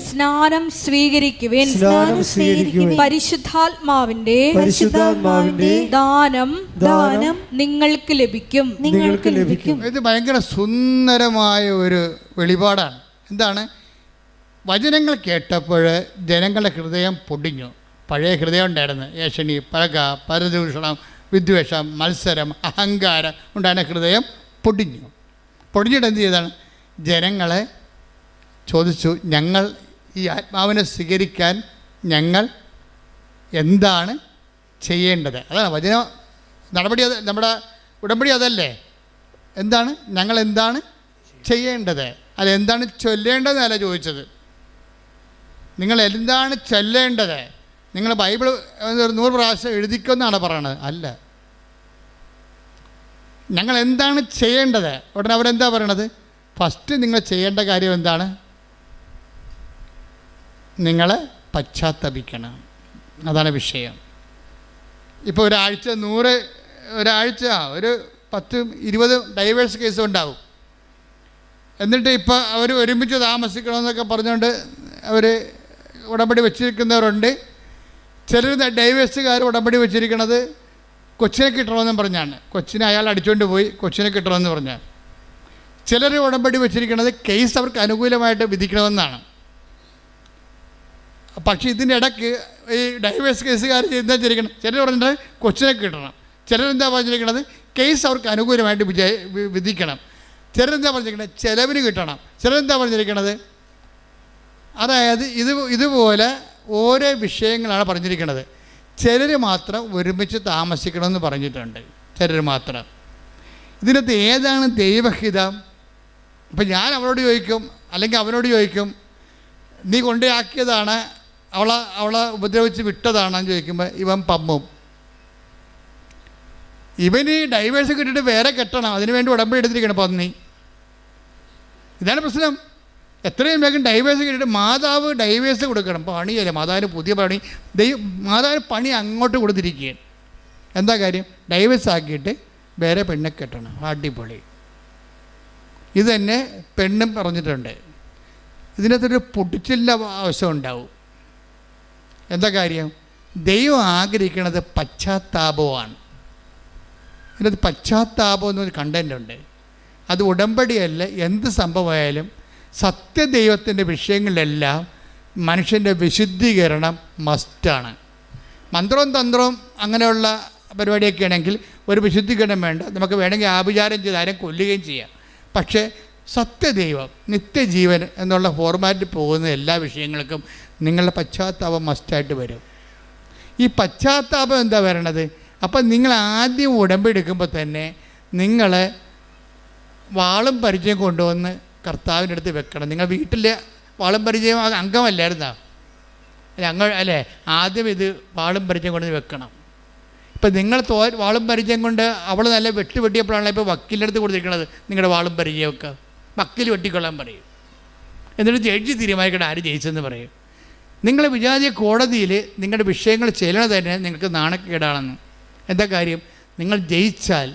സ്നാനം സ്വീകരിക്കുവിൻ. പരിശുദ്ധാത്മാവിന്റെ ദാനം നിങ്ങൾക്ക് ലഭിക്കും. ഇത് ഭയങ്കര സുന്ദരമായ ഒരു വെളിപാടാണ്. എന്താണ്? വചനങ്ങൾ കേട്ടപ്പോൾ ജനങ്ങളുടെ ഹൃദയം പൊടിഞ്ഞു. പഴയ ഹൃദയം ഉണ്ടായിരുന്നു. ഏഷണി, പഴക, പരദൂഷണം, വിദ്വേഷം, മത്സരം, അഹങ്കാരം ഉണ്ടായിരുന്ന ഹൃദയം പൊടിഞ്ഞു. പൊടിഞ്ഞിട്ട് എന്ത് ചെയ്താണ്? ജനങ്ങളെ ചോദിച്ചു, ഞങ്ങൾ ഈ ആത്മാവിനെ സ്വീകരിക്കാൻ ഞങ്ങൾ എന്താണ് ചെയ്യേണ്ടത്? അതാണ് വചന നടപടി. അത് നമ്മുടെ ഉടമ്പടി അതല്ലേ? എന്താണ്? ഞങ്ങൾ എന്താണ് ചെയ്യേണ്ടത്? അല്ല, എന്താണ് ചൊല്ലേണ്ടതെന്നല്ല ചോദിച്ചത്. നിങ്ങൾ എന്താണ് ചൊല്ലേണ്ടത്? നിങ്ങൾ ബൈബിൾ 100 പ്രാവശ്യം എഴുതിക്കുമെന്നാണ് പറയണത്. അല്ല, ഞങ്ങൾ എന്താണ് ചെയ്യേണ്ടത്? ഉടനെ അവരെന്താ പറയണത്? ഫസ്റ്റ് നിങ്ങൾ ചെയ്യേണ്ട കാര്യം എന്താണ്? നിങ്ങൾ പശ്ചാത്തപിക്കണം. അതാണ് വിഷയം. ഇപ്പോൾ ഒരു 10-20 ഡൈവേഴ്സ് കേസ് ഉണ്ടാവും. എന്നിട്ട് ഇപ്പോൾ അവർ ഒരുമിച്ച് താമസിക്കണമെന്നൊക്കെ പറഞ്ഞുകൊണ്ട് അവർ ഉടമ്പടി വെച്ചിരിക്കുന്നവരുണ്ട്. ചിലർ ഡൈവേഴ്സുകാർ ഉടമ്പടി വെച്ചിരിക്കുന്നത് കൊച്ചിനെ കിട്ടണമെന്നും പറഞ്ഞാണ്. കൊച്ചിനെ അയാൾ അടിച്ചുകൊണ്ട് പോയി, കൊച്ചിനെ കിട്ടണമെന്ന് പറഞ്ഞാൽ. ചിലർ ഉടമ്പടി വെച്ചിരിക്കുന്നത് കേസ് അവർക്ക് അനുകൂലമായിട്ട് വിധിക്കണമെന്നാണ്. പക്ഷേ ഇതിൻ്റെ ഇടയ്ക്ക് ഈ ഡൈവേഴ്സ് കേസുകാർ എന്താ ചെയ്തിരിക്കണം? ചിലർ പറഞ്ഞിട്ട് കൊച്ചിനെ കിട്ടണം, ചിലരെന്താ പറഞ്ഞിരിക്കണത് കേസ് അവർക്ക് അനുകൂലമായിട്ട് വിധിക്കണം, ചിലരെന്താ പറഞ്ഞിരിക്കണത് ചെലവിന് കിട്ടണം, ചിലരെന്താ പറഞ്ഞിരിക്കണത്. അതായത് ഇതുപോലെ ഓരോ വിഷയങ്ങളാണ് പറഞ്ഞിരിക്കുന്നത്. ചിലർ മാത്രം ഒരുമിച്ച് താമസിക്കണമെന്ന് പറഞ്ഞിട്ടുണ്ട്, ചിലർ മാത്രം. ഇതിനകത്ത് ഏതാണ് ദൈവഹിതം? അപ്പം ഞാൻ അവളോട് ചോദിക്കും, അല്ലെങ്കിൽ അവനോട് ചോദിക്കും, നീ കൊണ്ടുപോയാക്കിയതാണ്, അവളെ ഉപദ്രവിച്ച് വിട്ടതാണെന്ന് ചോദിക്കുമ്പോൾ ഇവൻ പമ്മും. ഇവന് ഡൈവേഴ്സ് കിട്ടിയിട്ട് വേറെ കെട്ടണം, അതിന് വേണ്ടി ഉടമ്പടി എടുത്തിരിക്കണം പന്നി. ഇതാണ് പ്രശ്നം. എത്രയും വേഗം ഡൈവേഴ്സ് കിട്ടിയിട്ട് മാതാവ് ഡൈവേഴ്സ് കൊടുക്കണം. പണിയല്ലേ മാതാവിന് പുതിയ പണി, മാതാവിന് പണി അങ്ങോട്ട് കൊടുത്തിരിക്കുകയാണ്. എന്താ കാര്യം? ഡൈവേഴ്സ് ആക്കിയിട്ട് വേറെ പെണ്ണെ കെട്ടണം. അടിപൊളി. ഇത് തന്നെ പെണ്ണും പറഞ്ഞിട്ടുണ്ട്. ഇതിനകത്തൊരു പൊട്ടിച്ചില്ല ആവശ്യമുണ്ടാവും. എന്താ കാര്യം? ദൈവം ആഗ്രഹിക്കുന്നത് പശ്ചാത്താപമാണ്. ഇതിനകത്ത് പശ്ചാത്താപം എന്നൊരു കണ്ടൻ്റ് ഉണ്ട്. അത് ഉടമ്പടിയല്ല, എന്ത് സംഭവമായാലും സത്യദൈവത്തിൻ്റെ വിഷയങ്ങളിലെല്ലാം മനുഷ്യൻ്റെ വിശുദ്ധീകരണം മസ്റ്റാണ്. മന്ത്രവും തന്ത്രവും അങ്ങനെയുള്ള പരിപാടിയൊക്കെ ആണെങ്കിൽ ഒരു വിശുദ്ധീകരണം വേണ്ട, നമുക്ക് വേണമെങ്കിൽ ആഭിചാരം ചെയ്ത് ആരും കൊല്ലുകയും ചെയ്യാം. പക്ഷേ സത്യദൈവം, നിത്യജീവൻ എന്നുള്ള ഫോർമാറ്റിൽ പോകുന്ന എല്ലാ വിഷയങ്ങൾക്കും നിങ്ങളുടെ പശ്ചാത്താപം മസ്റ്റായിട്ട് വരും. ഈ പശ്ചാത്താപം എന്താ വരണത്? അപ്പം നിങ്ങൾ ആദ്യം ഉടമ്പെടുക്കുമ്പോൾ തന്നെ നിങ്ങൾ വാളും പരിചയം കൊണ്ടുവന്ന് കർത്താവിൻ്റെ അടുത്ത് വെക്കണം. നിങ്ങൾ വീട്ടിലെ വാളും പരിചയം അംഗമല്ലായിരുന്നോ? അല്ലേ? ആദ്യം ഇത് വാളും പരിചയം കൊണ്ട് വെക്കണം. ഇപ്പം നിങ്ങൾ വാളും പരിചയം കൊണ്ട് അവൾ നല്ല വെട്ടിയപ്പോഴാണല്ലോ ഇപ്പോൾ വക്കീലിൻ്റെ അടുത്ത് കൊടുത്തിരിക്കുന്നത്. നിങ്ങളുടെ വാളും പരിചയമൊക്കെ വക്കീൽ വെട്ടിക്കൊള്ളാൻ പറയും. എന്നിട്ട് ജഡ്ജി തീരുമാനിക്കണം ആര് ജയിച്ചെന്ന് പറയും. നിങ്ങൾ വിചാരിച്ച കോടതിയിൽ നിങ്ങളുടെ വിഷയങ്ങൾ ചെല്ലണത് തന്നെ നിങ്ങൾക്ക് നാണക്കേടാണെന്ന്. എന്താ കാര്യം? നിങ്ങൾ ജയിച്ചാൽ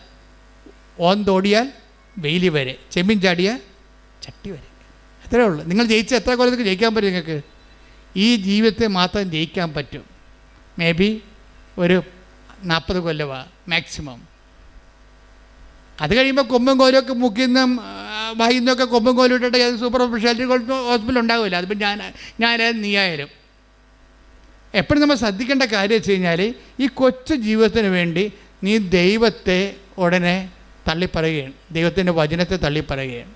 ഓന്തോടിയാൽ വെയിലി വരെ, ചെമ്മീൻ ചാടിയാൽ ചട്ടി വരെ. അത്രേ ഉള്ളൂ. നിങ്ങൾ ജയിച്ചാൽ എത്ര കൊല്ലത്തേക്ക് ജയിക്കാൻ പറ്റും? നിങ്ങൾക്ക് ഈ ജീവിതത്തെ മാത്രം ജയിക്കാൻ പറ്റും. മേ ബി ഒരു 40 കൊല്ലമാണ് മാക്സിമം. അത് കഴിയുമ്പോൾ കൊമ്പും കോലൊക്കെ മുക്കിന്നും വഹിന്നൊക്കെ കൊമ്പും കോലും ഇട്ടിട്ട് സൂപ്പർ സ്പെഷ്യാലിറ്റി ഹോസ്പിറ്റൽ ഉണ്ടാവില്ല. അതിപ്പോൾ ഞാനായാലും നീയായാലും എപ്പോഴും നമ്മൾ ശ്രദ്ധിക്കേണ്ട കാര്യം വെച്ച് കഴിഞ്ഞാൽ ഈ കൊച്ചു ജീവിതത്തിന് വേണ്ടി നീ ദൈവത്തെ ഉടനെ തള്ളിപ്പറയുകയാണ്, ദൈവത്തിൻ്റെ വചനത്തെ തള്ളിപ്പറയുകയാണ്.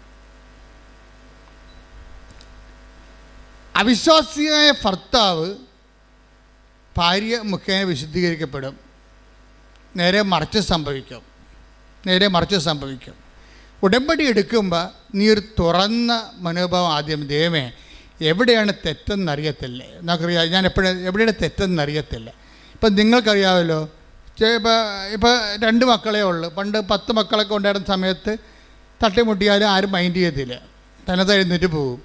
അവിശ്വാസിയായ ഭർത്താവ് ഭാര്യ മുഖേന വിശുദ്ധീകരിക്കപ്പെടും. നേരെ മറിച്ച് സംഭവിക്കും. ഉടമ്പടി എടുക്കുമ്പോൾ നീ ഒരു തുറന്ന മനോഭാവം ആദ്യം, ദൈവമേ എവിടെയാണ് തെറ്റെന്നറിയത്തില്ല, നമുക്കറിയാം ഞാൻ എവിടെയാണ് തെറ്റെന്നറിയത്തില്ല. ഇപ്പം നിങ്ങൾക്കറിയാമല്ലോ, ഇപ്പോൾ 2 മക്കളേ ഉള്ളൂ. പണ്ട് 10 മക്കളൊക്കെ ഉണ്ടായിരുന്ന സമയത്ത് തട്ടിമുട്ടിയാലും ആരും മൈൻഡ് ചെയ്യത്തില്ല, തനത് എഴുന്നേറ്റ് പോകും.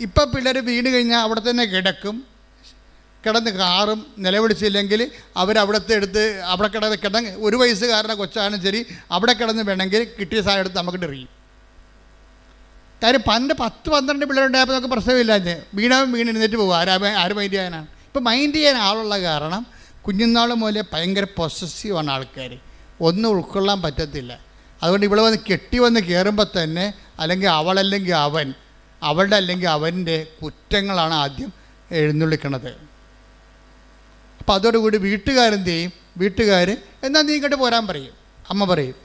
ഇപ്പം പിള്ളേർ വീണ് കഴിഞ്ഞാൽ അവിടെ തന്നെ കിടന്ന് കാറും. നിലവിളിച്ചില്ലെങ്കിൽ അവരവിടുത്തെ എടുത്ത് അവിടെ കിടന്ന് 1 വയസ്സുകാരനെ കൊച്ചാനും ശരി അവിടെ കിടന്ന് വേണമെങ്കിൽ കിട്ടിയ സാധനം എടുത്ത് നമുക്ക് എറിയും. കാര്യം പണ്ട് 10-12 പിള്ളേരുണ്ടായപ്പോൾ നമുക്ക് പ്രശ്നമില്ല. വീണ് എഴുന്നേറ്റ് പോകും. ആര് മൈൻഡ് ചെയ്യാനാണ്? ഇപ്പം മൈൻഡ് ചെയ്യാൻ ആളുള്ള കാരണം കുഞ്ഞുനാൾ മുതലേ ഭയങ്കര പൊസസീവാണ് ആൾക്കാർ. ഒന്നും ഉൾക്കൊള്ളാൻ പറ്റത്തില്ല. അതുകൊണ്ട് ഇവിടെ വന്ന് കയറുമ്പോൾ തന്നെ അല്ലെങ്കിൽ അവളല്ലെങ്കിൽ അവൻ, അവളുടെ അല്ലെങ്കിൽ അവൻ്റെ കുറ്റങ്ങളാണ് ആദ്യം എഴുന്നള്ളിക്കണത്. അപ്പോൾ അതോടുകൂടി വീട്ടുകാരെന്ത് ചെയ്യും? വീട്ടുകാർ എന്നാൽ നീ ഇങ്ങോട്ട് പോരാൻ പറയും, അമ്മ പറയും.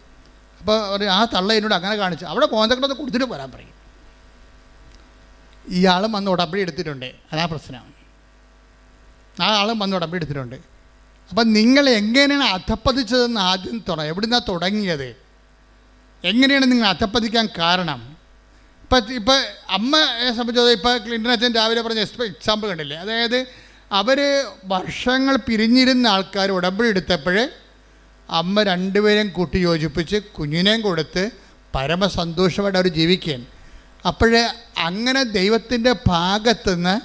അപ്പോൾ ആ തള്ള എന്നോട് അങ്ങനെ കാണിച്ചു, അവിടെ കോന്തക്കളൊന്ന് കൊടുത്തിട്ട് പോരാൻ പറയും. ഇയാളും വന്ന് ഉടമ്പടി എടുത്തിട്ടുണ്ട്, അതാ പ്രശ്നം. ആ ആളും വന്ന് ഉടമ്പടി എടുത്തിട്ടുണ്ട്. അപ്പം നിങ്ങൾ എങ്ങനെയാണ് അധപ്പതിച്ചതെന്ന് ആദ്യം എവിടുന്നാണ് തുടങ്ങിയത്? എങ്ങനെയാണ് നിങ്ങൾ അധപ്പതിക്കാൻ കാരണം? ഇപ്പം അമ്മയെ സംബന്ധിച്ചത് ഇപ്പോൾ ക്ലിൻ്റൺ അച്ഛൻ രാവിലെ പറഞ്ഞ എക്സാമ്പിൾ കണ്ടില്ലേ? അതായത് അവർ വർഷങ്ങൾ പിരിഞ്ഞിരുന്ന ആൾക്കാർ ഉടമ്പടി എടുത്തപ്പോൾ അമ്മ 2 പേരെയും കൂട്ടി യോജിപ്പിച്ച് കുഞ്ഞിനെയും കൊടുത്ത് പരമസന്തോഷമായിട്ട് അവർ ജീവിക്കുകയാണ്. അപ്പോഴേ അങ്ങനെ ദൈവത്തിൻ്റെ ഭാഗത്തുനിന്ന്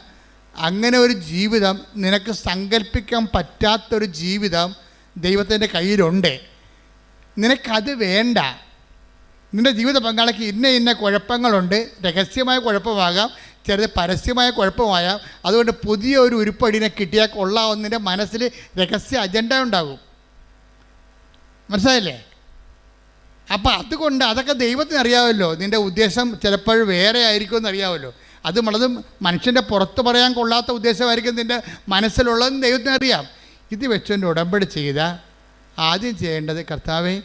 അങ്ങനെ ഒരു ജീവിതം, നിനക്ക് സങ്കല്പിക്കാൻ പറ്റാത്തൊരു ജീവിതം ദൈവത്തിൻ്റെ കയ്യിലുണ്ട്. നിനക്കത് വേണ്ട. നിൻ്റെ ജീവിത പങ്കാളിക്ക് ഇന്ന കുഴപ്പങ്ങളുണ്ട്. രഹസ്യമായ കുഴപ്പമാകാം, ചിലത് പരസ്യമായ കുഴപ്പമാകാം. അതുകൊണ്ട് പുതിയ ഒരു ഉരുപ്പടിനെ കിട്ടിയാൽ കൊള്ളാവുന്നതിൻ്റെ മനസ്സിൽ രഹസ്യ അജണ്ട ഉണ്ടാകും. മനസ്സിലായില്ലേ? അപ്പം അതുകൊണ്ട് അതൊക്കെ ദൈവത്തിന് അറിയാമല്ലോ. നിൻ്റെ ഉദ്ദേശം ചിലപ്പോൾ വേറെ ആയിരിക്കുമെന്ന് അറിയാമല്ലോ. അത് വളരെ മനുഷ്യൻ്റെ പുറത്ത് പറയാൻ കൊള്ളാത്ത ഉദ്ദേശമായിരിക്കും നിൻ്റെ മനസ്സിലുള്ളതെന്ന് ദൈവത്തിന് അറിയാം. ഇത് വെച്ചുകൊണ്ട് ഉടമ്പടി ചെയ്ത ആദ്യം ചെയ്യേണ്ടത്, കർത്താവേ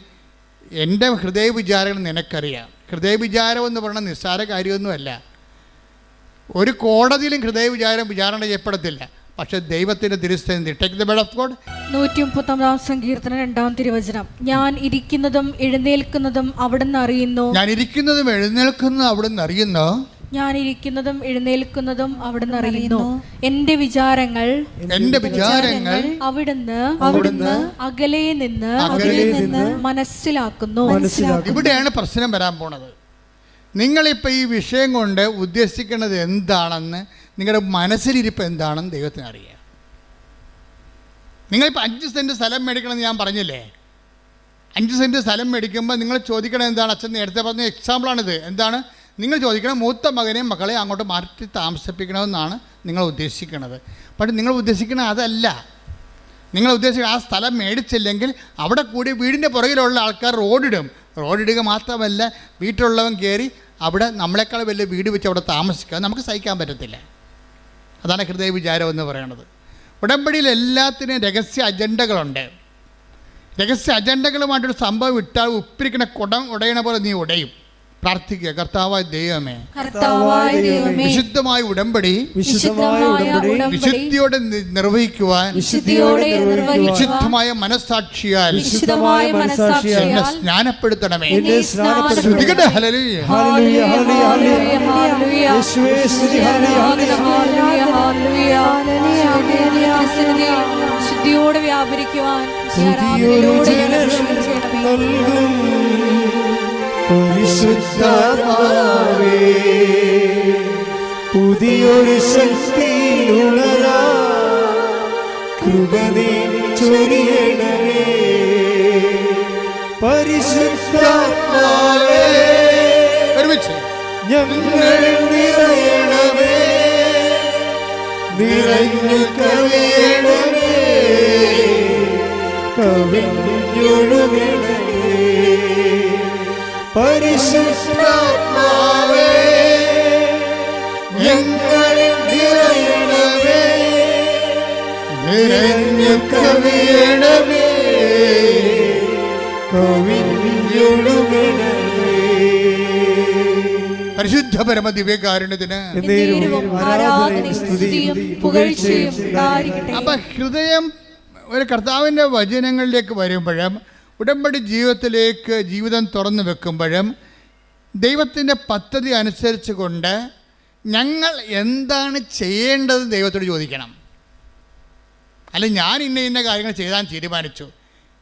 എൻ്റെ ഹൃദയ വിചാരങ്ങൾ നിനക്കറിയാം. ഹൃദയ വിചാരം എന്ന് പറഞ്ഞാൽ നിസ്സാര കാര്യമൊന്നുമല്ല. ഒരു കോടതിയിലും ഹൃദയ വിചാരണ ചെയ്യപ്പെടത്തില്ല. പക്ഷെ ദൈവത്തിൻ്റെ തിരുസ്ഥിതി. Take the word of God. 139 സങ്കീർത്തനം 2-ാം തിരുവചനം. ഞാൻ ഇരിക്കുന്നതും എഴുന്നേൽക്കുന്നതും അവിടുന്ന് അറിയുന്നു. ഞാൻ ഇരിക്കുന്നതും എഴുന്നേൽക്കുന്നതും അവിടുന്ന് അറിയുന്നു. ഞാൻ ഇരിക്കുന്നതും എഴുന്നേൽക്കുന്നതും അവിടുന്ന് അറിയുന്നു. എൻ്റെ വിചാരങ്ങൾ അവിടുന്ന് അകലെ നിന്ന് മനസ്സിലാക്കുന്നു. ഇവിടെയാണ് പ്രശ്നം വരാൻ പോണത്. നിങ്ങളിപ്പോൾ ഈ വിഷയം കൊണ്ട് ഉദ്ദേശിക്കുന്നത് എന്താണെന്ന്, നിങ്ങളുടെ മനസ്സിലിരിപ്പ് എന്താണെന്ന് ദൈവത്തിന് അറിയാം. നിങ്ങളിപ്പോൾ 5 സെൻറ്റ് സ്ഥലം മേടിക്കണമെന്ന് ഞാൻ പറഞ്ഞില്ലേ? 5 സെൻറ്റ് സ്ഥലം മേടിക്കുമ്പോൾ നിങ്ങൾ ചോദിക്കണം എന്താണ്? അച്ഛൻ നേരത്തെ പറഞ്ഞ എക്സാമ്പിളാണിത്. എന്താണ് നിങ്ങൾ ചോദിക്കണം? മൂത്ത മകനെയും മക്കളെ അങ്ങോട്ട് മാറ്റി താമസിപ്പിക്കണമെന്നാണ് നിങ്ങൾ ഉദ്ദേശിക്കുന്നത്. പക്ഷേ നിങ്ങൾ ഉദ്ദേശിക്കുന്നത് അതല്ല. നിങ്ങൾ ഉദ്ദേശിക്കുന്നത് ആ സ്ഥലം മേടിച്ചില്ലെങ്കിൽ അവിടെ കൂടി വീടിൻ്റെ പുറകിലുള്ള ആൾക്കാർ റോഡിടുക മാത്രമല്ല, വീട്ടിലുള്ളവൻ കയറി അവിടെ നമ്മളെക്കാൾ വലിയ വീട് വെച്ച് അവിടെ താമസിക്കുക നമുക്ക് സഹിക്കാൻ പറ്റത്തില്ല. അതാണ് ഹൃദയ വിചാരം എന്ന് പറയുന്നത്. ഉടമ്പടിയിൽ എല്ലാത്തിനും രഹസ്യ അജണ്ടകളുണ്ട്. രഹസ്യ അജണ്ടകളുമായിട്ടൊരു സംഭവം ഇട്ടാൽ ഉപ്പിരിക്കുന്ന കുടം ഉടയണ പോലെ നീ ഉടയും. പ്രാർത്ഥിക്കുക, കർത്താവായ ദൈവമേ, വിശുദ്ധമായ ഉടമ്പടി വിശുദ്ധിയോടെ നിർവഹിക്കുവാൻ വിശുദ്ധമായ മനസ്സാക്ഷിയാൽ എന്നെ സ്നാനപ്പെടുത്തണമേ. ശുദ്ധിയോടെ വ്യാപരിക്കുവാൻ പരിശുദ്ധാത്മാവേ, പുതിയൊരു ശക്തിയുണരാ കൃപ നീ ചൊരിയണമേ. പരിശുദ്ധാത്മാവേ, ഞങ്ങളിൽ നിറയണമേ, നിറഞ്ഞു കവിയണമേ, കവിഞ്ഞൊഴുകണമേ. പരിശുദ്ധാത്മാവേ, ഞങ്ങളിൽ നിറയണമേ, നിറഞ്ഞു കവിയണമേ, കവിഞ്ഞൊഴുകണമേ. പരിശുദ്ധ പരമ ദിവ്യകാരുണ്യത്തിന്. അപ്പൊ ഹൃദയം ഒരു കർത്താവിൻ്റെ വചനങ്ങളിലേക്ക് വരുമ്പോഴും ഉടമ്പടി ജീവിതം തുറന്നു വെക്കുമ്പോഴും ദൈവത്തിൻ്റെ പദ്ധതി അനുസരിച്ച് കൊണ്ട് ഞങ്ങൾ എന്താണ് ചെയ്യേണ്ടത് ദൈവത്തോട് ചോദിക്കണം. അല്ല, ഞാൻ ഇന്ന കാര്യങ്ങൾ ചെയ്താൻ തീരുമാനിച്ചു,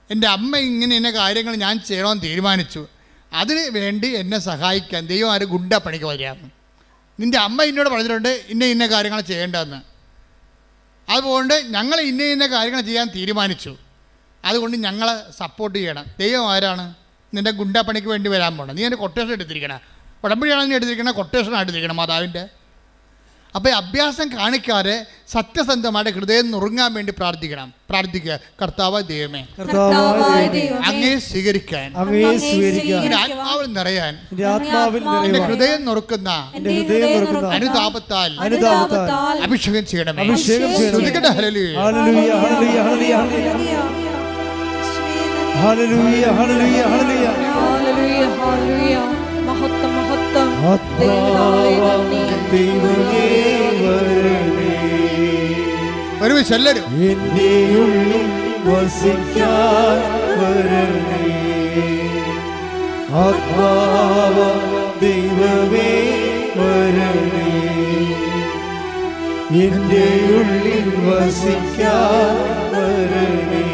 എൻ്റെ അമ്മ ഇന്ന കാര്യങ്ങൾ ഞാൻ ചെയ്യണമെന്ന് തീരുമാനിച്ചു, അതിന് വേണ്ടി എന്നെ സഹായിക്കാൻ ദൈവം ആരും ഗുഡ പണിക്ക് വരികയാണ്. നിൻ്റെ അമ്മ എന്നോട് പറഞ്ഞിട്ടുണ്ട് ഇന്ന കാര്യങ്ങൾ ചെയ്യേണ്ടതെന്ന്. അതുകൊണ്ട് ഞങ്ങൾ ഇന്ന കാര്യങ്ങൾ ചെയ്യാൻ തീരുമാനിച്ചു, അതുകൊണ്ട് ഞങ്ങളെ സപ്പോർട്ട് ചെയ്യണം. ദൈവം ആരാണ്? നിൻ്റെ ഗുണ്ടാപ്പണിക്ക് വേണ്ടി വരാൻ പോകണം. നീ എൻ്റെ കൊട്ടേഷൻ എടുത്തിരിക്കണം. ഉടമ്പടിയാണ് നീ എടുത്തിരിക്കണം, കൊട്ടേഷനാണ് എടുത്തിരിക്കണം മാതാവിൻ്റെ. അപ്പോൾ ഈ അഭ്യാസം കാണിക്കാതെ സത്യസന്ധമായിട്ട് ഹൃദയം നുറുങ്ങാൻ വേണ്ടി പ്രാർത്ഥിക്കുക. കർത്താവായ ദൈവമേ, അങ്ങേ സ്വീകരിക്കാൻ, ആത്മാവിൽ നിറയാൻ, എൻ്റെ ഹൃദയം നുറുക്കുന്ന അനുതാപത്താൽ അഭിഷേകം ചെയ്യണമേ. ഹല്ലേലൂയ, ഹല്ലേലൂയ, ഹല്ലേലൂയ, ഹല്ലേലൂയ, ഹല്ലേലൂയ. മഹത്വം, മഹത്വം. ഒരുമിച്ച് എല്ലാവരും എൻ്റെ ഉള്ളിൽ വസിക്കാൻ വരണേ. ആത്മാവ ദൈവമേ വരണേ, എൻ്റെ ഉള്ളിൽ വസിക്കാൻ വരണേ.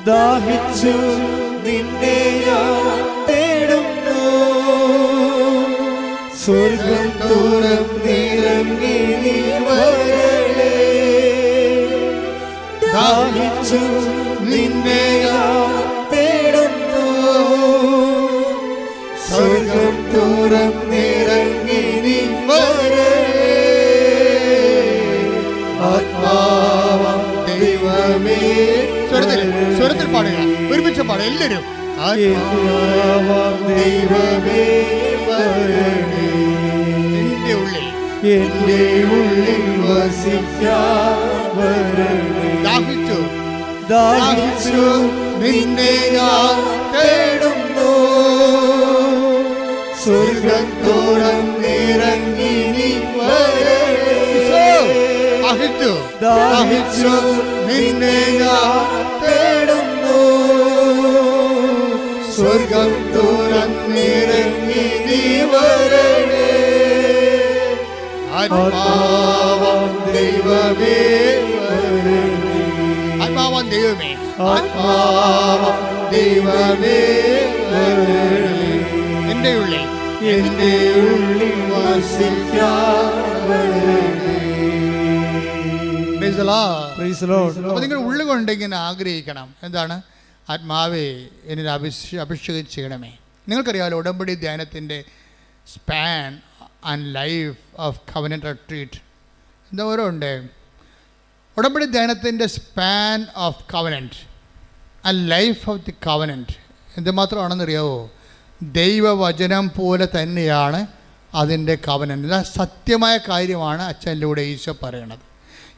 ദാഹിച്ചു നിന്നെ ഞാൻ തേടുന്നു, സ്വർഗം തുറന്നിറങ്ങി നീ വരണേ. ദാഹിച്ചു നിന്നെ ഞാൻ തേടുന്നു, സ്വർഗം തുറന്നിറങ്ങി നീ വരണേ. ആത്മാവ ദൈവമേ, സ്വരത്തിൽ പാടുക, ഒരുമിച്ച് പാടുക എല്ലാവരും. ദൈവമേ വരണേ, എൻ്റെ എൻ്റെ ഉള്ളിൽ വസിക്കാൻ വരണേ. ദാഹിച്ചു ദാഹിച്ചു നിന്നെ ഞാൻ തേടുന്നു, സ്വർഗ്ഗത്തോടങ്ങിറങ്ങി നീ വരണേ. ദാഹിച്ചു ദാഹിച്ചു നിന്നെ ഞാൻ തേടുന്നു, സ്വർഗം തുറന്നിറങ്ങി നീ വരണേ. ആത്മാവാം ദൈവമേ വരണേ. ആത്മാവാൻ ദൈവമേ, ആത്മാവാം ദൈവമേ വരണേ. എൻ്റെ ഉള്ളിൽ എൻ്റെ ഉള്ളിൽ വസിക്കാൻ വരണേ. Praise the Lord. Praise the Lord. അപ്പോൾ നിങ്ങൾ ഉള്ളുകൊണ്ട് ഇങ്ങനെ ആഗ്രഹിക്കണം. എന്താണ്? ആത്മാവേ എന്നിൽ അഭിഷേകം ചെയ്യണമേ. നിങ്ങൾക്കറിയാമല്ലോ ഉടമ്പടി ധ്യാനത്തിൻ്റെ span and life of covenant retreat എന്തോരം ഉണ്ട്. ഉടമ്പടി ധ്യാനത്തിൻ്റെ span of covenant and life of the covenant എന്തുമാത്രമാണെന്നറിയാവോ? ദൈവവചനം പോലെ തന്നെയാണ് അതിൻ്റെ കവനന്റ്. സത്യമായ കാര്യമാണ് അച്ഛനിലൂടെ ഈശോ പറയണത്.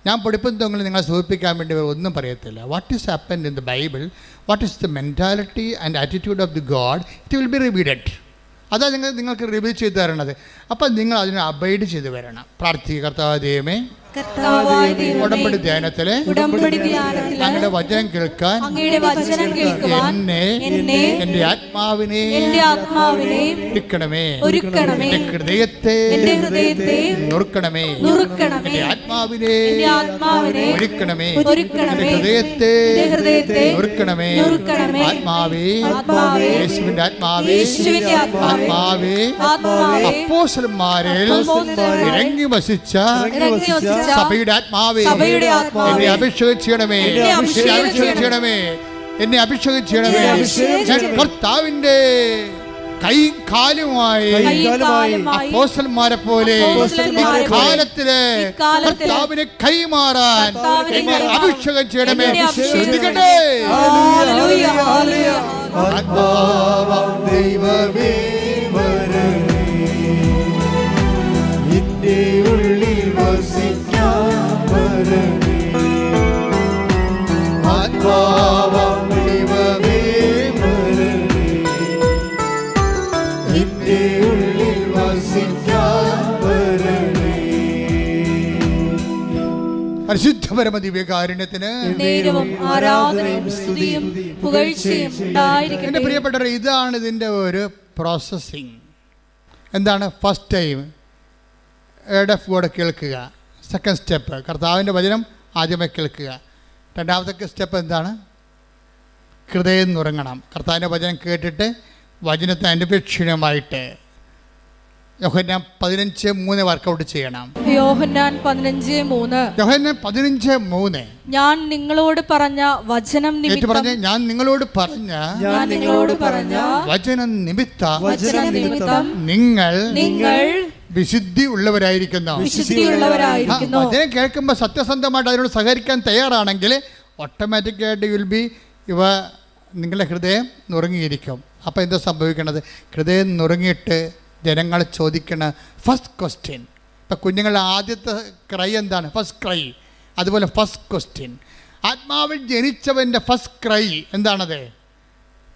ഞാൻ പഠിപ്പുന്നതെങ്കിൽ നിങ്ങളെ സൂചിപ്പിക്കാൻ വേണ്ടി ഒന്നും പറയത്തില്ല. What is happened in the Bible, what is the mentality and attitude of the God, it will be revealed. അതാണ് നിങ്ങൾക്ക് റിവീൽ ചെയ്ത് തരണത്. അപ്പം നിങ്ങൾ അതിനെ അബൈഡ് ചെയ്ത് വരണം. പ്രാർത്ഥിക്കുക, കർത്താവേ ദൈവമേ, ഉടമ്പടി ധ്യാനത്തിലെ അങ്ങയുടെ വചനം കേൾക്കാൻ എന്നെ എൻ്റെ ആത്മാവിനെ ഒരുക്കണമേ. എൻ്റെ ഹൃദയത്തെ നുറുക്കണമേ. എൻ്റെ ആത്മാവിനെ ഒരുക്കണമേ. എൻ്റെ ഹൃദയത്തെ നുറുക്കണമേ. ആത്മാവേ, യേശുവിൻ്റെ ആത്മാവേ, ആത്മാവേ, അപ്പോസ്തലന്മാരിൽ ഇറങ്ങി വസിച്ച സഭയുടെ ആത്മാവേ, എന്നെ അഭിഷേകം ചെയ്യണമേ. എന്നെ അഭിഷേകം ചെയ്യണമേ. ഞാൻ കർത്താവിന്റെ കൈയും കാലുമായി അപ്പോസ്തലന്മാരെ പോലെ കാലത്തില് കർത്താവിനെ കൈമാറാൻ എന്നെ അഭിഷേകം ചെയ്യണമേ. ശ്രദ്ധിക്കട്ടെ. ആത്മാവാം ദൈവമേ വരണേ, എൻ്റെ ഉള്ളിൽ വസിക്കാൻ വരണേ. ആത്മാവാം ദൈവമേ വരണേ, എൻ്റെ ഉള്ളിൽ വസിക്കാൻ വരണേ. പരിശുദ്ധ പരമ ദിവ്യകാരുണ്യത്തിന് ആരാധനയും സ്തുതിയും പുകഴ്ചയും ഉണ്ടായിരിക്കട്ടെ. എൻ്റെ പ്രിയപ്പെട്ടവരെ, ഇതാണ് ഇതിൻ്റെ ഒരു പ്രോസസ്സിങ്. എന്താണ്? ഫസ്റ്റ് ടൈം കൂടെ കേൾക്കുക. സെക്കൻഡ് സ്റ്റെപ്പ് കർത്താവിൻ്റെ വചനം ആദ്യമേ കേൾക്കുക. രണ്ടാമത്തെ സ്റ്റെപ്പ് എന്താണ്? ഹൃദയം നുറങ്ങണം. കർത്താവിൻ്റെ വചനം കേട്ടിട്ട് വചനത്തെ അനുപേക്ഷണമായിട്ട് യോഹന്നാൻ 15:3 വർക്കൗട്ട് ചെയ്യണം. യോഹന്നാൻ 15:3 ഞാൻ നിങ്ങളോട് പറഞ്ഞ വചനം നിമിത്തം, ഞാൻ നിങ്ങളോട് പറഞ്ഞ വചനം നിമിത്തം നിങ്ങൾ വിശുദ്ധി ഉള്ളവരായിരിക്കുന്നു. വചനം കേൾക്കുമ്പോൾ സത്യസന്ധമായിട്ട് അതിനോട് സഹകരിക്കാൻ തയ്യാറാണെങ്കിൽ ഓട്ടോമാറ്റിക്കായിട്ട് വിൽ ബി നിങ്ങളുടെ ഹൃദയം നുറുങ്ങിയിരിക്കും. അപ്പോൾ എന്താ സംഭവിക്കണത്? ഹൃദയം നുറുങ്ങിയിട്ട് ജനങ്ങൾ ചോദിക്കണ ഫസ്റ്റ് ക്വസ്റ്റ്യൻ. ഇപ്പം കുഞ്ഞുങ്ങളുടെ ആദ്യത്തെ ക്രൈ എന്താണ്? First cry. അതുപോലെ ഫസ്റ്റ് ക്വസ്റ്റ്യൻ, ആത്മാവിൽ ജനിച്ചവൻ്റെ ഫസ്റ്റ് ക്രൈ എന്താണത്?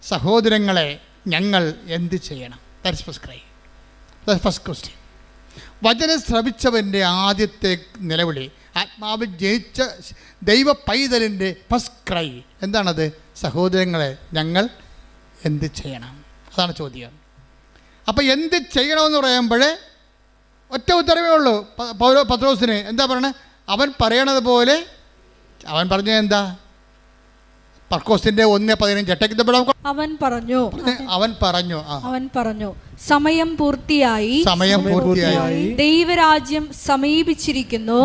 സഹോദരങ്ങളെ, ഞങ്ങൾ എന്ത് ചെയ്യണം? That's first cry, that's first question. വചനം ശ്രവിച്ചവൻ്റെ ആദ്യത്തെ നിലവിളി, ആത്മാവിൽ ജനിച്ച ദൈവ പൈതലിൻ്റെ ഫസ്റ്റ് ക്രൈ എന്താണത്? സഹോദരങ്ങളെ, ഞങ്ങൾ എന്ത് ചെയ്യണം? അതാണ് ചോദ്യം. അപ്പോൾ എന്ത് ചെയ്യണമെന്ന് പറയുമ്പോൾ ഒറ്റ ഉത്തരവേ ഉള്ളൂ പത്രോസിന്. എന്താ പറയണത്? അവൻ പറയണത് പോലെ അവൻ പറഞ്ഞത് എന്താ? പർക്കോസിന്റെ 1:15 അവൻ പറഞ്ഞു സമയം പൂർത്തിയായി, ദൈവരാജ്യം സമീപിച്ചിരിക്കുന്നു.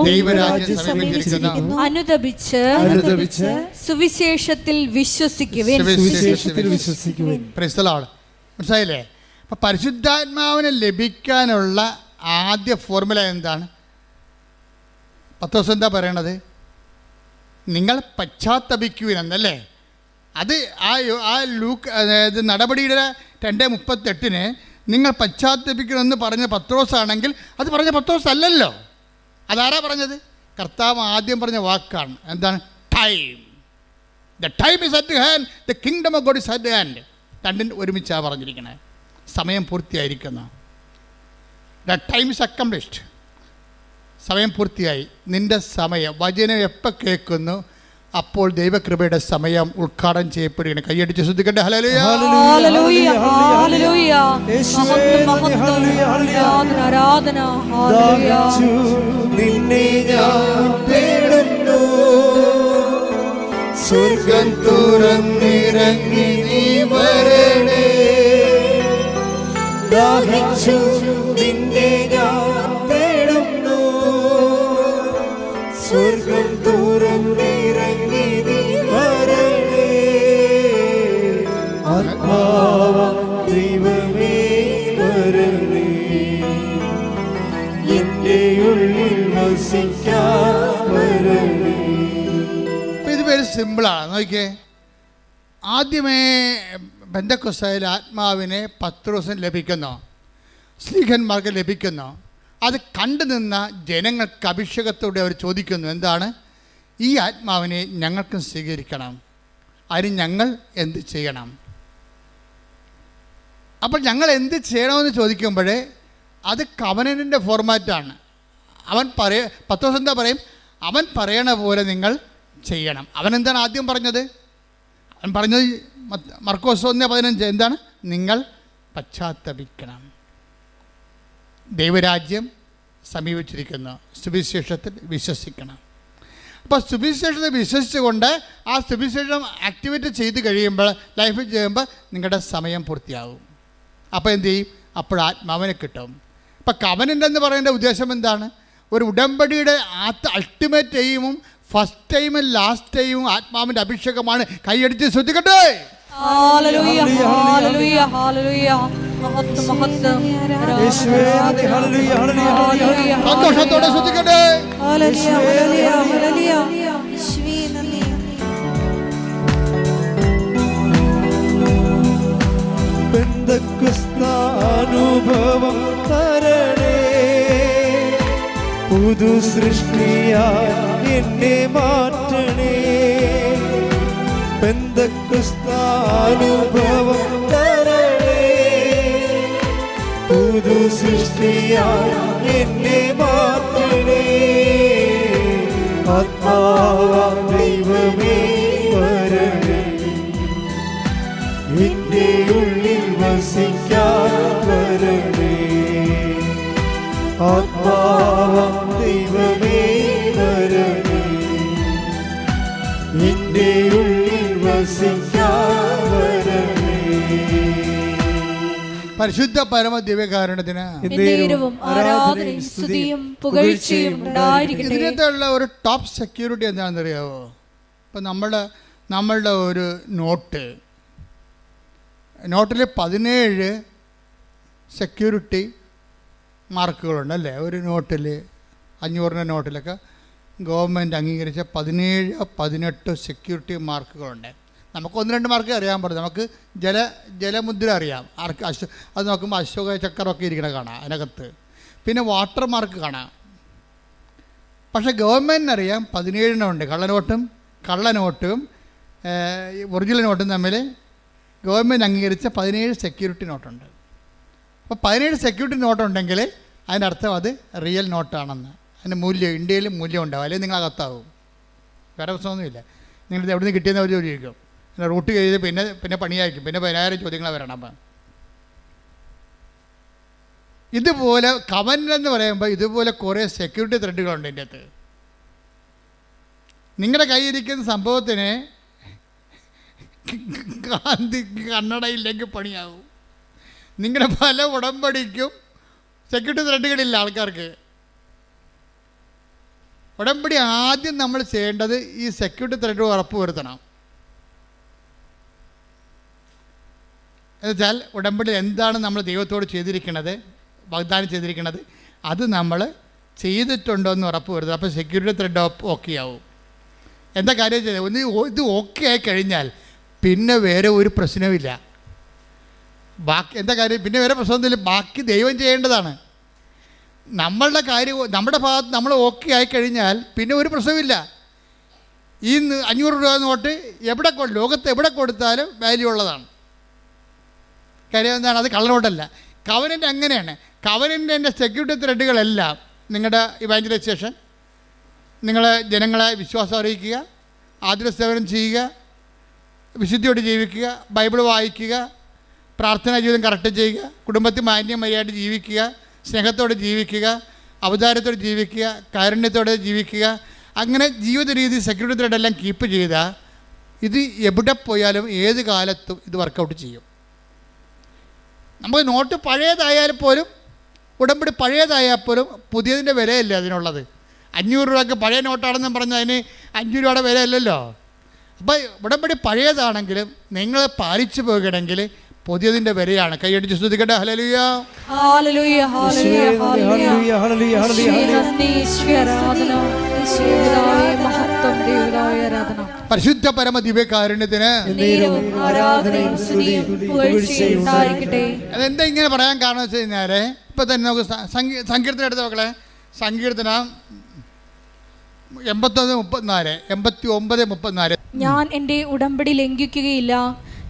അനുതപിച്ച് സുവിശേഷത്തിൽ വിശ്വസിക്കുവിൻ. മനസ്സിലായില്ലേ? അപ്പം പരിശുദ്ധാത്മാവിനെ ലഭിക്കാനുള്ള ആദ്യ ഫോർമുല എന്താണ്? പത്രോസ് എന്താ പറയണത്? നിങ്ങൾ പശ്ചാത്തപിക്കുവിനെന്നല്ലേ? അത് ആ ലൂക്ക്, അതായത് നടപടിയുടെ 2:38 നിങ്ങൾ പശ്ചാത്തപിക്കണമെന്ന് പറഞ്ഞ പത്രോസാണെങ്കിൽ അത് പറഞ്ഞ പത്രോസ് അല്ലല്ലോ. അതാരാ പറഞ്ഞത്? കർത്താവ് ആദ്യം പറഞ്ഞ വാക്കാണ്. എന്താണ്? Time. The time is at hand, the kingdom of God is at hand. രണ്ടും ഒരുമിച്ചാണ് പറഞ്ഞിരിക്കണേ. സമയം പൂർത്തിയായിരിക്കുന്നു. The time is accomplished. സമയം പൂർത്തിയായി. നിൻ്റെ സമയം, വചനം എപ്പോൾ കേൾക്കുന്നു അപ്പോൾ ദൈവകൃപയുടെ സമയം ഉദ്ഘാടനം ചെയ്യപ്പെടുകയാണ്. കൈയടിച്ച് ശ്രദ്ധിക്കട്ടെ. ഹല്ലേലൂയ, ഹല്ലേലൂയ, ഹല്ലേലൂയ. ആരാധന, ഹല്ലേലൂയ. നിന്നെ ഞാൻ തേടുന്നു, സ്വർഗ്ഗം തുറന്നിറങ്ങി നീ വരണേ. ദാഹിച്ചു നിന്നെ ഞാൻ തേടുന്നു, സ്വർഗ്ഗം തുറന്നിറങ്ങി നീ വരണേ. ആത്മാവ ദൈവമേ വരണേ, എന്റെ ഉള്ളിൽ വസിക്കാൻ വരണേ. ഇത് പേര് സിമ്പിളാണ്. നോക്കിയേ, ആദ്യമേ പെന്തക്കോസ്തായിൽ ആത്മാവിനെ പത്രോസിന് ലഭിക്കുന്നു, സ്ലീഹന്മാർക്ക് ലഭിക്കുന്നു. അത് കണ്ടു നിന്ന ജനങ്ങൾക്ക് അഭിഷേകത്തോടെ അവർ ചോദിക്കുന്നു, എന്താണ്? ഈ ആത്മാവിനെ ഞങ്ങൾക്കും സ്വീകരിക്കണം, അതിന് ഞങ്ങൾ എന്ത് ചെയ്യണം? അപ്പോൾ ഞങ്ങൾ എന്ത് ചെയ്യണമെന്ന് ചോദിക്കുമ്പോഴേ അത് കവനൻ്റെ ഫോർമാറ്റാണ്. പത്രോസ് എന്താ പറയും? അവൻ പറയണ പോലെ നിങ്ങൾ ചെയ്യണം. അവനെന്താണ് ആദ്യം പറഞ്ഞത്? അവൻ പറഞ്ഞത് മർക്കോസ് 1:15 എന്താണ്? നിങ്ങൾ പശ്ചാത്തപിക്കണം, ദൈവരാജ്യം സമീപിച്ചിരിക്കുന്നു, സുവിശേഷത്തിൽ വിശ്വസിക്കണം. അപ്പോൾ സുവിശേഷത്തിൽ വിശ്വസിച്ചുകൊണ്ട് ആ സുവിശേഷം ആക്ടിവേറ്റ് ചെയ്ത് കഴിയുമ്പോൾ, ലൈഫിൽ ചെയ്യുമ്പോൾ നിങ്ങളുടെ സമയം പൂർത്തിയാകും. അപ്പോൾ എന്ത് ചെയ്യും? അപ്പോൾ ആത്മാവിനെ കിട്ടും. അപ്പോൾ കവനൻ്റ് എന്ന് പറയുന്ന ഉദ്ദേശം എന്താണ്? ഒരു ഉടമ്പടിയുടെ അൾട്ടിമേറ്റ് എയിമും ഫസ്റ്റ് ടൈമും ലാസ്റ്റ് ടൈമും ആത്മാവിൻ്റെ അഭിഷേകമാണ്. കൈയടിച്ച് ശ്രദ്ധിക്കട്ടെ. ഹല്ലേലൂയ, ഹല്ലേലൂയ, ഹല്ലേലൂയ. മഹത്വം, മഹത്വം. യേശുവേ നന്ദി. ഹല്ലേലൂയ, ഹല്ലേലൂയ. സന്തോഷത്തോടെ ശ്രദ്ധിക്കട്ടെ. ഹല്ലേലൂയ, ഹല്ലേലൂയ, ഹല്ലേലൂയ. യേശുവേ നന്ദി. പെന്തക്കോസ്താനുഭവം തരണേ, പുതു സൃഷ്ടിയായി എന്നെ മാറ്റണേ. പെന്തക്കോസ്താനുഭവം തരണേ, പുതു സൃഷ്ടിയായി എന്നെ മാറ്റണേ. ആത്മാവാം ദൈവമേ വരണേ, എന്റെ ഉള്ളിൽ വസിക്കാൻ വരണേ. ആത്മാവാം ദൈവമേ വരണേ, എന്റെ ഉള്ളിൽ വസിക്കാൻ വരണേ. പരിശുദ്ധ പരമ ദിവ്യകാരുണ്യത്തിന് എന്നേരവും ആരാധനയും സ്തുതിയും പുകഴ്ചയും ഉണ്ടായിരിക്കട്ടെ. ഇതിനകത്തുള്ള ഒരു ടോപ്പ് സെക്യൂരിറ്റി എന്താണെന്ന് അറിയാമോ? ഇപ്പം നമ്മളുടെ ഒരു നോട്ടിൽ 17 സെക്യൂരിറ്റി മാർക്കുകളുണ്ട് അല്ലേ? ഒരു നോട്ടിൽ 500 നോട്ടിലൊക്കെ ഗവൺമെൻറ് അംഗീകരിച്ച 17-18 സെക്യൂരിറ്റി മാർക്കുകളുണ്ട്. നമുക്ക് 1-2 മാർക്ക് അറിയാൻ പറ്റും. നമുക്ക് ജലമുദ്ര അറിയാം. അത് നോക്കുമ്പോൾ അശോക ചക്രമൊക്കെ ഇരിക്കണ കാണാം അതിനകത്ത്. പിന്നെ വാട്ടർ മാർക്ക് കാണാം. പക്ഷേ ഗവൺമെൻറ്റിനറിയാം 17 ഉണ്ട്. കള്ളനോട്ടും ഒറിജിനൽ നോട്ടും തമ്മിൽ ഗവൺമെൻറ് അംഗീകരിച്ച 17 സെക്യൂരിറ്റി നോട്ടുണ്ട്. അപ്പോൾ 17 സെക്യൂരിറ്റി നോട്ടുണ്ടെങ്കിൽ അതിൻ്റെ അർത്ഥം അത് റിയൽ നോട്ടാണെന്ന്. അതിൻ്റെ മൂല്യം ഇന്ത്യയിൽ മൂല്യം ഉണ്ടാവും, അല്ലെങ്കിൽ നിങ്ങൾ അകത്താവും. വേറെ പ്രശ്നമൊന്നുമില്ല. നിങ്ങളിത് എവിടെ നിന്ന് കിട്ടിയെന്ന് അവർ ചോദിക്കും. റൂട്ട് ചെയ്ത് പിന്നെ പണിയായിരിക്കും. പിന്നെ 10,000 ചോദ്യങ്ങൾ വരണം. അപ്പം ഇതുപോലെ കവന്റ് എന്ന് പറയുമ്പോൾ ഇതുപോലെ കുറേ സെക്യൂരിറ്റി ത്രെഡുകളുണ്ട് ഇതിൻ്റെ അകത്ത്. നിങ്ങളുടെ കയ്യിരിക്കുന്ന സംഭവത്തിന് കണ്ണടയില്ലെങ്കിൽ പണിയാവും. നിങ്ങളുടെ പല ഉടമ്പടിക്കും സെക്യൂരിറ്റി ത്രെഡുകളില്ല ആൾക്കാർക്ക്. ഉടമ്പടി ആദ്യം നമ്മൾ ചെയ്യേണ്ടത് ഈ സെക്യൂരിറ്റി ത്രെഡ് ഉറപ്പ് വരുത്തണം. എന്നുവെച്ചാൽ ഉടമ്പടി എന്താണ് നമ്മൾ ദൈവത്തോട് ചെയ്തിരിക്കുന്നത്, വാഗ്ദാനം ചെയ്തിരിക്കുന്നത്, അത് നമ്മൾ ചെയ്തിട്ടുണ്ടോ എന്ന് ഉറപ്പ് വരുത്തുക. അപ്പോൾ സെക്യൂരിറ്റി ത്രെഡ് ഓക്കെ ആവും. എന്താ കാര്യം ചെയ്തത്? ഇത് ഓക്കെ ആയി കഴിഞ്ഞാൽ പിന്നെ വേറെ ഒരു പ്രശ്നവുമില്ല. ബാക്കി എന്താ കാര്യം? പിന്നെ വേറെ പ്രശ്നമൊന്നുമില്ല, ബാക്കി ദൈവം ചെയ്യേണ്ടതാണ്. നമ്മളുടെ കാര്യം നമ്മുടെ ഭാഗത്ത് നമ്മൾ ഓക്കെ ആയിക്കഴിഞ്ഞാൽ പിന്നെ ഒരു പ്രശ്നമില്ല. ഈ 500 രൂപ നോട്ട് ലോകത്ത് എവിടെ കൊടുത്താലും വാല്യൂ ഉള്ളതാണ്. കാര്യം എന്താണ്? അത് കള്ളനോട്ടല്ല. കവനൻ്റ് അങ്ങനെയാണ്. കവനൻ്റിൻ്റെ സെക്യൂരിറ്റി ത്രെഡുകളെല്ലാം നിങ്ങളുടെ ഇവാഞ്ചലൈസേഷൻ, നിങ്ങളെ ജനങ്ങളെ വിശ്വാസം അറിയിക്കുക, ആതുര സേവനം ചെയ്യുക, വിശുദ്ധിയോട് ജീവിക്കുക, ബൈബിൾ വായിക്കുക, പ്രാർത്ഥനാ ജീവിതം കറക്റ്റ് ചെയ്യുക, കുടുംബത്തിൽ മാന്യമര്യാദയായിട്ട് ജീവിക്കുക, സ്നേഹത്തോടെ ജീവിക്കുക, അവതാരത്തോടെ ജീവിക്കുക, കാരുണ്യത്തോടെ ജീവിക്കുക, അങ്ങനെ ജീവിത രീതി സെക്യൂരിറ്റി ത്രെഡെല്ലാം കീപ്പ് ചെയ്താൽ ഇത് എവിടെ പോയാലും ഏത് കാലത്തും ഇത് വർക്കൗട്ട് ചെയ്യും. നമുക്ക് നോട്ട് പഴയതായാൽ പോലും, ഉടമ്പടി പഴയതായാൽ പോലും പുതിയതിൻ്റെ വിലയല്ലേ അതിനുള്ളത്. 500 രൂപയ്ക്ക് പഴയ നോട്ടാണെന്നും പറഞ്ഞാൽ അതിന് 5 രൂപയുടെ വിലയല്ലല്ലോ. അപ്പോൾ ഉടമ്പടി പഴയതാണെങ്കിലും നിങ്ങൾ പാലിച്ചു പോകണമെങ്കിൽ പുതിയതിൻ്റെ വിലയാണ്. കൈയടിച്ച് സ്തുതിക്കട്ടെ. ഹല്ലേലൂയ, ഹല്ലേലൂയ, ഹല്ലേലൂയ, ഹല്ലേലൂയ, ഹല്ലേലൂയ, പരിശുദ്ധ പരമ ദിവ്യകാരുണ്യത്തിന് അതെന്താ ഇങ്ങനെ പറയാൻ കാരണം വെച്ച് കഴിഞ്ഞാൽ, ഇപ്പം തന്നെ നമുക്ക് സങ്കീർത്തനം എടുത്ത് നോക്കളെ. സങ്കീർത്തനം 89:34. ഞാൻ എൻ്റെ ഉടമ്പടി ലംഘിക്കുകയില്ല,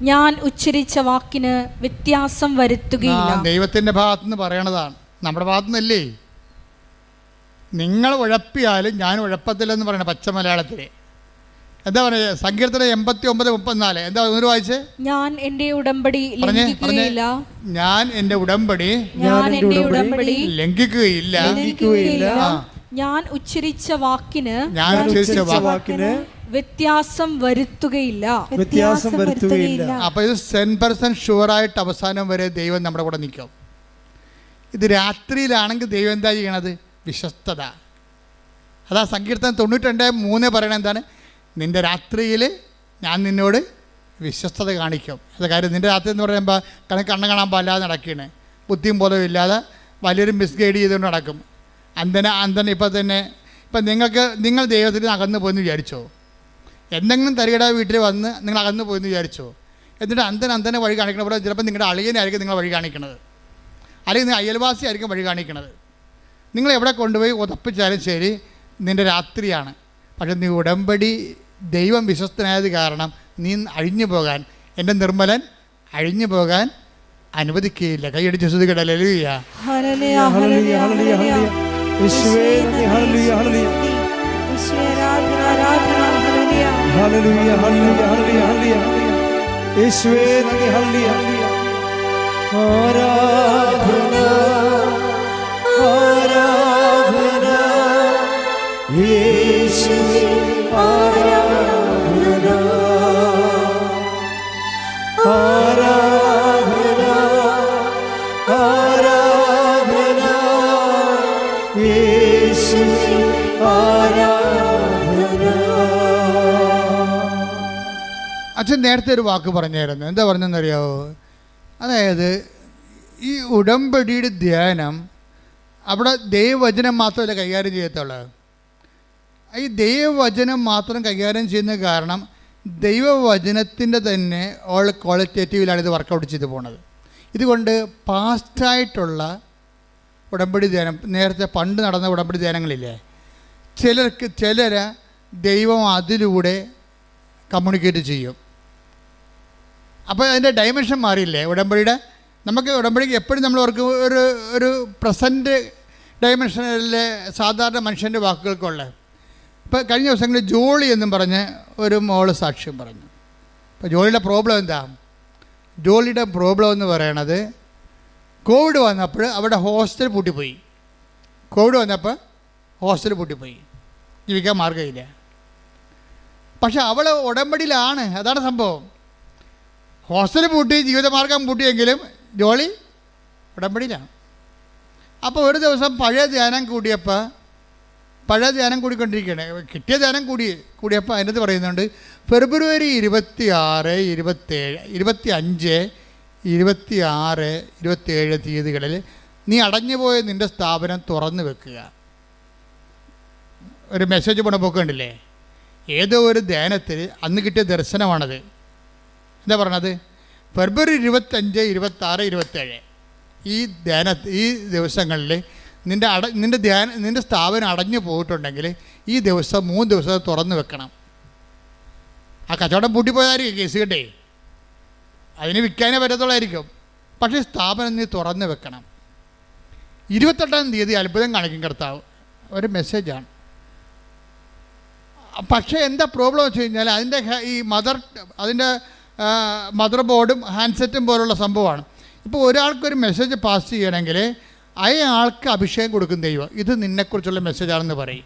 ഞാൻ ഉച്ചരിച്ച വാക്കിന് വ്യത്യാസം വരുത്തുകയില്ല. ദൈവത്തിൻ്റെ ഭാഗത്തുനിന്ന് പറയണതാണ്, നമ്മുടെ ഭാഗത്തുനിന്നല്ലേ. നിങ്ങൾ ഉഴപ്പിയാലും ഞാൻ ഉഴപ്പത്തില്ലെന്ന് പറയണ പച്ച മലയാളത്തിൽ. എന്താ പറയുക? സങ്കീർത്തനം 89:34. എന്താ ഒന്ന് വായിച്ചേ? ഞാൻ എൻ്റെ ഉടമ്പടി ലംഘിക്കുകയില്ല, ഞാൻ എൻ്റെ ഉടമ്പടി ലംഘിക്കുകയില്ല, ഞാൻ ഉച്ചരിച്ച വാക്കിന് വ്യത്യാസം വരുത്തുകയില്ല. അപ്പോൾ ഇത് 100% ഷുവറായിട്ട് അവസാനം വരെ ദൈവം നമ്മുടെ കൂടെ നിൽക്കും. ഇത് രാത്രിയിലാണെങ്കിൽ ദൈവം എന്താ ചെയ്യണത്? വിശ്വസ്തത. അതാ സങ്കീർത്തനം 92:3 പറയണത് എന്താണ്? നിൻ്റെ രാത്രിയിൽ ഞാൻ നിന്നോട് വിശ്വസ്തത കാണിക്കും. അത് കാര്യം നിൻ്റെ രാത്രി എന്ന് പറയുമ്പോൾ കണ്ണ് കാണാൻ പാടില്ലാതെ നടക്കുകയാണ്, ബുദ്ധിയും ബോധവും ഇല്ലാതെ വലിയൊരു മിസ്ഗൈഡ് ചെയ്തുകൊണ്ട് നടക്കും. അന്തന ഇപ്പം നിങ്ങൾ ദൈവത്തിൽ നിന്ന് അകന്നു പോയെന്ന് വിചാരിച്ചോ? എന്തെങ്കിലും തരികട വീട്ടിൽ വന്ന് നിങ്ങൾ അകന്നു പോയെന്ന് വിചാരിച്ചോ? എന്നിട്ട് അന്തനെ വഴി കാണിക്കണ പോലെ ചിലപ്പോൾ നിങ്ങളുടെ അളിയനായിരിക്കും നിങ്ങൾ വഴി കാണിക്കണത്, അല്ലെങ്കിൽ നിങ്ങൾ അയൽവാസി ആയിരിക്കും വഴി കാണിക്കണത്. നിങ്ങൾ എവിടെ കൊണ്ടുപോയി ഉറപ്പിച്ചാലും ശരി, നിൻ്റെ രാത്രിയാണ്. പക്ഷെ നീ ഉടമ്പടി ദൈവം വിശ്വസ്തനായത് കാരണം നീ അഴിഞ്ഞു പോകാൻ, എൻ്റെ നിർമ്മലൻ അഴിഞ്ഞു പോകാൻ അനുവദിക്കുകയില്ല. കൈയടിച്ച് സ്തുതിക്കട്ടെ. ഹല്ലേലൂയ, ഹല്ലേലൂയ, ഹല്ലേലൂയ, ഹല്ലേലൂയ, യേശുവേ നന്ദി. ഹല്ലേലൂയ, ഹല്ലേലൂയ, യേശുവേ ആരാധന, ആരാധന, ഹല്ലേലൂയ, ഹല്ലേലൂയ, ഹല്ലേലൂയ, ഹല്ലേലൂയ, ഹല്ലേലൂയ, യേശുവേ നന്ദി. ഹല്ലേലൂയ, ആരാധന, ആരാധന, യേശുവേ ആരാധന, ആരാധന, ആരാധന, യേശുവേ ആരാധന. അച്ഛൻ നേരത്തെ ഒരു വാക്ക് പറഞ്ഞായിരുന്നു. എന്താ പറഞ്ഞെന്നറിയാവോ? അതായത് ഈ ഉടമ്പടിയുടെ ധ്യാനം അവിടെ ദൈവവചനം മാത്രമല്ല കൈകാര്യം ചെയ്യത്തുള്ളൂ. ഈ ദൈവവചനം മാത്രം കൈകാര്യം ചെയ്യുന്ന കാരണം ദൈവവചനത്തിൻ്റെ തന്നെ ക്വാളിറ്റേറ്റീവിലാണ് ഇത് വർക്കൗട്ട് ചെയ്ത് പോണത്. ഇതുകൊണ്ട് പാസ്റ്റായിട്ടുള്ള ഉടമ്പടി ധ്യാനം, നേരത്തെ പണ്ട് നടന്ന ഉടമ്പടി ധ്യാനങ്ങളില്ലേ, ചിലരെ ദൈവം അതിലൂടെ കമ്മ്യൂണിക്കേറ്റ് ചെയ്യും. അപ്പോൾ അതിൻ്റെ ഡയമെൻഷൻ മാറിയില്ലേ ഉടമ്പടിയുടെ? നമുക്ക് ഉടമ്പടിക്ക് എപ്പോഴും നമ്മൾ അവർക്ക് ഒരു പ്രസൻറ്റ് ഡയമെൻഷനിലെ സാധാരണ മനുഷ്യൻ്റെ വാക്കുകൾക്കുള്ള. ഇപ്പോൾ കഴിഞ്ഞ ദിവസങ്ങളിൽ ജോളി എന്നും പറഞ്ഞ് ഒരു മോള് സാക്ഷ്യം പറഞ്ഞു. അപ്പോൾ ജോളിയുടെ പ്രോബ്ലം എന്താ? ജോളിയുടെ പ്രോബ്ലം എന്ന് പറയണത് കോവിഡ് വന്നപ്പോൾ അവിടെ ഹോസ്റ്റൽ പൂട്ടിപ്പോയി. കോവിഡ് വന്നപ്പോൾ ഹോസ്റ്റൽ പൂട്ടിപ്പോയി, ജീവിക്കാൻ മാർഗ്ഗമില്ല. പക്ഷെ അവൾ ഉടമ്പടിയിലാണ്, അതാണ് സംഭവം. ഹോസ്റ്റൽ പൂട്ടി, ജീവിതമാർഗം പൂട്ടിയെങ്കിലും ജോളി ഉടമ്പടിയിലാണ്. അപ്പോൾ ഒരു ദിവസം പഴയ ധ്യാനം കൂടിക്കൊണ്ടിരിക്കുകയാണ്. കിട്ടിയ ധ്യാനം കൂടിയപ്പോൾ അതിനകത്ത് പറയുന്നുണ്ട്, ഫെബ്രുവരി 26, 27, 25, 26, 27 തീയതികളിൽ നീ അടഞ്ഞുപോയ നിൻ്റെ സ്ഥാപനം തുറന്നു വെക്കുക. ഒരു മെസ്സേജ് പോക്കണ്ടില്ലേ? ഏതോ ഒരു ധ്യാനത്തിൽ അന്ന് കിട്ടിയ ദർശനമാണത്. എന്താ പറഞ്ഞത്? ഫെബ്രുവരി 25, 26, 27 ഈ ദിവസങ്ങളിൽ നിൻ്റെ സ്ഥാപനം അടഞ്ഞു പോയിട്ടുണ്ടെങ്കിൽ ഈ ദിവസം 3 ദിവസം തുറന്നു വെക്കണം. ആ കച്ചവടം പൂട്ടിപ്പോയതായിരിക്കും കേസ് കേട്ടേ, അതിന് വിൽക്കാനേ പറ്റത്തുള്ളായിരിക്കും. പക്ഷേ സ്ഥാപനം നീ തുറന്നു വെക്കണം. 28-ാം തീയതി അത്ഭുതം കാണിക്കും കർത്താവ്. ഒരു മെസ്സേജാണ്. പക്ഷേ എന്താ പ്രോബ്ലം വെച്ച് കഴിഞ്ഞാൽ അതിൻ്റെ മദർ ബോർഡും ഹാൻഡ്സെറ്റും പോലുള്ള സംഭവമാണ്. ഇപ്പോൾ ഒരാൾക്കൊരു മെസ്സേജ് പാസ് ചെയ്യണമെങ്കിൽ അയാൾക്ക് അഭിഷേകം കൊടുക്കും ദൈവം. ഇത് നിന്നെക്കുറിച്ചുള്ള മെസ്സേജാണെന്ന് പറയും.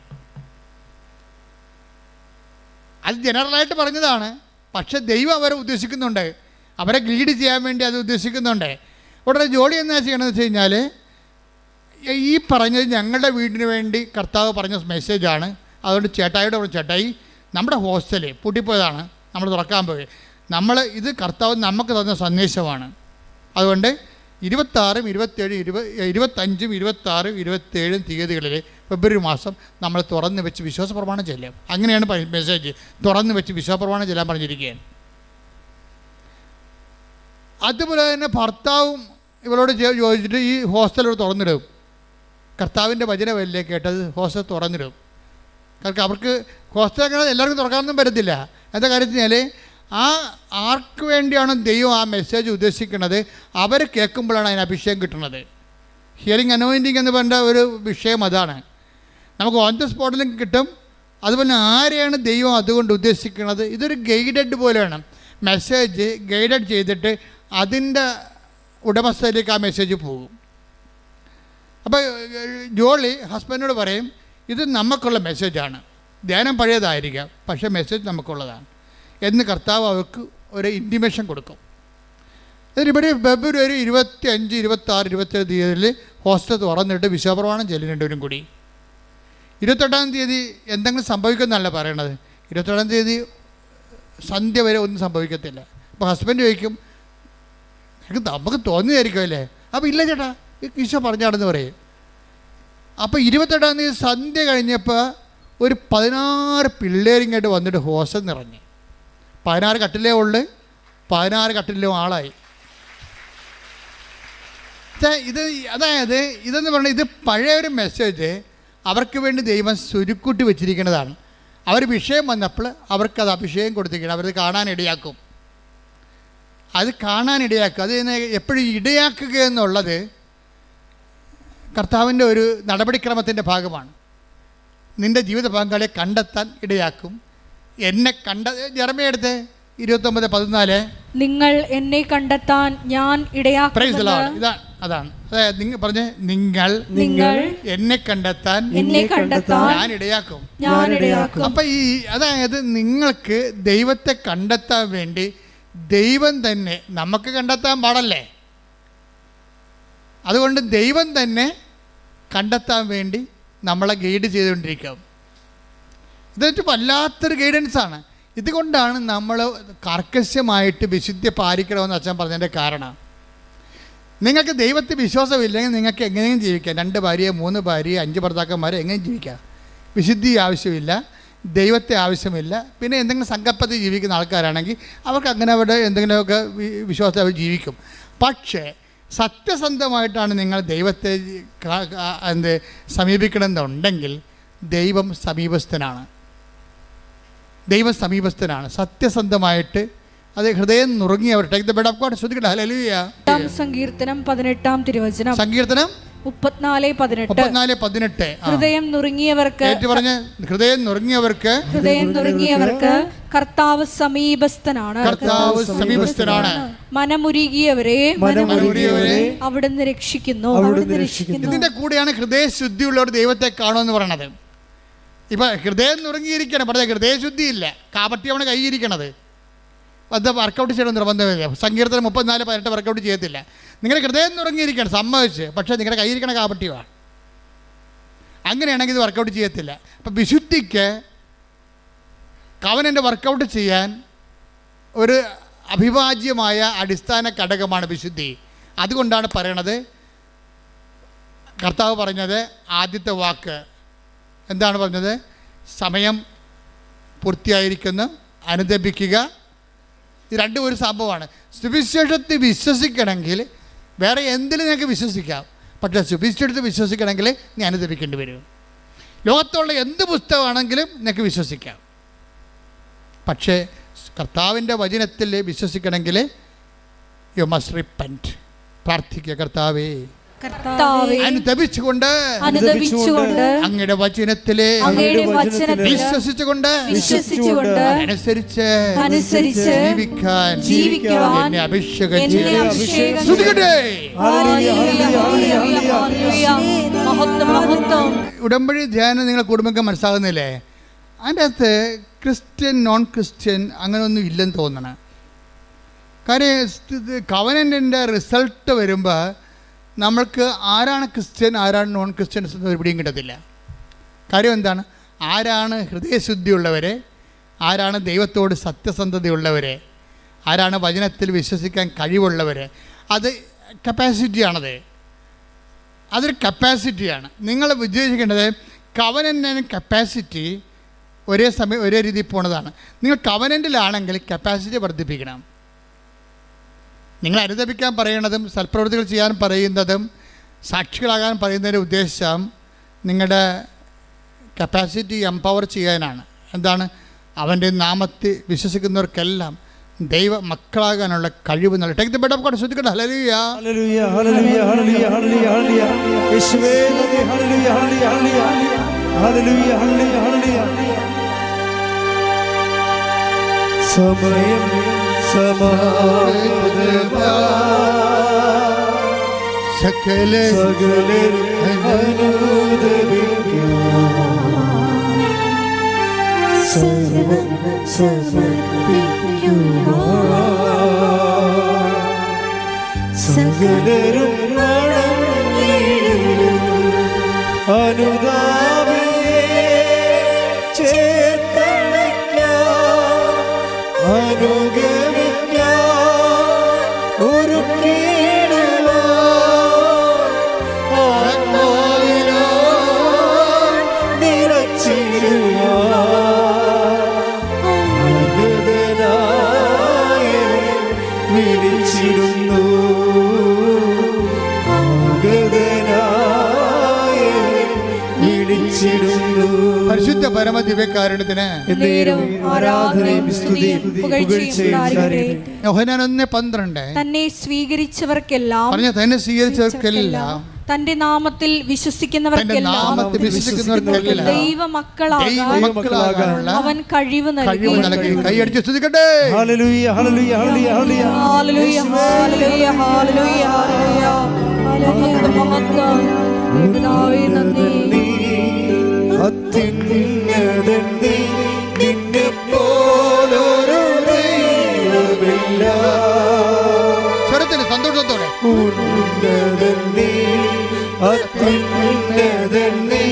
അത് ജനറലായിട്ട് പറഞ്ഞതാണ്. പക്ഷെ ദൈവം അവരെ ഉദ്ദേശിക്കുന്നുണ്ട്, അവരെ ലീഡ് ചെയ്യാൻ വേണ്ടി അത് ഉദ്ദേശിക്കുന്നുണ്ട്. ഉടനെ ജോലി എന്താ ചെയ്യണമെന്ന് വെച്ച് കഴിഞ്ഞാൽ, ഈ പറഞ്ഞത് ഞങ്ങളുടെ വീടിന് വേണ്ടി കർത്താവ് പറഞ്ഞ മെസ്സേജാണ്. അതുകൊണ്ട് ചേട്ടായിയുടെ ചേട്ടായി, നമ്മുടെ ഹോസ്റ്റല് പൂട്ടിപ്പോയതാണ്, നമ്മൾ തുറക്കാൻ പോയി. ഇത് കർത്താവ് നമുക്ക് തന്ന സന്ദേശമാണ്. അതുകൊണ്ട് 26, 27, 25, 26, 27 തീയതികളിൽ ഫെബ്രുവരി മാസം നമ്മൾ തുറന്ന് വെച്ച് വിശ്വാസ പ്രമാണം ചെല്ലാം. അങ്ങനെയാണ് മെസ്സേജ്. തുറന്ന് വെച്ച് വിശ്വാസ പ്രമാണം ചെല്ലാൻ പറഞ്ഞിരിക്കുകയാണ്. അതുപോലെ തന്നെ ഭർത്താവും ഇവരോട് ചോദിച്ചിട്ട് ഈ ഹോസ്റ്റൽ തുറന്നിടും. കർത്താവിൻ്റെ വചനമല്ലേ കേട്ടത്, ഹോസ്റ്റൽ തുറന്നിടും. കാരണം അവർക്ക് ഹോസ്റ്റൽ അങ്ങനെ എല്ലാവർക്കും തുറക്കാനൊന്നും പറ്റത്തില്ല. എന്താ കാര്യത്തിനാൽ ആർക്ക് വേണ്ടിയാണ് ദൈവം ആ മെസ്സേജ് ഉദ്ദേശിക്കുന്നത്, അവർ കേൾക്കുമ്പോഴാണ് അതിന് അഭിഷേകം കിട്ടുന്നത്. ഹിയറിംഗ് അനോയിൻറ്റിങ് എന്ന് പറഞ്ഞ ഒരു വിഷയം അതാണ്. നമുക്ക് ഓൺ ദ സ്പോട്ടിലും കിട്ടും. അതുപോലെ ആരെയാണ് ദൈവം അതുകൊണ്ട് ഉദ്ദേശിക്കുന്നത്, ഇതൊരു ഗൈഡഡ് പോലെയാണ്. മെസ്സേജ് ഗൈഡഡ് ചെയ്തിട്ട് അതിൻ്റെ ഉടമസ്ഥയിലേക്ക് ആ മെസ്സേജ് പോകും. അപ്പോൾ ജോളി ഹസ്ബൻഡിനോട് പറയും, ഇത് നമുക്കുള്ള മെസ്സേജാണ്, ധ്യാനം പഴയതായിരിക്കാം, പക്ഷേ മെസ്സേജ് നമുക്കുള്ളതാണ് എന്ന് കർത്താവ് അവർക്ക് ഒരു ഇൻറ്റിമേഷൻ കൊടുക്കും. ഇതിനിവിടെ ഫെബ്രുവരി 25, 26, 27 തീയതിയിൽ ഹോസ്റ്റൽ തുറന്നിട്ട് വിശ്വപ്രമാണം ചെല്ലുന്നുണ്ടവരും കൂടി. 28-ാം തീയതി എന്തെങ്കിലും സംഭവിക്കുമെന്നല്ല പറയണത്. 28-ാം തീയതി സന്ധ്യ വരെ ഒന്നും സംഭവിക്കത്തില്ല. അപ്പോൾ ഹസ്ബൻഡ് ചോദിക്കും, നമുക്ക് തോന്നിയായിരിക്കും അല്ലേ? അപ്പോൾ ഇല്ല ചേട്ടാ, ഈശോ പറഞ്ഞാണെന്ന് പറയും. അപ്പോൾ 28-ാം തീയതി സന്ധ്യ കഴിഞ്ഞപ്പോൾ ഒരു 16 പിള്ളേരിങ്ങോട്ട് വന്നിട്ട് ഹോസ്റ്റൽ നിറഞ്ഞു. 16 കട്ടിലേ ഉള്ളു, 16 കട്ടിലും ആളായി. അതായത് ഇതെന്ന് പറഞ്ഞാൽ ഇത് പഴയ ഒരു മെസ്സേജ് അവർക്ക് വേണ്ടി ദൈവം സുരുക്കൂട്ടി വെച്ചിരിക്കുന്നതാണ്. അവർ വിഷയം വന്നപ്പോൾ അവർക്കത് അഭിഷേകം കൊടുത്തിരിക്കണം. അവരത് കാണാനിടയാക്കും. അത് എപ്പോഴും ഇടയാക്കുക എന്നുള്ളത് കർത്താവിൻ്റെ ഒരു നടപടിക്രമത്തിൻ്റെ ഭാഗമാണ്. നിൻ്റെ ജീവിത പങ്കാളിയെ കണ്ടെത്താൻ ഇടയാക്കും. എന്നെ ജെറമ്യ എടുത്ത് 29:14, നിങ്ങൾ എന്നെ കണ്ടെത്താൻ ഞാൻ ഇടയാക്കും. അതാണ് നിങ്ങൾ പറഞ്ഞ്, നിങ്ങൾ എന്നെ കണ്ടെത്താൻ ഞാൻ ഇടയാക്കും. അപ്പം അതായത് നിങ്ങൾക്ക് ദൈവത്തെ കണ്ടെത്താൻ വേണ്ടി ദൈവം തന്നെ, നമുക്ക് കണ്ടെത്താൻ പാടല്ലേ, അതുകൊണ്ട് ദൈവം തന്നെ കണ്ടെത്താൻ വേണ്ടി നമ്മളെ ഗൈഡ് ചെയ്തുകൊണ്ടിരിക്കും. ഇതൊരു വല്ലാത്തൊരു ഗൈഡൻസാണ്. ഇതുകൊണ്ടാണ് നമ്മൾ കർക്കശമായിട്ട് വിശുദ്ധി പാലിക്കണമെന്ന് അച്ഛൻ പറഞ്ഞതിൻ്റെ കാരണം. നിങ്ങൾക്ക് ദൈവത്തിൽ വിശ്വാസമില്ലെങ്കിൽ നിങ്ങൾക്ക് എങ്ങനെയും ജീവിക്കാം. 2 ഭാര്യ, 3 ഭാര്യ, 5 ഭർത്താക്കന്മാരെ എങ്ങനെയും ജീവിക്കാം. വിശുദ്ധി ആവശ്യമില്ല, ദൈവത്തെ ആവശ്യമില്ല. പിന്നെ എന്തെങ്കിലും സങ്കല്പത്തിൽ ജീവിക്കുന്ന ആൾക്കാരാണെങ്കിൽ അവർക്ക് അങ്ങനെ അവരുടെ എന്തെങ്കിലുമൊക്കെ വിശ്വാസത്തിൽ അവർ ജീവിക്കും. പക്ഷേ സത്യസന്ധമായിട്ടാണ് നിങ്ങൾ ദൈവത്തെ സമീപിക്കണമെന്നുണ്ടെങ്കിൽ ദൈവം സമീപസ്ഥനാണ്. സത്യസന്ധമായിട്ട് അത് ഹൃദയം നുറുങ്ങിയവർ. ശ്രദ്ധിക്കട്ടെ. ഹല്ലേലൂയ. സങ്കീർത്തനം 18-ാം തിരുവചനം. സങ്കീർത്തനം 34:18. ഹൃദയം നുറുങ്ങിയവർക്ക് കർത്താവ് സമീപസ്ഥനാണ്. മനമുരുകിയവരെ അവിടുന്ന് രക്ഷിക്കുന്നു. ഇതിന്റെ കൂടെയാണ് ഹൃദയശുദ്ധിയുള്ളവർ ദൈവത്തെ കാണുമെന്ന് പറയണത്. ഇപ്പൊ ഹൃദയം നുറുങ്ങിയിരിക്കണം, പറഞ്ഞ ഹൃദയശുദ്ധി ഇല്ല, കാപട്ടി അവന് കൈയിരിക്കണത്. അത് വർക്കൗട്ട് ചെയ്യണം നിർബന്ധമില്ല. സങ്കീർത്തനം 34:18 വർക്കൗട്ട് ചെയ്യത്തില്ല. നിങ്ങളുടെ ഹൃദയം നുറങ്ങിയിരിക്കണം, സമ്മതിച്ച്, പക്ഷേ നിങ്ങളുടെ കയ്യിരിക്കണ കാപട്യമാണ്. അങ്ങനെയാണെങ്കിൽ ഇത് വർക്കൗട്ട് ചെയ്യത്തില്ല. അപ്പം വിശുദ്ധിക്ക് കവനൻ്റെ വർക്കൗട്ട് ചെയ്യാൻ ഒരു അവിഭാജ്യമായ അടിസ്ഥാന ഘടകമാണ് വിശുദ്ധി. അതുകൊണ്ടാണ് പറയണത്, കർത്താവ് പറഞ്ഞത് ആദ്യത്തെ വാക്ക് എന്താണ് പറഞ്ഞത്? സമയം പൂർത്തിയായിരിക്കുന്നു, അനുദപിക്കുക, ഇത് രണ്ടും ഒരു സംഭവമാണ്. സുവിശേഷത്തിൽ വിശ്വസിക്കണമെങ്കിൽ വേറെ എന്തിലും നിങ്ങൾക്ക് വിശ്വസിക്കാം, പക്ഷേ സുവിശേഷത്തിൽ വിശ്വസിക്കണമെങ്കിൽ നീ അനുദപിക്കേണ്ടി വരും. ലോകത്തുള്ള എന്ത് പുസ്തകമാണെങ്കിലും നിങ്ങൾക്ക് വിശ്വസിക്കാം, പക്ഷേ കർത്താവിൻ്റെ വചനത്തിൽ വിശ്വസിക്കണമെങ്കിൽ യു മസ്റ്റ് റിപ്പന്റ്. പ്രാർത്ഥിക്കുക, കർത്താവേ അനുദപിച്ചുകൊണ്ട് അങ്ങയുടെ വചനത്തിലെ വിശ്വസിച്ചുകൊണ്ട് അനുസരിച്ച് ജീവിക്കാൻ എന്നെ അഭിഷേകം ചെയ്യണമേ. ഉടമ്പടി ധ്യാനം നിങ്ങളെ കുടുംബങ്ങൾക്ക് മനസ്സിലാകുന്നില്ലേ? അതിൻ്റെ അകത്ത് ക്രിസ്ത്യൻ നോൺ ക്രിസ്ത്യൻ അങ്ങനെയൊന്നും ഇല്ലെന്ന് തോന്നണം. കാര്യം കവനൻ്റിൻ്റെ റിസൾട്ട് വരുമ്പോൾ നമ്മൾക്ക് ആരാണ് ക്രിസ്ത്യൻ ആരാണ് നോൺ ക്രിസ്ത്യൻസ് എന്ന് പിടിയും കിട്ടത്തില്ല. കാര്യം എന്താണ്? ആരാണ് ഹൃദയശുദ്ധിയുള്ളവർ, ആരാണ് ദൈവത്തോട് സത്യസന്ധതയുള്ളവർ, ആരാണ് വചനത്തിൽ വിശ്വസിക്കാൻ കഴിവുള്ളവർ. അത് കപ്പാസിറ്റിയാണത്, അതൊരു കപ്പാസിറ്റിയാണ്. നിങ്ങൾ വിജയിക്കേണ്ടത് കവനൻ്റ് കപ്പാസിറ്റി ഒരേ സമയം ഒരേ രീതിയിൽ പോണതാണ്. നിങ്ങൾ കവനൻ്റിലാണെങ്കിൽ കപ്പാസിറ്റി വർദ്ധിപ്പിക്കണം. നിങ്ങൾ അനുദപിക്കാൻ പറയുന്നതും സൽപ്രവൃത്തികൾ ചെയ്യാൻ പറയുന്നതും സാക്ഷികളാകാൻ പറയുന്നതിൻ്റെ ഉദ്ദേശം നിങ്ങളുടെ കപ്പാസിറ്റി എംപവർ ചെയ്യാനാണ്. എന്താണ്? അവൻ്റെ നാമത്തിൽ വിശ്വസിക്കുന്നവർക്കെല്ലാം ദൈവ മക്കളാകാനുള്ള കഴിവ് നൽകി. Take the bed of God. ശ്രദ്ധിക്കട്ടെ. ഹല്ലേലൂയ ഹല്ലേലൂയ ഹല്ലേലൂയ ഹല്ലേലൂയ ഹല്ലേലൂയ യേശുവേ നന്ദി. ഹല്ലേലൂയ ഹല്ലേലൂയ ഹല്ലേലൂയ ഹല്ലേലൂയ ഹല്ലേലൂയ. സമയം സമാഗതമാ സകലരും അനുദപിക്കൂ. സർവം സമർപ്പിക്കുക. സകലരും അനുതാപിയെ ചേർത്തണയ്ക്കാം. അനുഗമിക്കാം ഒരു ആത്മാവിലോ വിളിച്ചിടുന്നു. പരിശുദ്ധ പരമ ദിവ്യകാരുണ്യത്തിന് ആരാധനയും സ്തുതിയും പുകഴ്ചയും യോഹന്നാൻ 1:12 തന്നെ സ്വീകരിച്ചവർക്കെല്ലാം തന്നെ സ്വീകരിച്ചവർക്കെല്ലാം തന്റെ നാമത്തിൽ വിശ്വസിക്കുന്നവർക്കെല്ലാം ദൈവമക്കളാകാനുള്ള അവൻ കഴിവ് നൽകി. കൈയടിച്ച് സ്തുതിക്കട്ടെ. ഹല്ലേലൂയ ഹല്ലേലൂയ ഹല്ലേലൂയ ഹല്ലേലൂയ ഹല്ലേലൂയ ഹല്ലേലൂയ ഹല്ലേലൂയ. മഹത്വം പിതാവേ നന്ദി. അത്യുന്നതൻ നീ, നിന്നെപ്പോലൊരു ദൈവമില്ല. സ്വരത്തിന് സന്തോഷത്തോടെ ഉന്നതൻ നീ, അത്യുന്നതൻ നീ,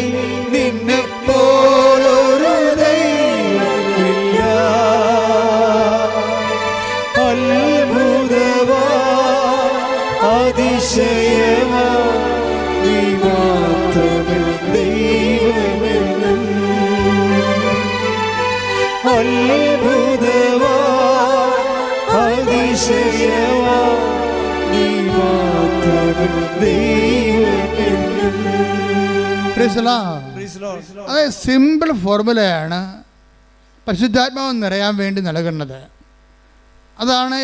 നിന്നെപ്പോലൊരു ദൈവമില്ല. അത്ഭുതവാ അതിശയവാ നീ മാത്രമേ ദൈവമെന്നും. അത്ഭുതവാ അതിശയവാ നീ മാത്രമേ ദൈവമെന്നും. അത് സിമ്പിൾ ഫോർമുലയാണ് പരിശുദ്ധാത്മാവ് നിറയാൻ വേണ്ടി നൽകുന്നത്. അതാണ്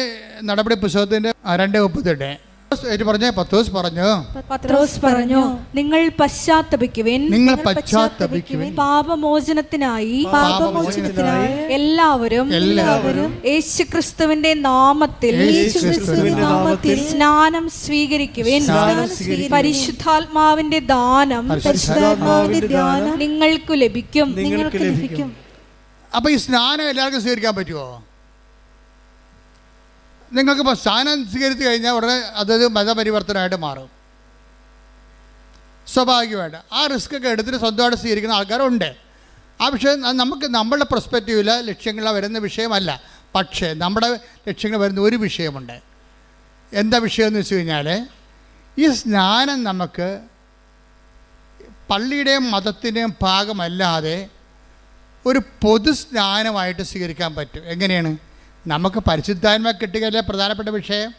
നടപടി പുസ്തകത്തിൻ്റെ 2:38 പറഞ്ഞ പത്രോസ് പറഞ്ഞു നിങ്ങൾ പശ്ചാത്തപിക്കുവിൻ പാപമോചനത്തിനായി എല്ലാവരും യേശുക്രിസ്തുവിന്റെ നാമത്തിൽ സ്നാനം സ്വീകരിക്കുവിൻ. പരിശുദ്ധാത്മാവിന്റെ ദാനം നിങ്ങൾക്ക് ലഭിക്കും. അപ്പൊ ഈ സ്നാനം എല്ലാവർക്കും സ്വീകരിക്കാൻ പറ്റുമോ? നിങ്ങൾക്കിപ്പോൾ സ്നാനം സ്വീകരിച്ചു കഴിഞ്ഞാൽ ഉടനെ അതൊരു മതപരിവർത്തനമായിട്ട് മാറും. സ്വാഭാവികമായിട്ട് ആ റിസ്ക് ഒക്കെ എടുത്തിട്ട് സ്വന്തമായിട്ട് സ്വീകരിക്കുന്ന ആൾക്കാരുണ്ട്. ആ വിഷയം നമുക്ക് നമ്മളുടെ പെർസ്പെക്റ്റീവിൽ ലക്ഷ്യങ്ങൾ വരുന്ന വിഷയമല്ല. പക്ഷേ നമ്മുടെ ലക്ഷ്യങ്ങൾ വരുന്ന ഒരു വിഷയമുണ്ട്. എന്താ വിഷയമെന്ന് വെച്ച് കഴിഞ്ഞാൽ ഈ സ്നാനം നമുക്ക് പള്ളിയുടെയും മതത്തിൻ്റെയും ഭാഗമല്ലാതെ ഒരു പൊതു സ്നാനമായിട്ട് സ്വീകരിക്കാൻ പറ്റും. എങ്ങനെയാണ്? നമുക്ക് പരിശുദ്ധാത്മ കിട്ടുകയല്ലേ പ്രധാനപ്പെട്ട വിഷയം.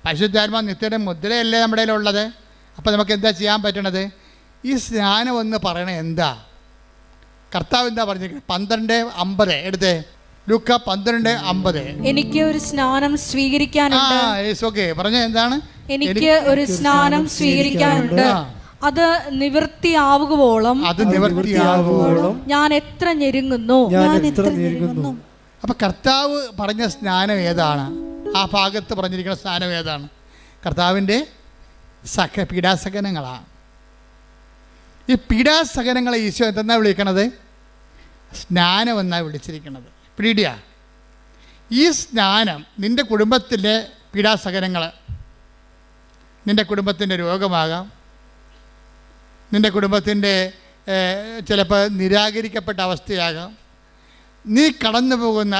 പരിശുദ്ധാത്മ നിത്യയുടെ മുദ്രയല്ലേ നമ്മുടെ കയ്യിലുള്ളത്. അപ്പോൾ നമുക്ക് എന്താ ചെയ്യാൻ പറ്റണത്? ഈ സ്നാനം എന്ന് പറയണത് എന്താ? കർത്താവ് എന്താ പറഞ്ഞിരിക്കുന്നത്? 12:50 എടുത്തേ, ലൂക്ക 12:50. എനിക്ക് ഒരു സ്നാനം സ്വീകരിക്കാനുണ്ട്. പറഞ്ഞ എന്താണ്? എനിക്ക് ഒരു സ്നാനം സ്വീകരിക്കാനുണ്ട്, അത് നിവൃത്തിയാവുകയോളം ഞാൻ എത്ര ഞെരുങ്ങുന്നു. അപ്പൊ കർത്താവ് പറഞ്ഞ സ്നാനം ഏതാണ്? ആ ഭാഗത്ത് പറഞ്ഞിരിക്കുന്ന സ്നാനം ഏതാണ്? കർത്താവിൻ്റെ പീഡാസഹനങ്ങളാണ്. ഈ പീഡാസഹനങ്ങളെ ഈശോ എന്തെന്നാ വിളിക്കണത്? സ്നാനം എന്നാണ് വിളിച്ചിരിക്കുന്നത്. പിടിയ ഈ സ്നാനം നിൻ്റെ കുടുംബത്തിലെ പീഡാസഹനങ്ങൾ, നിൻ്റെ കുടുംബത്തിൻ്റെ രോഗമാകാം, നിൻ്റെ കുടുംബത്തിൻ്റെ ചിലപ്പോൾ നിരാകരിക്കപ്പെട്ട അവസ്ഥയാകാം, നീ കടന്നു പോകുന്ന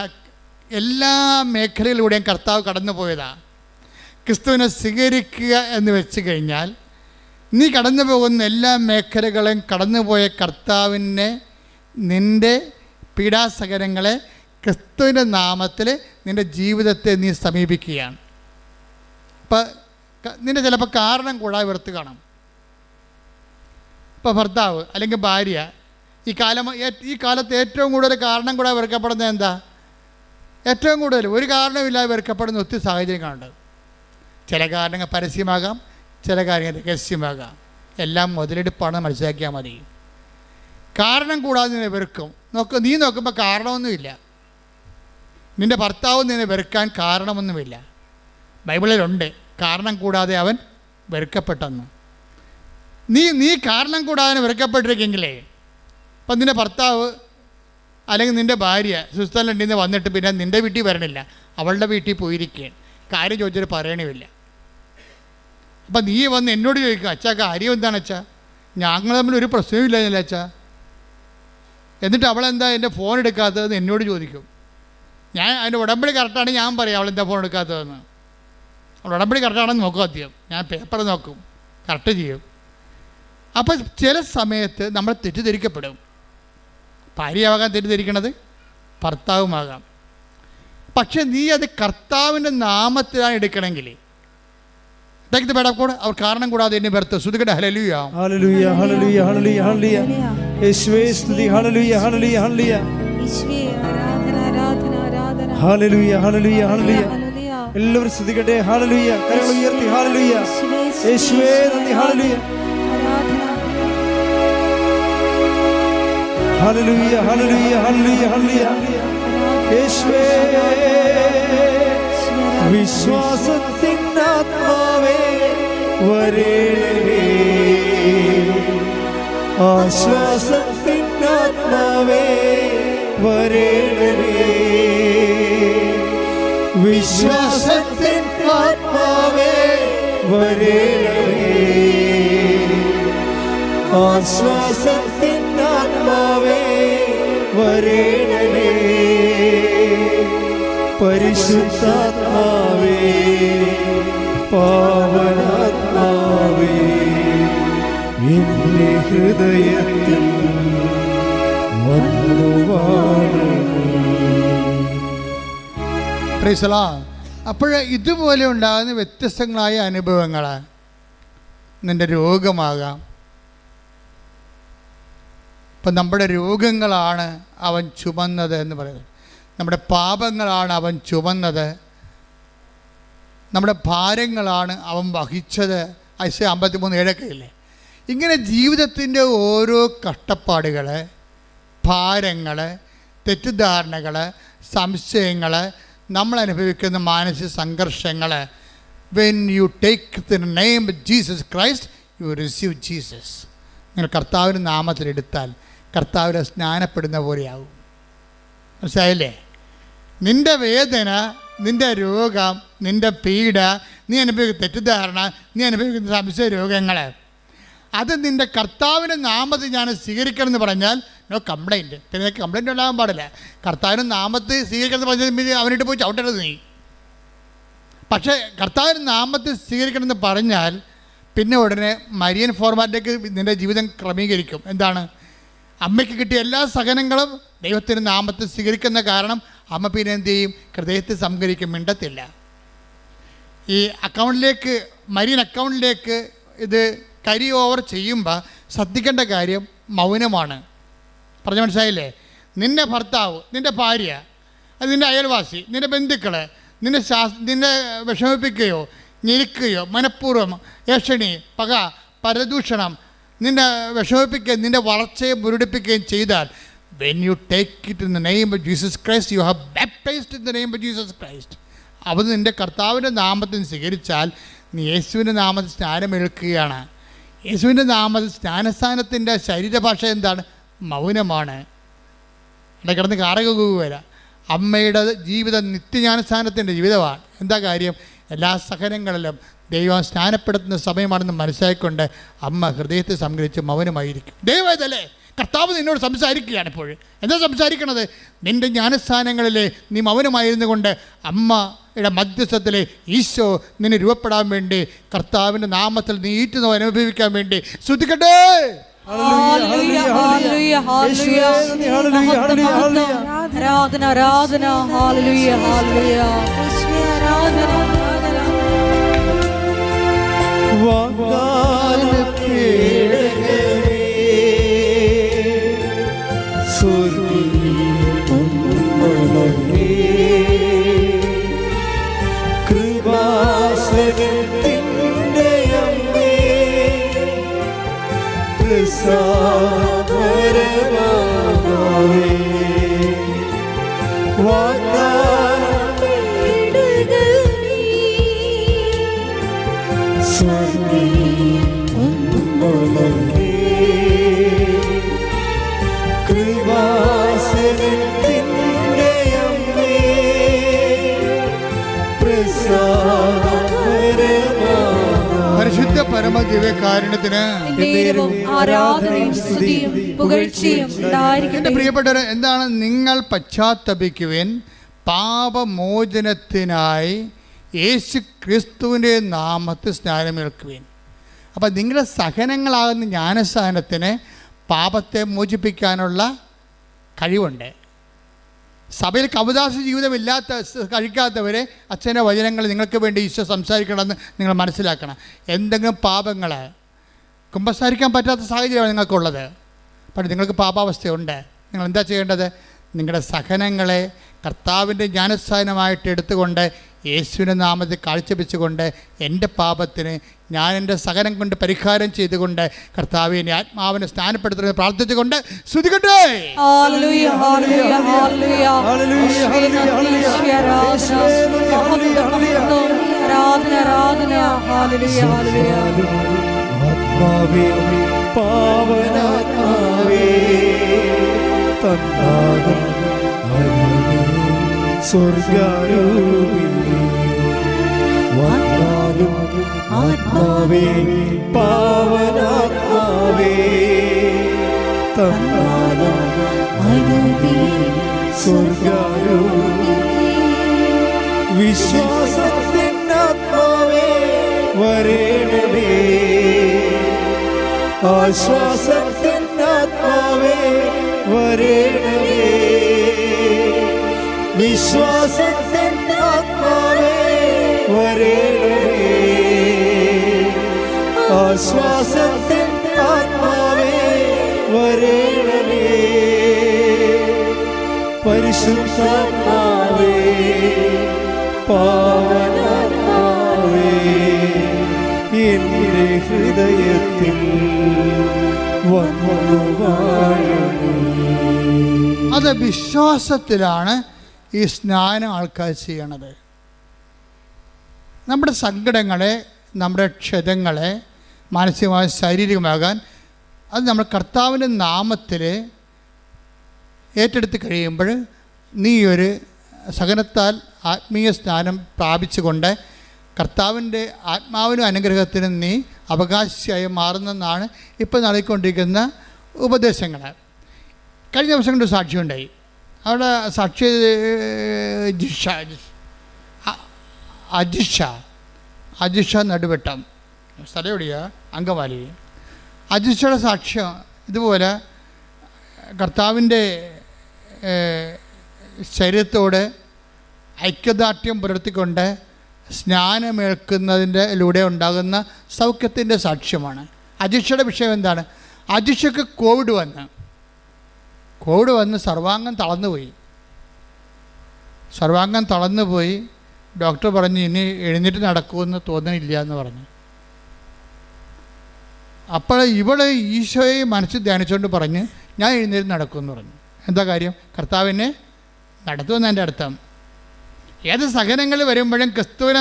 എല്ലാ മേഖലയിലൂടെയും കർത്താവ് കടന്നു പോയതാണ്. ക്രിസ്തുവിനെ സ്വീകരിക്കുക എന്ന് വെച്ച് കഴിഞ്ഞാൽ നീ കടന്നു പോകുന്ന എല്ലാ മേഖലകളെയും കടന്നുപോയ കർത്താവിനെ നിൻ്റെ പീഡാസഹനങ്ങളെ ക്രിസ്തുവിൻ്റെ നാമത്തിൽ നിൻ്റെ ജീവിതത്തെ നീ സമീപിക്കുകയാണ്. ഇപ്പം നിൻ്റെ ചിലപ്പോൾ കാരണം കൂടാതെ വെറുത്ത് കാണാം. ഇപ്പോൾ ഭർത്താവ് അല്ലെങ്കിൽ ഭാര്യ ഈ കാലത്ത് ഏറ്റവും കൂടുതൽ കാരണം കൂടാതെ വെറുക്കപ്പെടുന്നത് എന്താ? ഏറ്റവും കൂടുതൽ ഒരു കാരണമില്ലാതെ വെറുക്കപ്പെടുന്ന ഒത്തിരി സാഹചര്യങ്ങളുണ്ട്. ചില കാരണങ്ങൾ പരസ്യമാകാം, ചില കാര്യങ്ങൾ രഹസ്യമാകാം. എല്ലാം മുതലെടുപ്പാണ് മനസ്സിലാക്കിയാൽ മതി. കാരണം കൂടാതെ നിന്നെ വെറുക്കും. നീ നോക്കുമ്പോൾ കാരണമൊന്നുമില്ല. നിൻ്റെ ഭർത്താവ് നിന്നെ വെറുക്കാൻ കാരണമൊന്നുമില്ല. ബൈബിളിലുണ്ട് കാരണം കൂടാതെ അവൻ വെറുക്കപ്പെട്ടെന്ന്. നീ കാരണം കൂടാതെ വെറുക്കപ്പെട്ടിരിക്കെങ്കിലേ അപ്പം നിൻ്റെ ഭർത്താവ് അല്ലെങ്കിൽ നിൻ്റെ ഭാര്യ സ്വിറ്റ്സർലൻഡിൽ നിന്ന് വന്നിട്ട് പിന്നെ നിൻ്റെ വീട്ടിൽ വരണില്ല, അവളുടെ വീട്ടിൽ പോയിരിക്കുകയാണ്. കാര്യം ചോദിച്ചിട്ട് പറയണമില്ല. അപ്പം നീ വന്ന് എന്നോട് ചോദിക്കുക, അച്ഛാ കാര്യം എന്താണ് അച്ഛാ? ഞങ്ങൾ തമ്മിൽ ഒരു പ്രശ്നമില്ല അച്ഛാ. എന്നിട്ട് അവളെന്താ എൻ്റെ ഫോൺ എടുക്കാത്തതെന്ന് എന്നോട് ചോദിക്കും. ഞാൻ അതിൻ്റെ ഉടമ്പടി കറക്റ്റാണ്, ഞാൻ പറയാം അവളെന്താ ഫോൺ എടുക്കാത്തതെന്ന്. അവൾ ഉടമ്പടി കറക്റ്റാണെന്ന് നോക്കും. ആദ്യം ഞാൻ പേപ്പർ നോക്കും, കറക്റ്റ് ചെയ്യും. അപ്പം ചില സമയത്ത് നമ്മൾ തെറ്റിദ്ധരിക്കപ്പെടും. ഭാര്യയാകാൻ തെറ്റിദ്ധരിക്കണത് ഭർത്താവുമാകാം. പക്ഷെ നീ അത് കർത്താവിൻ്റെ നാമത്തിലാണ് എടുക്കണമെങ്കിൽ അവർ കാരണം കൂടാതെ എന്നെ വെറുത്ത് ശ്രുതികട ഹല്ലേലൂയ ഹല്ലേലൂയ ഹല്ലേലൂയ ഹല്ലേലൂയ ഹല്ലേലൂയ യേശുവേ സ്തുതി ഹല്ലേലൂയ ഹല്ലേലൂയ ഹല്ലേലൂയ യേശുവേ ആരാധന ആരാധന ആരാധന ഹല്ലേലൂയ ഹല്ലേലൂയ ഹല്ലേലൂയ എല്ലാവരും സ്തുതിക്കട്ടെ. ഹല്ലേലൂയ കരങ്ങൾ ഉയർത്തി ഹല്ലേലൂയ യേശുവേ നന്ദി ഹല്ലേലൂയ ഹല്ലേലൂയ ഹല്ലേലൂയ ഹല്ലേലൂയ ഹല്ലേലൂയ യേശുവേ വിശ്വാസത്തിൻ ആത്മാവേ വരേണമേ ആശ്വാസത്തിൻ ആത്മാവേ വരേണമേ വിശ്വാസത്തിൻ ആത്മാവേ വരേണമേ ആശ്വാസത്തിൻ ആത്മാവേ വരേണമേ പരിശുദ്ധാത്മാവേ പാവനാത്മാവേ എന്റെ ഹൃദയത്തിൽ വന്നു വാഴണമേ. Praise the Lord. അപ്പോൾ ഇതുപോലെ ഉണ്ടാകുന്ന വ്യത്യസ്തങ്ങളായ അനുഭവങ്ങൾ നിൻ്റെ രോഗമാകാം. ഇപ്പം നമ്മുടെ രോഗങ്ങളാണ് അവൻ ചുമന്നത് എന്ന് പറയുന്നത്. നമ്മുടെ പാപങ്ങളാണ് അവൻ ചുമന്നത്. നമ്മുടെ ഭാരങ്ങളാണ് അവൻ വഹിച്ചത്. ഐസയ 53:7 ഇങ്ങനെ ജീവിതത്തിൻ്റെ ഓരോ കഷ്ടപ്പാടുകൾ, ഭാരങ്ങൾ, തെറ്റിദ്ധാരണകൾ, സംശയങ്ങൾ, നമ്മൾ അനുഭവിക്കുന്ന മാനസിക സംഘർഷങ്ങൾ, when you take the name Jesus Christ U receive Jesus. നിങ്ങൾ കർത്താവിൻ്റെ നാമത്തിലെടുത്താൽ കർത്താവിനെ സ്നാനപ്പെടുന്ന പോലെയാവും. മനസ്സിലായില്ലേ? നിൻ്റെ വേദന, നിൻ്റെ രോഗം, നിൻ്റെ പീഡ, നീ അനുഭവിക്കുന്ന തെറ്റിദ്ധാരണ, നീ അനുഭവിക്കുന്ന സംശയ രോഗങ്ങൾ, അത് നിൻ്റെ കർത്താവിൻ്റെ നാമത്തിൽ ഞാൻ സ്വീകരിക്കണമെന്ന് പറഞ്ഞാൽ നോ കംപ്ലൈൻറ്റ്. പിന്നെ നിനക്ക് കംപ്ലൈൻറ്റ് ഉണ്ടാകാൻ പാടില്ല. കർത്താവിൻ്റെ നാമത്തിൽ സ്വീകരിക്കണമെന്ന് പറഞ്ഞാൽ അവനിട്ട് പോയി ചവിട്ടരുത് നീ. പക്ഷേ കർത്താവിൻ്റെ നാമത്തിൽ സ്വീകരിക്കണമെന്ന് പറഞ്ഞാൽ പിന്നെ ഉടനെ മരിയൻ ഫോർമാറ്റിലേക്ക് നിൻ്റെ ജീവിതം ക്രമീകരിക്കും. എന്താണ്? അമ്മയ്ക്ക് കിട്ടിയ എല്ലാ സഹനങ്ങളും ദൈവത്തിൻ്റെ നാമത്തിൽ സ്വീകരിക്കുന്ന കാരണം അമ്മ പിന്നെ എന്ത് ചെയ്യും? ഹൃദയത്തിൽ സംഭരിക്കും, മിണ്ടത്തില്ല. ഈ അക്കൗണ്ടിലേക്ക്, മരീൻ അക്കൗണ്ടിലേക്ക് ഇത് കരി ഓവർ ചെയ്യുമ്പോൾ ശ്രദ്ധിക്കേണ്ട കാര്യം മൗനമാണ്. പറഞ്ഞ മനസ്സിലായില്ലേ? നിൻ്റെ ഭർത്താവ്, നിൻ്റെ ഭാര്യ, അത് നിൻ്റെ അയൽവാസി, നിൻ്റെ ബന്ധുക്കൾ നിന്നെ വിഷമിപ്പിക്കുകയോ ഞെരുക്കുകയോ മനഃപൂർവ്വം ഏഷണി, പക, പരദൂഷണം നിന്നെ വിഷമിപ്പിക്കുകയും നിൻ്റെ വളർച്ചയെ മുരടിപ്പിക്കുകയും ചെയ്താൽ, when you take it in the name of Jesus Christ, you have baptized in the name of Jesus Christ. അവ നിൻ്റെ കർത്താവിൻ്റെ നാമത്തിൽ സ്വീകരിച്ചാൽ നീ യേശുവിൻ്റെ നാമത്തിൽ സ്നാനമേൽക്കുകയാണ്. യേശുവിൻ്റെ നാമത്തിൽ സ്നാനസ്ഥാനത്തിൻ്റെ ശരീരഭാഷ എന്താണ്? മൗനമാണ്. അവിടെ കിടന്ന് കാറകുക. അമ്മയുടെ ജീവിതം നിത്യജ്ഞാനസ്ഥാനത്തിൻ്റെ ജീവിതമാണ്. എന്താ കാര്യം? എല്ലാ സഹനങ്ങളിലും ദൈവം സ്നാനപ്പെടുത്തുന്ന സമയമാണെന്ന് മനസ്സിലാക്കിക്കൊണ്ട് അമ്മ ഹൃദയത്തെ സംഗ്രഹിച്ച് മൗനമായിരിക്കും. ദൈവമല്ലേ കർത്താവ് നിന്നോട് സംസാരിക്കുകയാണ്. ഇപ്പോൾ എന്താ സംസാരിക്കണത്? നിൻ്റെ ജ്ഞാനസ്ഥാനങ്ങളിൽ നീ മൗനമായിരുന്നു കൊണ്ട് അമ്മയുടെ മധ്യസ്ഥത്തിൽ ഈശോ നിന്നെ രൂപപ്പെടാൻ വേണ്ടി, കർത്താവിൻ്റെ നാമത്തിൽ നീ ഈറ്റുന്നോ അനുഭവിക്കാൻ വേണ്ടി ശ്രദ്ധിക്കട്ടെ. പരിശുദ്ധ പരമദിവ്യകാരുണ്യത്തിന് എന്റെ പ്രിയപ്പെട്ടവരെ, എന്താണ്? നിങ്ങൾ പശ്ചാത്തപിക്കുവിൻ, പാപമോചനത്തിനായി യേശു ക്രിസ്തുവിൻ്റെ നാമത്തിൽ സ്നാനമേൽക്കുവിൻ. അപ്പം നിങ്ങളുടെ സഹനങ്ങളാകുന്ന ജ്ഞാനസ്ഥാനത്തിന് പാപത്തെ മോചിപ്പിക്കാനുള്ള കഴിവുണ്ട്. സഭയിൽ കവദാസ ജീവിതമില്ലാത്ത കഴിക്കാത്തവരെ അച്ഛൻ്റെ വചനങ്ങൾ നിങ്ങൾക്ക് വേണ്ടി ഈശോ സംസാരിക്കണമെന്ന് നിങ്ങൾ മനസ്സിലാക്കണം. എന്തെങ്കിലും പാപങ്ങൾ കുമ്പസാരിക്കാൻ പറ്റാത്ത സാഹചര്യമാണ് നിങ്ങൾക്കുള്ളത്, പക്ഷേ നിങ്ങൾക്ക് പാപാവസ്ഥയുണ്ട്. നിങ്ങൾ എന്താ ചെയ്യേണ്ടത്? നിങ്ങളുടെ സഹനങ്ങളെ കർത്താവിൻ്റെ ജ്ഞാനസ്ഥാനമായിട്ട് എടുത്തുകൊണ്ട് യേശുവിൻ്റെ നാമത്തിൽ കാഴ്ചവെച്ചുകൊണ്ട് എൻ്റെ പാപത്തിന് ഞാൻ എൻ്റെ സഹനം കൊണ്ട് പരിഹാരം ചെയ്തുകൊണ്ട് കർത്താവിനെ ആത്മാവിനെ സ്നാനപ്പെടുത്തുന്നത് പ്രാർത്ഥിച്ചുകൊണ്ട് സ്തുതിക്കട്ടെ. ആത്മാവേ, പാവനാത്മാവേ, തന്നാലും സ്വർഗാരൂപി വന്നാലും ആത്മാവേ, പാവനാത്മാവേ, തന്നാലും സ്വർഗാരൂപി വിശ്വാസത്തിനാത്മാവേ വരേണമേ, ആശ്വാസത്തിനാത്മാവേ വരേണമേ, വിശ്വാസത്തിനാത്മാവേ വരേണമേ, ആശ്വാസത്തിനാത്മാവേ വരേണമേ, പരിശുദ്ധാത്മാവേ, പാവനാത്മാവേ, എൻ്റെ ഹൃദയത്തിൽ വന്നു വാഴണേ. അത് വിശ്വാസത്തിലാണ് ഈ സ്നാനം ആൾക്കാർ ചെയ്യണത്. നമ്മുടെ സങ്കടങ്ങളെ, നമ്മുടെ ക്ഷതങ്ങളെ മാനസികമായി ശാരീരികമാകാൻ അത് നമ്മൾ കർത്താവിൻ്റെ നാമത്തിൽ ഏറ്റെടുത്ത് കഴിയുമ്പോൾ നീ ഒരു സഹനത്താൽ ആത്മീയ സ്നാനം പ്രാപിച്ചുകൊണ്ട് കർത്താവിൻ്റെ ആത്മാവിനും അനുഗ്രഹത്തിനും നീ അവകാശിയായി മാറുന്നെന്നാണ് ഇപ്പോൾ നൽകിക്കൊണ്ടിരിക്കുന്ന ഉപദേശങ്ങൾ. കഴിഞ്ഞ ദിവസം കൊണ്ട് സാക്ഷിയുണ്ടായി. അവിടെ സാക്ഷി അജിഷ നടുവട്ടം, സ്ഥലം എവിടെയാ? അങ്കമാലി. അജിഷയുടെ സാക്ഷ്യം ഇതുപോലെ കർത്താവിൻ്റെ ശരീരത്തോട് ഐക്യദാർഢ്യം പുലർത്തിക്കൊണ്ട് സ്നാനമേൽക്കുന്നതിലൂടെ ഉണ്ടാകുന്ന സൗഖ്യത്തിൻ്റെ സാക്ഷ്യമാണ്. അജിഷയുടെ വിഷയം എന്താണ്? അജിഷയ്ക്ക് കോവിഡ് വന്ന് സർവാംഗം തളർന്നുപോയി. ഡോക്ടർ പറഞ്ഞു ഇനി എഴുന്നേറ്റ് നടക്കുമെന്ന് തോന്നുന്നില്ല എന്ന് പറഞ്ഞു. അപ്പോൾ ഇവള് ഈശോയെ മനസ്സിൽ ധ്യാനിച്ചുകൊണ്ട് പറഞ്ഞ് ഞാൻ എഴുന്നേറ്റ് നടക്കുമെന്ന് പറഞ്ഞു. എന്താ കാര്യം? കർത്താവിനെ നടത്തുമെന്ന് എൻ്റെ അർത്ഥം. ഏത് സഹനങ്ങൾ വരുമ്പോഴും ക്രിസ്തുവിനെ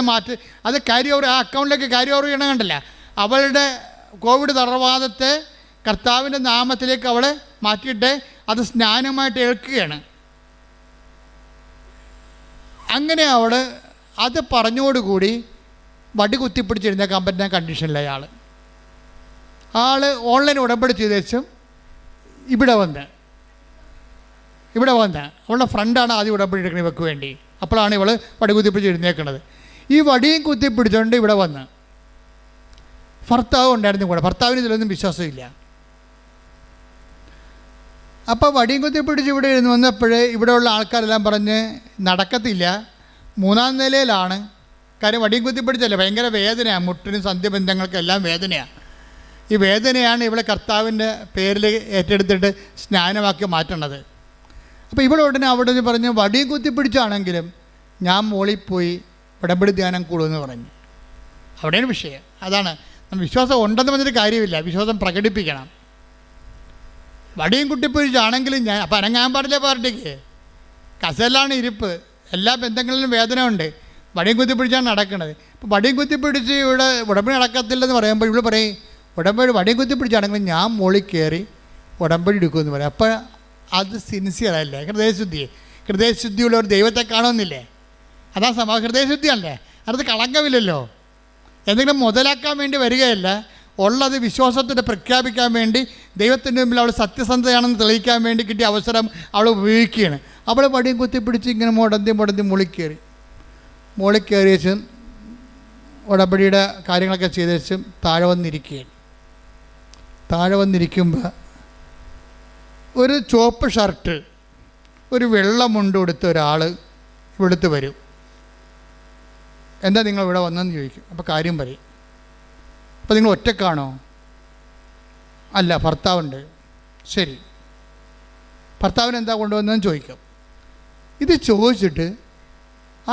അത് ക്യാരി ഓവർ, ആ അക്കൗണ്ടിലേക്ക് ക്യാരി ഓവർ ചെയ്യണം. കണ്ടല്ല, അവളുടെ കോവിഡ് തളർവാദത്തെ കർത്താവിൻ്റെ നാമത്തിലേക്ക് അവളെ മാറ്റിയിട്ട് അത് സ്നാനമായിട്ട് ഏൽക്കുകയാണ്. അങ്ങനെ അവൾ അത് പറഞ്ഞോടുകൂടി വടി കുത്തിപ്പിടിച്ചിരുന്നേക്കാൻ പറ്റുന്ന കണ്ടീഷനിലായി ആൾ ഓൺലൈൻ ഉടമ്പടി ചെയ്തേച്ചും ഇവിടെ വന്ന് അവളുടെ ഫ്രണ്ടാണ് ആദ്യം ഉടമ്പടി എടുക്കുന്നത് ഇവർക്ക് വേണ്ടി. അപ്പോഴാണ് ഇവൾ വടി കുത്തിപ്പിടിച്ച് എഴുന്നേക്കുന്നത്. ഈ വടിയും കുത്തിപ്പിടിച്ചുകൊണ്ട് ഇവിടെ വന്ന് ഭർത്താവ് ഉണ്ടായിരുന്നു കൂടെ. ഭർത്താവിന് ഇതിലൊന്നും വിശ്വാസമില്ല. അപ്പോൾ വടിയും കുത്തിപ്പിടിച്ച് ഇവിടെ ഇരുന്ന് വന്നപ്പോഴേ ഇവിടെയുള്ള ആൾക്കാരെല്ലാം പറഞ്ഞ് നടക്കത്തില്ല, 3-ാം നിലയിലാണ്. കാര്യം വടിയും കുത്തിപ്പിടിച്ചല്ലേ, ഭയങ്കര വേദനയാണ്, മുട്ടിനും സന്ധ്യബന്ധങ്ങൾക്കെല്ലാം വേദനയാണ്. ഈ വേദനയാണ് ഇവിടെ കർത്താവിൻ്റെ പേരിൽ ഏറ്റെടുത്തിട്ട് സ്നാനമാക്കി മാറ്റണത്. അപ്പോൾ ഇവിടെ ഉടനെ അവിടെ നിന്ന് പറഞ്ഞ് വടിയും കുത്തിപ്പിടിച്ചാണെങ്കിലും ഞാൻ മോളിൽ പോയി ഉടമ്പടി ധ്യാനം കൂടുമെന്ന് പറഞ്ഞു. അവിടെയാണ് വിഷയം. അതാണ് വിശ്വാസം ഉണ്ടെന്ന് പറഞ്ഞിട്ട് കാര്യമില്ല, വിശ്വാസം പ്രകടിപ്പിക്കണം. വടിയും കുത്തിപ്പിടിച്ചാണെങ്കിലും ഞാൻ അപ്പം അനങ്ങാൻ പാടില്ല. പാർട്ടിക്ക് കസലാണ് ഇരിപ്പ്, എല്ലാ ബന്ധങ്ങളിലും വേദന ഉണ്ട്. വടിയും കുത്തിപ്പിടിച്ചാണ് നടക്കുന്നത്. ഇപ്പോൾ വടിയും കുത്തിപ്പിടിച്ച് ഇവിടെ ഉടമ്പടി നടക്കത്തില്ലെന്ന് പറയുമ്പോൾ ഇവിടെ പറയും വടിയും കുത്തിപ്പിടിച്ചാണെങ്കിലും ഞാൻ മോളിൽ കയറി ഉടമ്പടി എടുക്കുമെന്ന് പറയും. അപ്പോൾ അത് സിൻസിയറല്ലേ? ഹൃദയശുദ്ധിയുള്ള ഒരു ദൈവത്തെ കാണുന്നില്ലേ? അതാ ഹൃദയശുദ്ധിയല്ലേ? അത് കളങ്കമില്ലല്ലോ. എന്തെങ്കിലും മുതലാക്കാൻ വേണ്ടി വരികയല്ല, ഉള്ളത് വിശ്വാസത്തിൻ്റെ പ്രഖ്യാപിക്കാൻ വേണ്ടി ദൈവത്തിൻ്റെ മുമ്പിൽ അവൾ സത്യസന്ധതയാണെന്ന് തെളിയിക്കാൻ വേണ്ടി കിട്ടിയ അവസരം അവൾ ഉപയോഗിക്കുകയാണ്. അവൾ വടിയും കുത്തിപ്പിടിച്ച് ഇങ്ങനെ മുടന്തി മോളിൽ കയറിയേച്ചും ഉടമ്പടിയുടെ കാര്യങ്ങളൊക്കെ ചെയ്തേച്ചും താഴെ വന്നിരിക്കുമ്പോൾ ഒരു ചുവപ്പ് ഷർട്ട് ഒരു വെള്ള മുണ്ട് കൊടുത്ത ഒരാൾ ഇവിടുത്തെ വരും. എന്താ നിങ്ങൾ ഇവിടെ വന്നെന്ന് ചോദിക്കും. അപ്പോൾ കാര്യം പറയും. അപ്പോൾ നിങ്ങൾ ഒറ്റക്കാണോ? അല്ല, ഭർത്താവുണ്ട്. ശരി, ഭർത്താവിന് എന്താ കൊണ്ടുവന്നതെന്ന് ചോദിക്കും. ഇത് ചോദിച്ചിട്ട്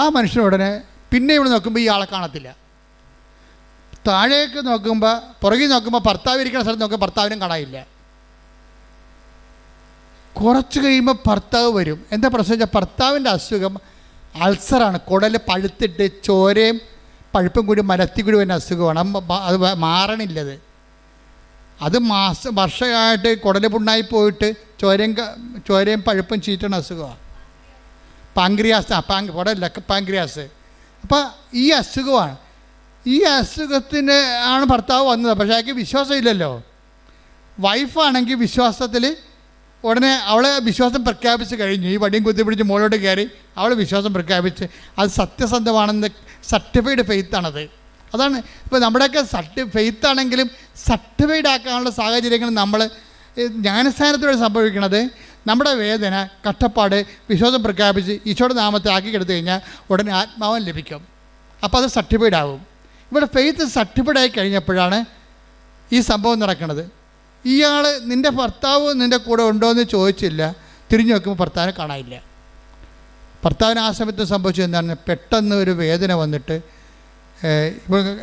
ആ മനുഷ്യനുടനെ പിന്നെ ഇവിടെ നോക്കുമ്പോൾ ഈ ആളെ കാണത്തില്ല. താഴേക്ക് നോക്കുമ്പോൾ, പുറകിൽ നോക്കുമ്പോൾ ഭർത്താവ് ഇരിക്കുന്ന സ്ഥലത്ത് നോക്കുമ്പോൾ ഭർത്താവിനും കാണാനില്ല. കുറച്ച് കഴിയുമ്പോൾ ഭർത്താവ് വരും. എന്താ പ്രശ്നം വെച്ചാൽ ഭർത്താവിൻ്റെ അസുഖം അൾസറാണ്. കുടൽ പഴുത്തിട്ട് ചോരയും പഴുപ്പും കൂടി മലത്തി കൂടി വരുന്ന അസുഖമാണ്. അത് മാറണില്ലത്. അത് വർഷമായിട്ട് കുടൽ പുണ്ണായി പോയിട്ട് ചോരയും പഴുപ്പും ചീറ്റണ അസുഖമാണ്. പാങ്ക്രിയാസ്. അപ്പോൾ ഈ അസുഖമാണ്. ഈ അസുഖത്തിന് ആണ് ഭർത്താവ് വന്നത്. പക്ഷേ അയാൾക്ക് വിശ്വാസമില്ലല്ലോ. വൈഫാണെങ്കിൽ വിശ്വാസത്തിൽ ഉടനെ അവളെ വിശ്വാസം പ്രഖ്യാപിച്ച് കഴിഞ്ഞു. ഈ വടിയും കുത്തിപ്പിടിച്ച് മുകളിലോട്ട് കയറി അവൾ വിശ്വാസം പ്രഖ്യാപിച്ച് അത് സത്യസന്ധമാണെന്ന് സർട്ടിഫൈഡ് ഫെയ്ത്താണത്. അതാണ് ഇപ്പോൾ നമ്മുടെയൊക്കെ ഫെയ്ത്താണെങ്കിലും സർട്ടിഫൈഡ് ആക്കാനുള്ള സാഹചര്യങ്ങൾ നമ്മൾ ജ്ഞാനസ്ഥാനത്തോടെ സംഭവിക്കുന്നത്. നമ്മുടെ വേദന, കഷ്ടപ്പാട് വിശ്വാസം പ്രഖ്യാപിച്ച് ഈശോയുടെ നാമത്തെ ആക്കിക്കെടുത്തു കഴിഞ്ഞാൽ ഉടനെ ആത്മാവൻ ലഭിക്കും. അപ്പോൾ അത് സർട്ടിഫൈഡ് ആവും. ഇവിടെ ഫെയ്ത്ത് സർട്ടിഫൈഡ് ആയി കഴിഞ്ഞപ്പോഴാണ് ഈ സംഭവം നടക്കുന്നത്. ഇയാൾ നിൻ്റെ ഭർത്താവ് നിൻ്റെ കൂടെ ഉണ്ടോ എന്ന് ചോദിച്ചില്ല. തിരിഞ്ഞു നോക്കുമ്പോൾ ഭർത്താവിനെ കാണാനില്ല. ഭർത്താവിന് ആ സമയത്ത് സംഭവിച്ചത് എന്താണ്? പെട്ടെന്ന് ഒരു വേദന വന്നിട്ട്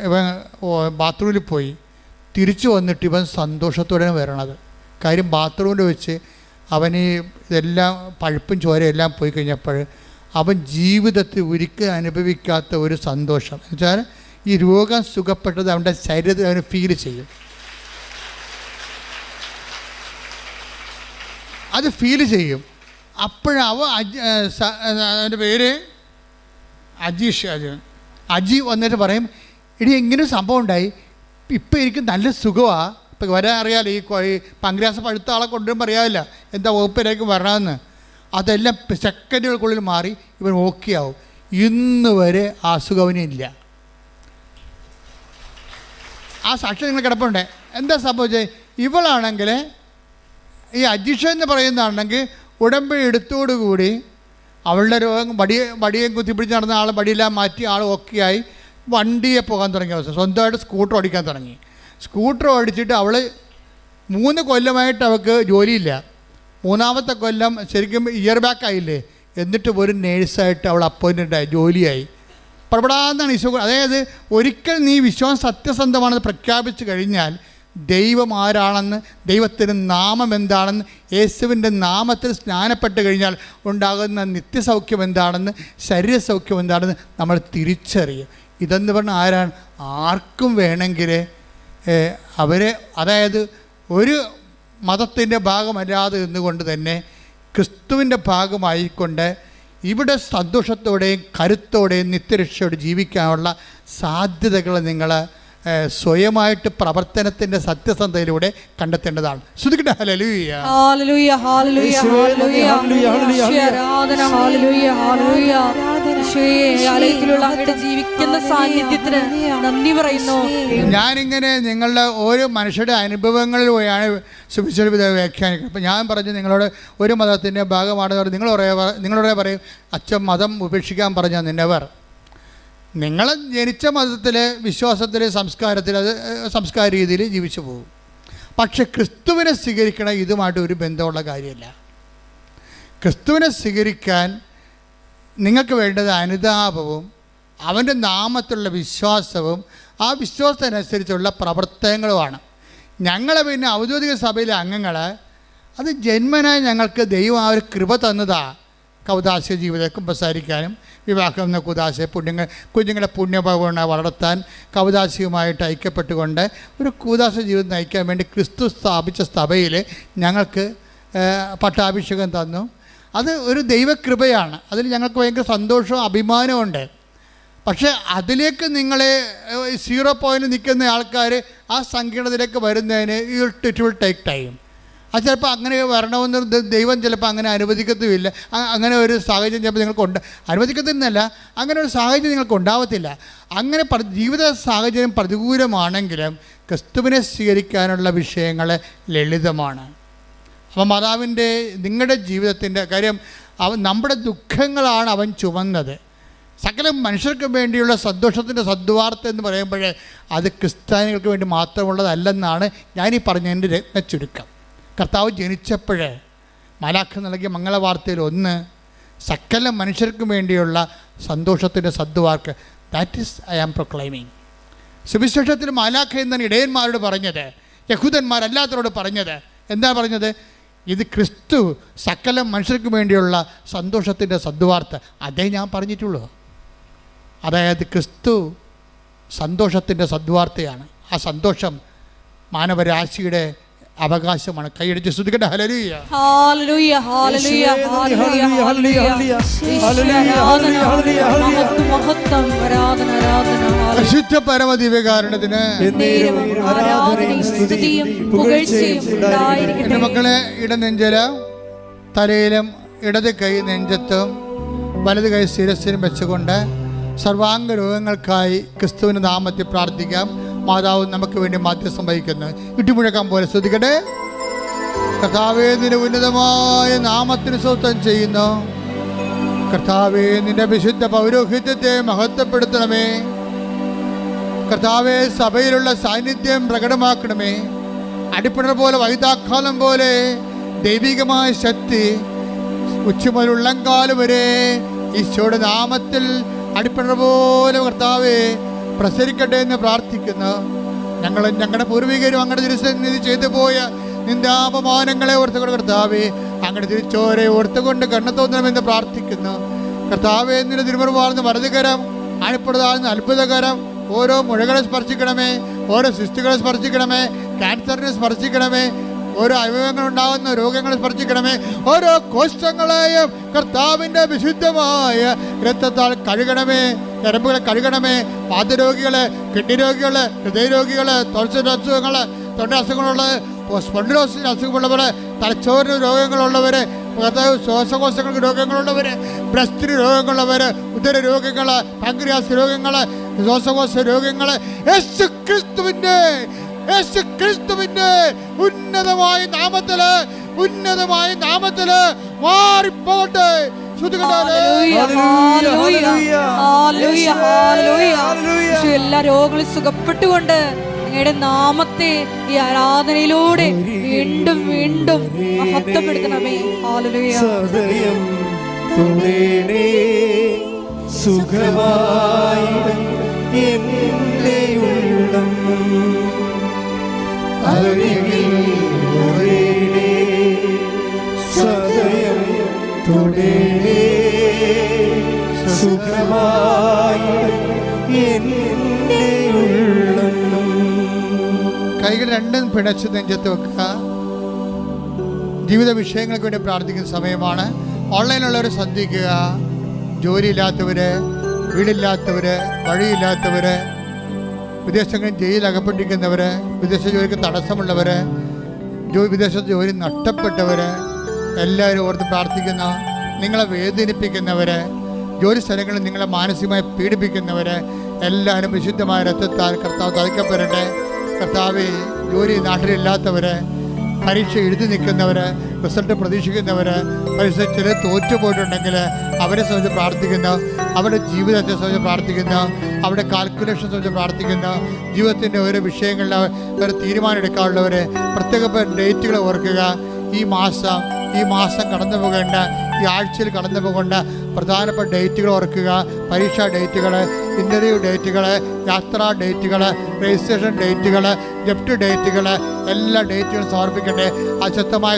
ഇവൻ ബാത്റൂമിൽ പോയി. തിരിച്ചു വന്നിട്ട് ഇവൻ സന്തോഷത്തോടെയാണ് വരണത്. കാര്യം ബാത്റൂമിൽ വെച്ച് അവന് ഇതെല്ലാം പഴുപ്പും ചോരയെല്ലാം പോയി കഴിഞ്ഞപ്പോൾ അവൻ ജീവിതത്തിൽ ഒരിക്കലും അനുഭവിക്കാത്ത ഒരു സന്തോഷം. എന്നുവെച്ചാൽ ഈ രോഗം സുഖപ്പെട്ടത് അവൻ്റെ ശരീരത്തിൽ അവന് ഫീൽ ചെയ്യും. അത് ഫീൽ ചെയ്യും. അവൻ്റെ പേര് അജി വന്നിട്ട് പറയും, ഇനി ഇങ്ങനെ സംഭവം ഉണ്ടായി, ഇപ്പം എനിക്ക് നല്ല സുഖമാണ്. ഇപ്പം വരാൻ അറിയാമല്ലോ, ഈ പാങ്ക്രിയാസ് പഴുത്ത ആളെ കൊണ്ടുവരുമ്പോൾ അറിയാമല്ല എന്താ വകുപ്പിലേക്ക് വരണമെന്ന്. അതെല്ലാം സെക്കൻഡുകൾക്കുള്ളിൽ മാറി ഇവൻ ഓക്കെ ആവും. ഇന്ന് വരെ ആ അസുഖവനില്ല. ആ സാക്ഷി നിങ്ങൾ കിടപ്പുണ്ട്. എന്താ സംഭവിച്ചത്? ഇവളാണെങ്കിൽ ഈ അജിഷ എന്ന് പറയുന്നതാണെങ്കിൽ ഉടമ്പടി എടുത്തോടുകൂടി അവളുടെ രോഗം വടിയും കുത്തിപ്പിടിച്ച് നടന്ന ആൾ വടിയെല്ലാം മാറ്റി ആൾ ഓക്കെയായി വണ്ടിയെ പോകാൻ തുടങ്ങിയ അവസ്ഥ. സ്വന്തമായിട്ട് സ്കൂട്ടർ ഓടിക്കാൻ തുടങ്ങി. സ്കൂട്ടർ ഓടിച്ചിട്ട് അവൾ 3 കൊല്ലമായിട്ട് അവൾക്ക് ജോലിയില്ല. 3-ാമത്തെ കൊല്ലം ശരിക്കും ഇയർ ബാക്ക് ആയില്ലേ, എന്നിട്ട് ഒരു നേഴ്സായിട്ട് അവൾ അപ്പോയിൻറ്റഡ് ആയി, ജോലിയായി. പടപടാന്നാണ് ഈശോ. അതായത് ഒരിക്കൽ നീ വിശ്വാസം സത്യസന്ധമാണെന്ന് പ്രഖ്യാപിച്ചു കഴിഞ്ഞാൽ ദൈവം ആരാണെന്ന്, ദൈവത്തിൻ്റെ നാമം എന്താണെന്ന്, യേശുവിൻ്റെ നാമത്തിൽ സ്നാനപ്പെട്ട് കഴിഞ്ഞാൽ ഉണ്ടാകുന്ന നിത്യസൗഖ്യം എന്താണെന്ന്, ശരീരസൗഖ്യം എന്താണെന്ന് നമ്മൾ തിരിച്ചറിയും. ഇതെന്ന് പറഞ്ഞാൽ ആരാണ്? ആർക്കും വേണമെങ്കിൽ അവരെ, അതായത് ഒരു മതത്തിൻ്റെ ഭാഗമല്ലാതെ നിന്നുകൊണ്ട് തന്നെ ക്രിസ്തുവിൻ്റെ ഭാഗമായിക്കൊണ്ട് ഇവിടെ സന്തോഷത്തോടെയും കരുത്തോടെയും നിത്യരക്ഷയോടെ ജീവിക്കാനുള്ള സാധ്യതകൾ നിങ്ങൾ സ്വയമായിട്ട് പ്രവർത്തനത്തിൻ്റെ സത്യസന്ധതയിലൂടെ കണ്ടെത്തേണ്ടതാണ്. ശ്രുതിക്കട്ടെ ഹല്ലേലൂയ. ഹല്ലേലൂയ ഹല്ലേലൂയ ഹല്ലേലൂയ. ആരാധന. ഹല്ലേലൂയ ഹല്ലേലൂയ. ആലയത്തിലുള്ള അങ്ങയുടെ ജീവിക്കുന്ന സാന്നിധ്യത്തിന് നന്ദി പറയുന്നു. ഞാനിങ്ങനെ നിങ്ങളുടെ ഓരോ മനുഷ്യരുടെ അനുഭവങ്ങളിൽ പോയാണ് സുവിശേഷ വ്യാഖ്യാനിക്കുന്നത്. അപ്പം ഞാൻ പറഞ്ഞു നിങ്ങളോട് ഒരു മതത്തിൻ്റെ ഭാഗമാണ്, നിങ്ങളോട് പറയും അച്ഛൻ മതം ഉപേക്ഷിക്കാൻ പറഞ്ഞാൽ നിന്നവർ നിങ്ങൾ ജനിച്ച മതത്തിൽ, വിശ്വാസത്തിൽ, സംസ്കാരത്തിൽ, അത് സംസ്കാര രീതിയിൽ ജീവിച്ചു പോകും. പക്ഷെ ക്രിസ്തുവിനെ സ്വീകരിക്കണം ഇതുമായിട്ട് ഒരു ബന്ധമുള്ള കാര്യമല്ല. ക്രിസ്തുവിനെ സ്വീകരിക്കാൻ നിങ്ങൾക്ക് വേണ്ടത് അനുതാപവും അവൻ്റെ നാമത്തിലുള്ള വിശ്വാസവും ആ വിശ്വാസത്തിനനുസരിച്ചുള്ള പ്രവർത്തനങ്ങളുമാണ്. ഞങ്ങളെ പിന്നെ ഔദ്യോഗിക സഭയിലെ അംഗങ്ങൾ അത് ജന്മനായി ഞങ്ങൾക്ക് ദൈവം ആ ഒരു കൃപ തന്നതാണ്. കൗദാസ്യ ജീവിതം കുമ്പസാരിക്കാനും വിവാഹം എന്ന കുദാശ കുഞ്ഞുങ്ങളെ പുണ്യഭവന വളർത്താൻ കൗദാസ്യവുമായിട്ട് ഐക്യപ്പെട്ടുകൊണ്ട് ഒരു കൂദാശ ജീവിതം നയിക്കാൻ വേണ്ടി ക്രിസ്തു സ്ഥാപിച്ച സഭയിൽ ഞങ്ങൾക്ക് പട്ടാഭിഷേകം തന്നു. അത് ഒരു ദൈവകൃപയാണ്. അതിൽ ഞങ്ങൾക്ക് ഭയങ്കര സന്തോഷവും അഭിമാനവും ഉണ്ട്. പക്ഷേ അതിലേക്ക് നിങ്ങളെ 0 പോയിൻ്റ് നിൽക്കുന്ന ആൾക്കാർ ആ സങ്കീർണതയിലേക്ക് വരുന്നതിന് ഇറ്റ് വിൽ ടേക്ക് ടൈം. അത് ചിലപ്പോൾ അങ്ങനെ വരണമെന്ന് ദൈവം ചിലപ്പോൾ അങ്ങനെ അനുവദിക്കത്തുമില്ല. അങ്ങനെ ഒരു സാഹചര്യം ചിലപ്പോൾ നിങ്ങൾക്ക് അനുവദിക്കത്തില്ല, അങ്ങനെ ഒരു സാഹചര്യം നിങ്ങൾക്ക് ഉണ്ടാവത്തില്ല. അങ്ങനെ ജീവിത സാഹചര്യം പ്രതികൂലമാണെങ്കിലും ക്രിസ്തുവിനെ സ്വീകരിക്കാനുള്ള വിഷയങ്ങൾ ലളിതമാണ്. അപ്പം മാതാവിൻ്റെ നിങ്ങളുടെ ജീവിതത്തിൻ്റെ കാര്യം നമ്മുടെ ദുഃഖങ്ങളാണ് അവൻ ചുമന്നത്. സകല മനുഷ്യർക്ക് വേണ്ടിയുള്ള സന്തോഷത്തിൻ്റെ സദ്വാർത്ത എന്ന് പറയുമ്പോൾ അത് ക്രിസ്ത്യാനികൾക്ക് വേണ്ടി മാത്രമുള്ളതല്ലെന്നാണ് ഞാനീ പറഞ്ഞതിൻ്റെ രത്നച്ചുരുക്കം. കർത്താവ് ജനിച്ചപ്പോൾ മാലാഖ നൽകിയ മംഗളവാർത്തയിൽ ഒന്ന് സകല മനുഷ്യർക്കും വേണ്ടിയുള്ള സന്തോഷത്തിൻ്റെ സദ്വാർക്ക്. That is I am proclaiming. സുവിശേഷത്തിൽ മാലാഖ എന്നാണ് ഇടയന്മാരോട് പറഞ്ഞത്, യഹൂദന്മാരല്ലാത്തവരോട് പറഞ്ഞത്. എന്താ പറഞ്ഞത്? ഇത് ക്രിസ്തു സകല മനുഷ്യർക്ക് വേണ്ടിയുള്ള സന്തോഷത്തിൻ്റെ സദ്വാർത്ത. അതേ ഞാൻ പറഞ്ഞിട്ടുള്ളൂ. അതായത് ക്രിസ്തു സന്തോഷത്തിൻ്റെ സദ്വാർത്തയാണ്. ആ സന്തോഷം മാനവരാശിയുടെ അവകാശമാണ്. കൈയടിച്ച് സ്തുതിക്കട്ടെ. ഹല്ലേലൂയ ഹല്ലേലൂയ ഹല്ലേലൂയ ഹല്ലേലൂയ. മഹത്വം ആരാധന ആരാധന. പരിശുദ്ധ പരമദിവ്യകാരുണ്യത്തിന് ആരാധനയും സ്തുതിയും പുകഴ്ചയും ഉണ്ടായിരിക്കട്ടെ. എൻ്റെ മക്കളെ, ഇടനെഞ്ചില തലയിലും ഇടത് കൈ നെഞ്ചത്തും വലത് കൈ ശിരസ്സിനും വെച്ചുകൊണ്ട് സർവാംഗ രോഗങ്ങൾക്കായി ക്രിസ്തുവിൻ്റെ നാമത്തിൽ പ്രാർത്ഥിക്കാം. മാതാവ് നമുക്ക് വേണ്ടി മാധ്യസ്ഥം വഹിക്കുന്നു. ഇട്ടുമുഴക്കാൻ പോലെ ശ്രദ്ധിക്കട്ടെ. കർത്താവേ, നിന്റെ ഉന്നതമായ നാമത്തിന് സ്വസ്ഥം ചെയ്യുന്നു. കർത്താവേ, നിന്റെ വിശുദ്ധ പൗരോഹിത്യത്തെ മഹത്വപ്പെടുത്തണമേ. കർത്താവേ, സഭയിലുള്ള സാന്നിധ്യം പ്രകടമാക്കണമേ. അടിപ്പിണർ പോലെ വൈതാക്കാലം പോലെ ദൈവികമായ ശക്തി ഉച്ചമുതൽ ഉള്ളംകാലം വരെ ഈശോയുടെ നാമത്തിൽ അടിപ്പിണർ പോലെ കർത്താവേ പ്രസരിക്കട്ടെ എന്ന് പ്രാർത്ഥിക്കുന്നു. ഞങ്ങളും ഞങ്ങളുടെ പൂർവികരും അങ്ങയുടെ തിരുസന്നിധി ചെയ്തു പോയ നിന്ദാപമാനങ്ങളെ ഓർത്തുകൊണ്ട് കർത്താവേ അങ്ങയുടെ തിരിച്ചോരെ ഓർത്തുകൊണ്ട് കണ്ണു തോന്നണമെന്ന് പ്രാർത്ഥിക്കുന്നു. കർത്താവേ, നിന്റെ തിരുമുറുവാർന്ന് വലതുകരം ആഴപ്പെടുതാഴ്ന്ന അത്ഭുതകരം ഓരോ മുഴകളെ സ്പർശിക്കണമേ, ഓരോ സിസ്റ്റുകളെ സ്പർശിക്കണമേ, ക്യാൻസറിനെ സ്പർശിക്കണമേ, ഓരോ അവയവങ്ങളുണ്ടാകുന്ന രോഗങ്ങളെ സ്പർശിക്കണമേ. ഓരോ കോശങ്ങളെയും കർത്താവിൻ്റെ വിശുദ്ധമായ രക്തത്താൽ കഴുകണമേ. ഞരമ്പുകളെ കഴുകണമേ. പാദരോഗികളെ, കിഡ്നി രോഗികളെ, ഹൃദയരോഗികളെ, തൊഴിൽ അസുഖങ്ങളെ, തൊണ്ട അസുഖങ്ങളുള്ളത്, സ്പോണ്ടിലോസിന് അസുഖമുള്ളവരെ, തലച്ചോറിന് രോഗങ്ങളുള്ളവരെ, ശ്വാസകോശങ്ങൾക്ക് രോഗങ്ങളുള്ളവർ, ബ്രസ്റ്റിന് രോഗങ്ങളുള്ളവർ, ഉദര രോഗങ്ങൾ, പാങ്ക്രിയാസ് രോഗങ്ങൾ, ശ്വാസകോശ രോഗങ്ങൾ യേശു ക്രിസ്തുവിന്റെ ഉന്നതമായ നാമത്തില് മാറിപ്പോട്ടെ. എല്ലാ രോഗങ്ങളും സുഖപ്പെട്ടുകൊണ്ട് അങ്ങയുടെ നാമത്തെ ഈ ആരാധനയിലൂടെ വീണ്ടും വീണ്ടും മഹത്വപ്പെടുത്തണമേ. ഹല്ലേലൂയ. സുഖമായി എന്റെ ഉള്ളം സദയം തുടരേ സുഖമായി എന്റെ ഉള്ളം. കൈകൾ രണ്ടും പിണച്ച് നെഞ്ചത്ത് വെക്കുക. ജീവിത വിഷയങ്ങൾക്ക് വേണ്ടി പ്രാർത്ഥിക്കുന്ന സമയമാണ്. ഓൺലൈനുള്ളവർ ശ്രദ്ധിക്കുക. ജോലിയില്ലാത്തവര്, വീടില്ലാത്തവര്, വഴിയില്ലാത്തവര്, വിദേശങ്ങളിൽ ജയിലിൽ അകപ്പെട്ടിരിക്കുന്നവര്, വിദേശ ജോലിക്ക് തടസ്സമുള്ളവര്, വിദേശത്ത് ജോലി നഷ്ടപ്പെട്ടവര്, എല്ലാവരും ഓർത്ത് പ്രാർത്ഥിക്കുന്ന, നിങ്ങളെ വേദനിപ്പിക്കുന്നവര്, ജോലി സ്ഥലങ്ങളിൽ നിങ്ങളെ മാനസികമായി പീഡിപ്പിക്കുന്നവര് എല്ലാവരും വിശുദ്ധമായ രക്തത്താൽ കർത്താവ് തളിക്കപ്പെടട്ടെ. കർത്താവെ, ജോലി നാട്ടിലില്ലാത്തവര്, പരീക്ഷ എഴുതി നിൽക്കുന്നവര്, റിസൾട്ട് പ്രതീക്ഷിക്കുന്നവര്, പരീക്ഷ ചില തോറ്റുപോയിട്ടുണ്ടെങ്കിൽ അവരെ സംബന്ധിച്ച് പ്രാർത്ഥിക്കുന്നു. അവരുടെ ജീവിതത്തെ സംബന്ധിച്ച് പ്രാർത്ഥിക്കുന്നു. അവരുടെ കാൽക്കുലേഷൻ സംബന്ധിച്ച് പ്രാർത്ഥിക്കുന്നു. ജീവിതത്തിൻ്റെ ഓരോ വിഷയങ്ങളിൽ ഒരു തീരുമാനം എടുക്കാനുള്ളവർ പ്രത്യേക ഡേറ്റുകൾ ഓർക്കുക. ഈ മാസം കടന്നു പോകേണ്ട, ഈ ആഴ്ചയിൽ കടന്നു പോകേണ്ട പ്രധാനപ്പെട്ട ഡേറ്റുകൾ ഓർക്കുക. പരീക്ഷാ ഡേറ്റുകൾ, ഇൻ്റർവ്യൂ ഡേറ്റുകൾ, യാത്രാ ഡേറ്റുകൾ, രജിസ്ട്രേഷൻ ഡേറ്റുകൾ, ജപ്റ്റ് ഡേറ്റുകൾ, എല്ലാ ഡേറ്റുകളും സമർപ്പിക്കട്ടെ. അശുദ്ധമായ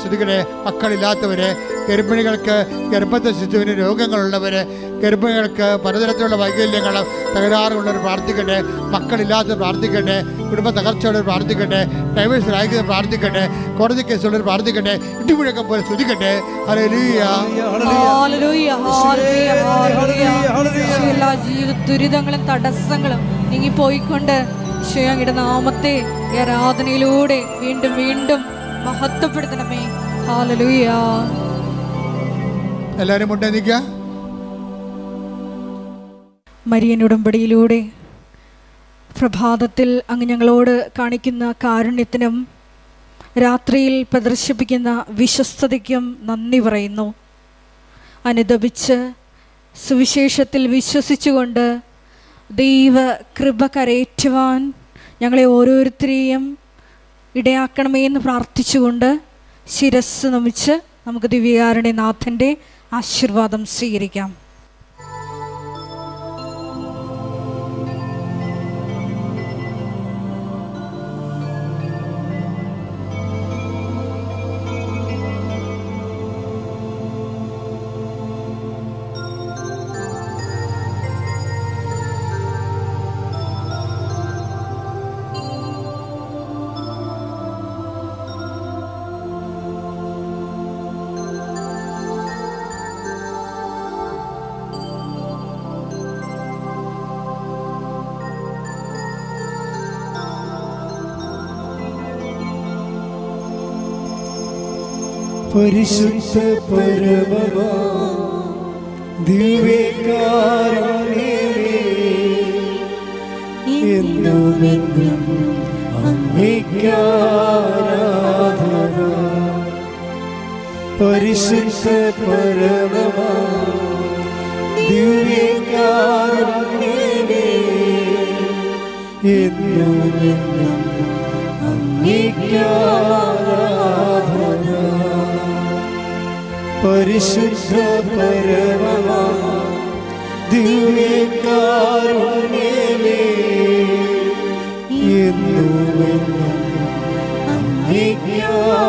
സ്തുതികളെ മക്കളില്ലാത്തവർ, ഗർഭിണികൾക്ക്, ഗർഭത്തെ ശിശുവിന് രോഗങ്ങളുള്ളവർ, ഗർഭിണികൾക്ക് പലതരത്തിലുള്ള വൈകല്യങ്ങൾ, തകരാറുള്ളവർ പ്രാർത്ഥിക്കട്ടെ. മക്കളില്ലാത്തവർ പ്രാർത്ഥിക്കട്ടെ. കുടുംബ തകർച്ചയുള്ളവർ പ്രാർത്ഥിക്കട്ടെ. ഡൈവേഴ്സ് അയക്കുന്നവർ പ്രാർത്ഥിക്കട്ടെ. കോടതി കേസുള്ളവർ പ്രാർത്ഥിക്കട്ടെ. ഇടിമുഴക്കം പോലെ സ്തുതിക്കട്ടെ. ഹല്ലേലൂയ. എല്ലാ ജീവിത ദുരിതങ്ങളും തടസ്സങ്ങളും നീങ്ങിപ്പോയിക്കൊണ്ട് അങ്ങയുടെ നാമത്തെ ആരാധനയിലൂടെ വീണ്ടും വീണ്ടും മഹത്വപ്പെടുത്തണമേ. ഹല്ലേലൂയ. എല്ലാവരും മുട്ടേന്നിക്കുക. മരിയൻ ഉടമ്പടിയിലൂടെ പ്രഭാതത്തിൽ അങ്ങ് ഞങ്ങളോട് കാണിക്കുന്ന കാരുണ്യത്തിനും രാത്രിയിൽ പ്രദർശിപ്പിക്കുന്ന വിശ്വസ്തതയ്ക്കും നന്ദി പറയുന്നു. അനുദപിച്ച് സുവിശേഷത്തിൽ വിശ്വസിച്ചുകൊണ്ട് ദൈവ കൃപ കരയേറ്റുവാൻ ഞങ്ങളെ ഓരോരുത്തരെയും ഇടയാക്കണമേ എന്ന് പ്രാർത്ഥിച്ചുകൊണ്ട് ശിരസ് നമിച്ച് നമുക്ക് ദിവ്യകാരുണ്യനാഥൻ്റെ ആശീർവാദം സ്വീകരിക്കാം. പരിശുദ്ധ പരമമാ ദിവ്യകാരുണ്യമേ, എന്നുമെന്നും അങ്ങേയ്ക്കാരാധന. പരിശുദ്ധ പരമമാ ദിവ്യകാരുണ്യമേ, എന്നുമെന്നും അങ്ങേയ്ക്കാരാധന. പരിശുദ്ധ പരമമാ ദിവ്യകാരുണ്യമേ, എന്നുമെന്നും അങ്ങേയ്ക്കാരാധന.